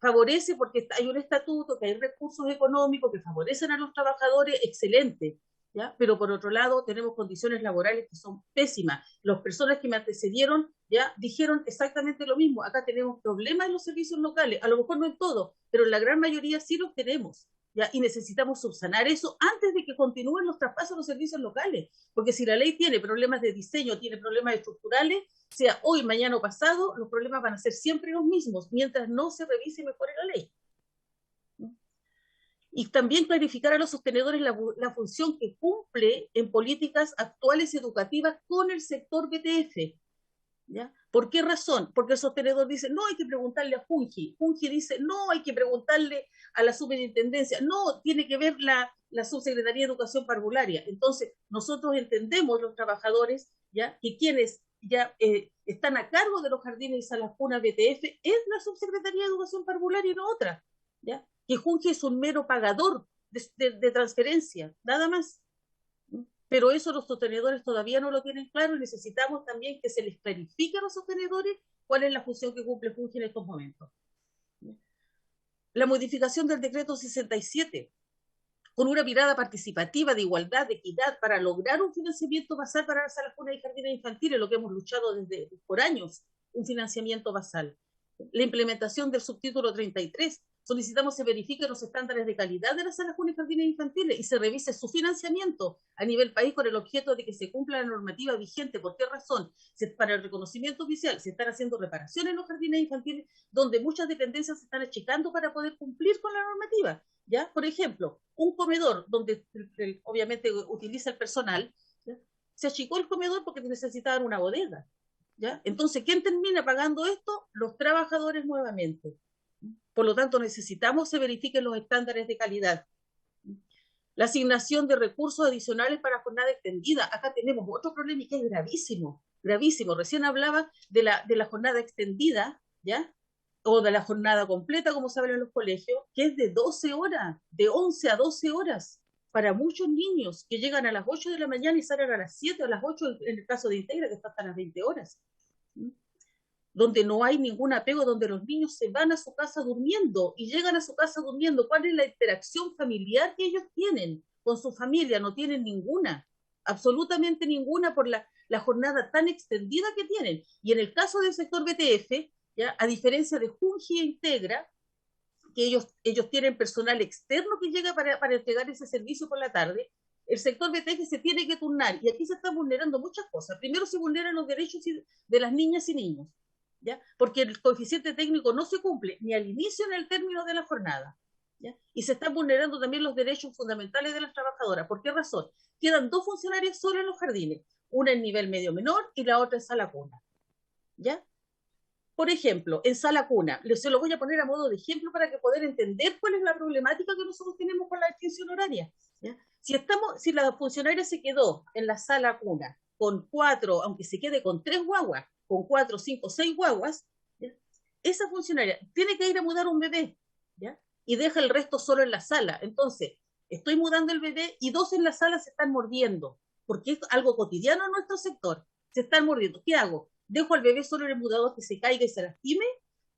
favorece porque hay un estatuto, que hay recursos económicos que favorecen a los trabajadores, excelente, ¿ya? Pero por otro lado tenemos condiciones laborales que son pésimas. Las personas que me antecedieron ya dijeron exactamente lo mismo. Acá tenemos problemas en los servicios locales, a lo mejor no en todo, pero en la gran mayoría sí los tenemos, ¿ya? Y necesitamos subsanar eso antes de que continúen los traspasos a los servicios locales, porque si la ley tiene problemas de diseño, tiene problemas estructurales, sea hoy, mañana o pasado, los problemas van a ser siempre los mismos, mientras no se revise y mejore la ley. Y también clarificar a los sostenedores la función que cumple en políticas actuales educativas con el sector BTF, ¿ya? ¿Por qué razón? Porque el sostenedor dice, no, hay que preguntarle a FUNGI. FUNGI dice, no, hay que preguntarle a la superintendencia. No, tiene que ver la Subsecretaría de Educación Parvularia. Entonces, nosotros entendemos, los trabajadores, ¿ya?, que quienes ya están a cargo de los jardines y salas cunas BTF es la Subsecretaría de Educación Parvularia y no otra, ¿ya? Que FUNGI es un mero pagador de transferencia, nada más. Pero eso los sostenedores todavía no lo tienen claro y necesitamos también que se les clarifique a los sostenedores cuál es la función que cumple FUNGI en estos momentos. La modificación del decreto 67, con una mirada participativa de igualdad, de equidad, para lograr un financiamiento basal para las salas comunes y jardines infantiles, lo que hemos luchado por años, un financiamiento basal. La implementación del subtítulo 33. Solicitamos se verifiquen los estándares de calidad de las salas comunes y jardines infantiles y se revise su financiamiento a nivel país con el objeto de que se cumpla la normativa vigente. ¿Por qué razón? Para el reconocimiento oficial se están haciendo reparaciones en los jardines infantiles donde muchas dependencias se están achicando para poder cumplir con la normativa. ¿Ya? Por ejemplo, un comedor donde obviamente utiliza el personal, ¿ya? Se achicó el comedor porque necesitaban una bodega. ¿Ya? Entonces, ¿quién termina pagando esto? Los trabajadores nuevamente. Por lo tanto, necesitamos que se verifiquen los estándares de calidad. La asignación de recursos adicionales para jornada extendida. Acá tenemos otro problema y que es gravísimo, gravísimo. Recién hablaba de la jornada extendida, ¿ya? O de la jornada completa, como saben en los colegios, que es de 12 horas, de 11 a 12 horas, para muchos niños que llegan a las 8 de la mañana y salen a las 7 o a las 8, en el caso de Integra, que está hasta las 20 horas. Donde no hay ningún apego, donde los niños se van a su casa durmiendo y llegan a su casa durmiendo. ¿Cuál es la interacción familiar que ellos tienen con su familia? No tienen ninguna, absolutamente ninguna, por la jornada tan extendida que tienen. Y en el caso del sector BTF, ¿ya? A diferencia de Junji e Integra, que ellos tienen personal externo que llega para entregar ese servicio por la tarde, el sector BTF se tiene que turnar, y aquí se están vulnerando muchas cosas. Primero se vulneran los derechos de las niñas y niños, ¿ya? Porque el coeficiente técnico no se cumple ni al inicio ni al término de la jornada, ¿ya? Y se están vulnerando también los derechos fundamentales de las trabajadoras. ¿Por qué razón? Quedan 2 funcionarias solo en los jardines, una en nivel medio menor y la otra en sala cuna, ¿ya? Por ejemplo, en sala cuna, se lo voy a poner a modo de ejemplo para que poder entender cuál es la problemática que nosotros tenemos con la extinción horaria, ¿ya? Si la funcionaria se quedó en la sala cuna con 4, aunque se quede con 3 guaguas, con 4, 5, 6 guaguas, ¿ya? Esa funcionaria tiene que ir a mudar un bebé, ¿ya? Y deja el resto solo en la sala. Entonces, estoy mudando el bebé y 2 en la sala se están mordiendo, porque es algo cotidiano en nuestro sector. Se están mordiendo. ¿Qué hago? ¿Dejo al bebé solo en el mudador que se caiga y se lastime?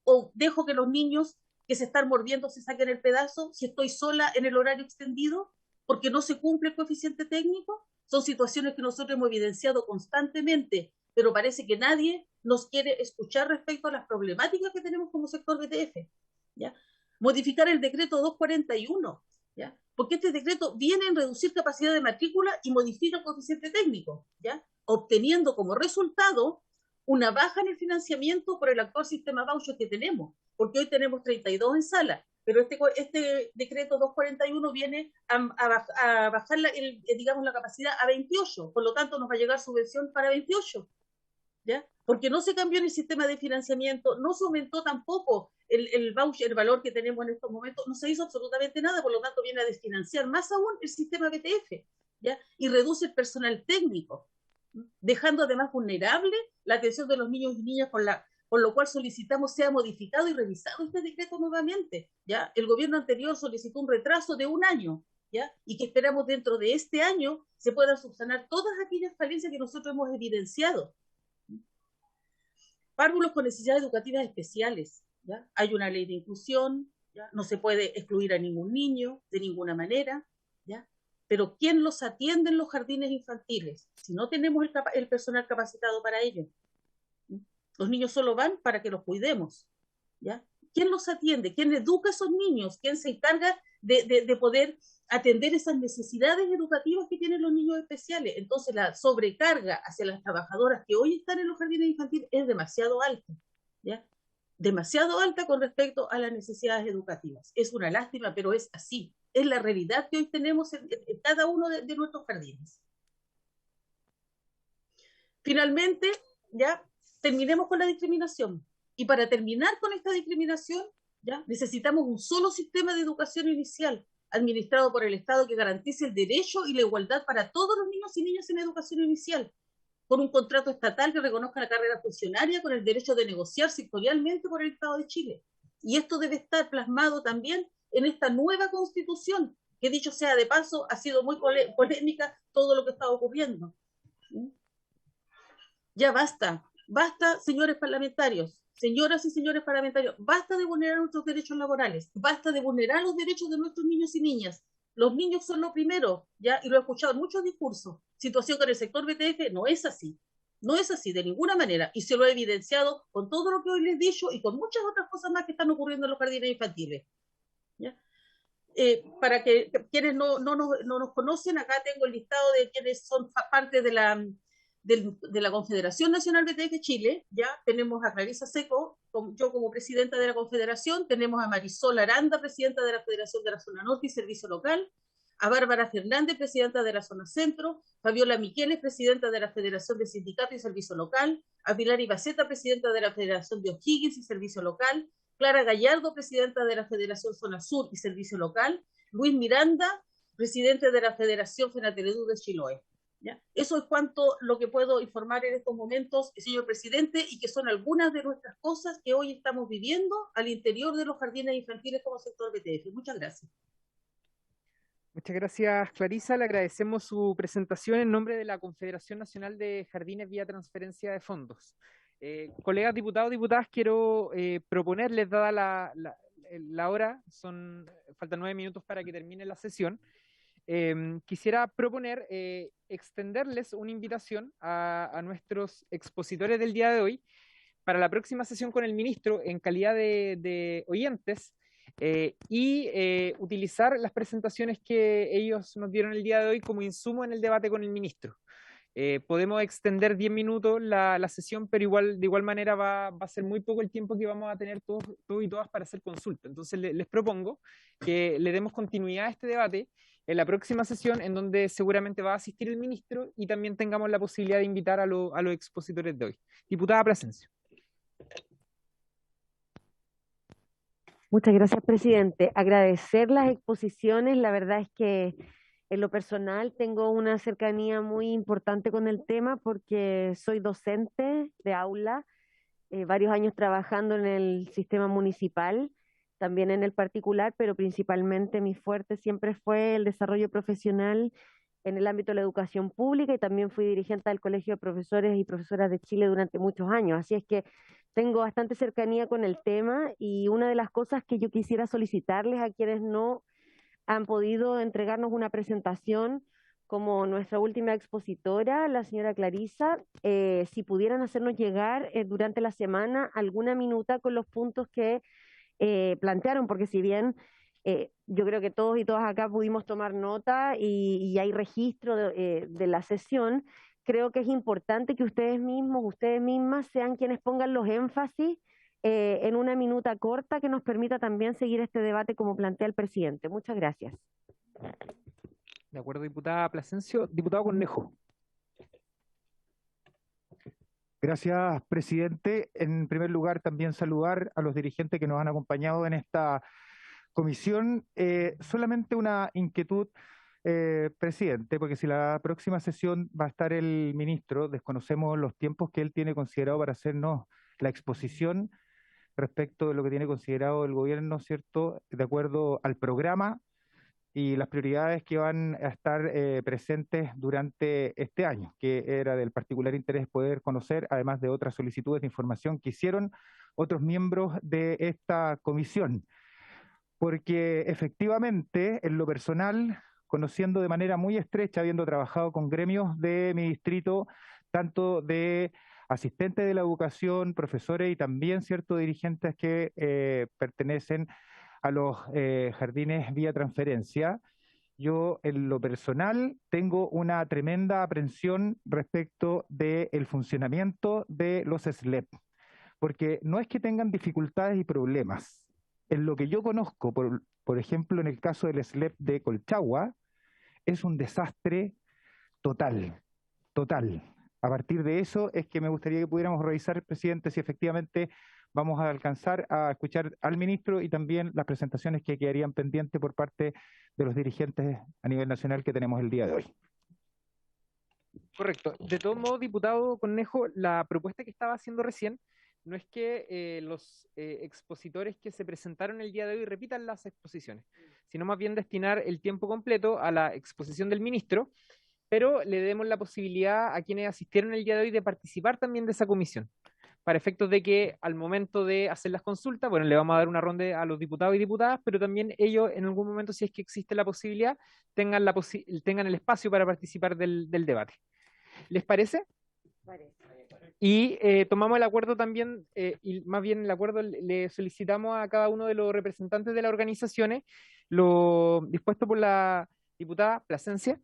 ¿O dejo que los niños que se están mordiendo se saquen el pedazo si estoy sola en el horario extendido? Porque no se cumple el coeficiente técnico. Son situaciones que nosotros hemos evidenciado constantemente, pero parece que nadie nos quiere escuchar respecto a las problemáticas que tenemos como sector BTF, ¿ya? Modificar el decreto 241, ¿ya? Porque este decreto viene en reducir capacidad de matrícula y modifica el coeficiente técnico, ¿ya? Obteniendo como resultado una baja en el financiamiento por el actual sistema voucher que tenemos, porque hoy tenemos 32 en sala, pero este decreto 241 viene a bajar digamos, la capacidad a 28, por lo tanto nos va a llegar subvención para 28, ¿ya? Porque no se cambió en el sistema de financiamiento, no se aumentó tampoco el voucher, el valor que tenemos en estos momentos, no se hizo absolutamente nada, por lo tanto viene a desfinanciar más aún el sistema BTF, ¿ya? Y reduce el personal técnico, dejando además vulnerable la atención de los niños y niñas, por lo cual solicitamos sea modificado y revisado este decreto nuevamente, ¿ya? El gobierno anterior solicitó un retraso de 1 año, ¿ya? Y que esperamos dentro de este año se puedan subsanar todas aquellas falencias que nosotros hemos evidenciado. Párvulos con necesidades educativas especiales, ¿ya? Hay una ley de inclusión, ¿ya? No se puede excluir a ningún niño de ninguna manera, ¿ya? Pero ¿quién los atiende en los jardines infantiles? Si no tenemos el personal capacitado para ello. Los niños solo van para que los cuidemos, ¿ya? ¿Quién los atiende? ¿Quién educa a esos niños? ¿Quién se encarga de poder atender esas necesidades educativas que tienen los niños especiales? Entonces la sobrecarga hacia las trabajadoras que hoy están en los jardines infantiles es demasiado alta, ¿ya? Demasiado alta con respecto a las necesidades educativas. Es una lástima, pero es así. Es la realidad que hoy tenemos en cada uno de nuestros jardines. Finalmente, ya terminemos con la discriminación. Y para terminar con esta discriminación, ya necesitamos un solo sistema de educación inicial administrado por el Estado que garantice el derecho y la igualdad para todos los niños y niñas en educación inicial, con un contrato estatal que reconozca la carrera funcionaria con el derecho de negociar sectorialmente por el Estado de Chile. Y esto debe estar plasmado también en esta nueva constitución, que dicho sea de paso, ha sido muy polémica todo lo que está ocurriendo. Ya basta, señores parlamentarios, señoras y señores parlamentarios, basta de vulnerar nuestros derechos laborales, basta de vulnerar los derechos de nuestros niños y niñas. los niños son lo primero, ¿ya? Y lo he escuchado en muchos discursos. Situación con el sector BTF no es así. No es así de ninguna manera. Y se lo he evidenciado con todo lo que hoy les he dicho y con muchas otras cosas más que están ocurriendo en los jardines infantiles, ¿ya? Para que quienes no nos conocen, acá tengo el listado de quienes son parte de la Confederación Nacional BTF Chile. Ya tenemos a Clarisa Seco, yo como presidenta de la Confederación, tenemos a Marisol Aranda, presidenta de la Federación de la Zona Norte y Servicio Local, a Bárbara Fernández, presidenta de la Zona Centro, Fabiola Miqueles, presidenta de la Federación de Sindicato y Servicio Local, a Pilar Ibaceta, presidenta de la Federación de O'Higgins y Servicio Local, Clara Gallardo, presidenta de la Federación Zona Sur y Servicio Local, Luis Miranda, presidente de la Federación Fenateredú de Chiloé. ¿Ya? Eso es cuanto lo que puedo informar en estos momentos, señor presidente, y que son algunas de nuestras cosas que hoy estamos viviendo al interior de los jardines infantiles como sector BTF. Muchas gracias. Muchas gracias, Clarisa. Le agradecemos su presentación en nombre de la Confederación Nacional de Jardines vía transferencia de fondos. Colegas diputados, diputadas, quiero proponerles, dada la hora, faltan 9 minutos para que termine la sesión, quisiera proponer extenderles una invitación a nuestros expositores del día de hoy para la próxima sesión con el ministro en calidad de oyentes, y utilizar las presentaciones que ellos nos dieron el día de hoy como insumo en el debate con el ministro. Podemos extender 10 minutos la sesión, pero de igual manera va a ser muy poco el tiempo que vamos a tener todos y todas para hacer consulta. Entonces les propongo que le demos continuidad a este debate en la próxima sesión, en donde seguramente va a asistir el ministro y también tengamos la posibilidad de invitar a los expositores de hoy. Diputada Plasencia. Muchas gracias, presidente. Agradecer las exposiciones. La verdad es que en lo personal tengo una cercanía muy importante con el tema porque soy docente de aula, varios años trabajando en el sistema municipal, también en el particular, pero principalmente mi fuerte siempre fue el desarrollo profesional en el ámbito de la educación pública y también fui dirigente del Colegio de Profesores y Profesoras de Chile durante muchos años. Así es que tengo bastante cercanía con el tema y una de las cosas que yo quisiera solicitarles a quienes no han podido entregarnos una presentación, como nuestra última expositora, la señora Clarisa, si pudieran hacernos llegar durante la semana alguna minuta con los puntos que plantearon, porque si bien yo creo que todos y todas acá pudimos tomar nota y hay registro de la sesión, creo que es importante que ustedes mismos, ustedes mismas sean quienes pongan los énfasis en una minuta corta que nos permita también seguir este debate como plantea el presidente. Muchas gracias. De acuerdo, diputada Plasencio. Diputado Cornejo. Gracias, presidente. En primer lugar, también saludar a los dirigentes que nos han acompañado en esta comisión. Solamente una inquietud, presidente, porque si la próxima sesión va a estar el ministro, desconocemos los tiempos que él tiene considerado para hacernos la exposición respecto de lo que tiene considerado el gobierno, ¿cierto?, de acuerdo al programa y las prioridades que van a estar presentes durante este año, que era del particular interés poder conocer, además de otras solicitudes de información que hicieron otros miembros de esta comisión. Porque efectivamente, en lo personal, conociendo de manera muy estrecha, habiendo trabajado con gremios de mi distrito, tanto de asistentes de la educación, profesores y también ciertos dirigentes que pertenecen a los jardines vía transferencia, yo en lo personal tengo una tremenda aprensión respecto del funcionamiento de los SLEP, porque no es que tengan dificultades y problemas. En lo que yo conozco, por ejemplo, en el caso del SLEP de Colchagua, es un desastre total, total. A partir de eso es que me gustaría que pudiéramos revisar, presidente, si efectivamente vamos a alcanzar a escuchar al ministro y también las presentaciones que quedarían pendientes por parte de los dirigentes a nivel nacional que tenemos el día de hoy. Correcto. De todo modo, diputado Cornejo, la propuesta que estaba haciendo recién no es que los expositores que se presentaron el día de hoy repitan las exposiciones, sino más bien destinar el tiempo completo a la exposición del ministro, pero le demos la posibilidad a quienes asistieron el día de hoy de participar también de esa comisión, para efectos de que al momento de hacer las consultas, bueno, le vamos a dar una ronda a los diputados y diputadas, pero también ellos en algún momento, si es que existe la posibilidad, tengan el espacio para participar del debate. ¿Les parece? Y tomamos el acuerdo también, y más bien el acuerdo le solicitamos a cada uno de los representantes de las organizaciones lo dispuesto por la diputada Plasencia,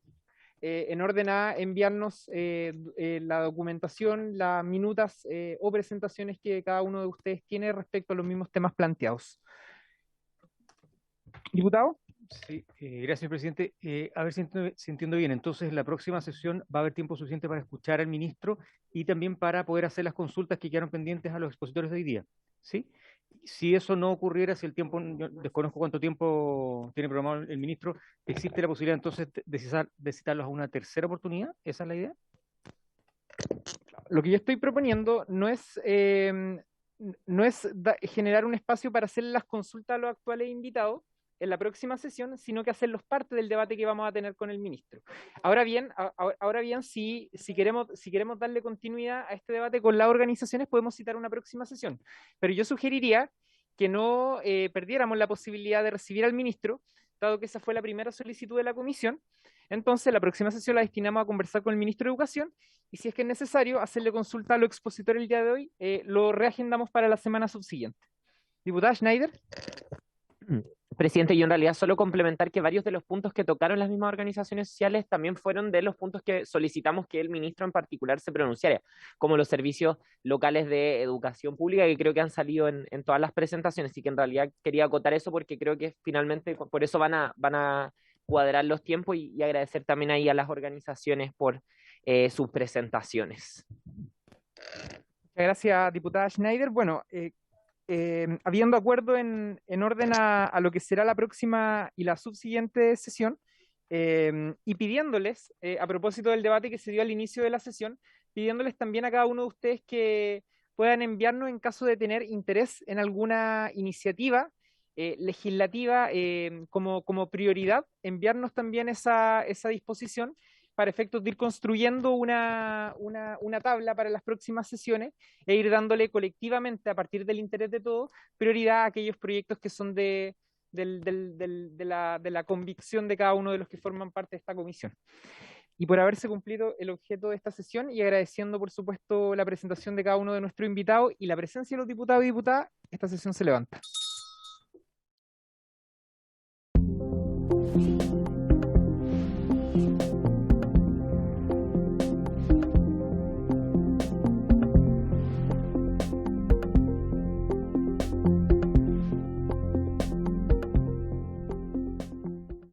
en orden a enviarnos la documentación, las minutas o presentaciones que cada uno de ustedes tiene respecto a los mismos temas planteados. ¿Diputado? Sí, gracias, señor presidente. A ver si entiendo bien. Entonces, en la próxima sesión va a haber tiempo suficiente para escuchar al ministro y también para poder hacer las consultas que quedaron pendientes a los expositores de hoy día. ¿Sí? Si eso no ocurriera, si el tiempo, yo desconozco cuánto tiempo tiene programado el ministro, ¿existe la posibilidad entonces de citarlos a una tercera oportunidad? ¿Esa es la idea? Lo que yo estoy proponiendo no es generar un espacio para hacer las consultas a los actuales invitados en la próxima sesión, sino que hacerlos parte del debate que vamos a tener con el ministro. Ahora bien, si queremos darle continuidad a este debate con las organizaciones, podemos citar una próxima sesión. Pero yo sugeriría que no perdiéramos la posibilidad de recibir al ministro, dado que esa fue la primera solicitud de la comisión. Entonces, la próxima sesión la destinamos a conversar con el ministro de Educación y, si es que es necesario, hacerle consulta a los expositores el día de hoy, lo reagendamos para la semana subsiguiente. Diputada Schneider. Presidente, yo en realidad solo complementar que varios de los puntos que tocaron las mismas organizaciones sociales también fueron de los puntos que solicitamos que el ministro en particular se pronunciara, como los servicios locales de educación pública, que creo que han salido en todas las presentaciones, y que en realidad quería acotar eso porque creo que finalmente por eso van a cuadrar los tiempos y agradecer también ahí a las organizaciones por sus presentaciones. Muchas gracias, diputada Schneider. Bueno, habiendo acuerdo en orden a lo que será la próxima y la subsiguiente sesión, y pidiéndoles, a propósito del debate que se dio al inicio de la sesión, pidiéndoles también a cada uno de ustedes que puedan enviarnos, en caso de tener interés en alguna iniciativa legislativa como prioridad, enviarnos también esa disposición para efectos de ir construyendo una tabla para las próximas sesiones e ir dándole colectivamente, a partir del interés de todos, prioridad a aquellos proyectos que son de la convicción de cada uno de los que forman parte de esta comisión. Y por haberse cumplido el objeto de esta sesión, y agradeciendo, por supuesto, la presentación de cada uno de nuestros invitados y la presencia de los diputados y diputadas, esta sesión se levanta.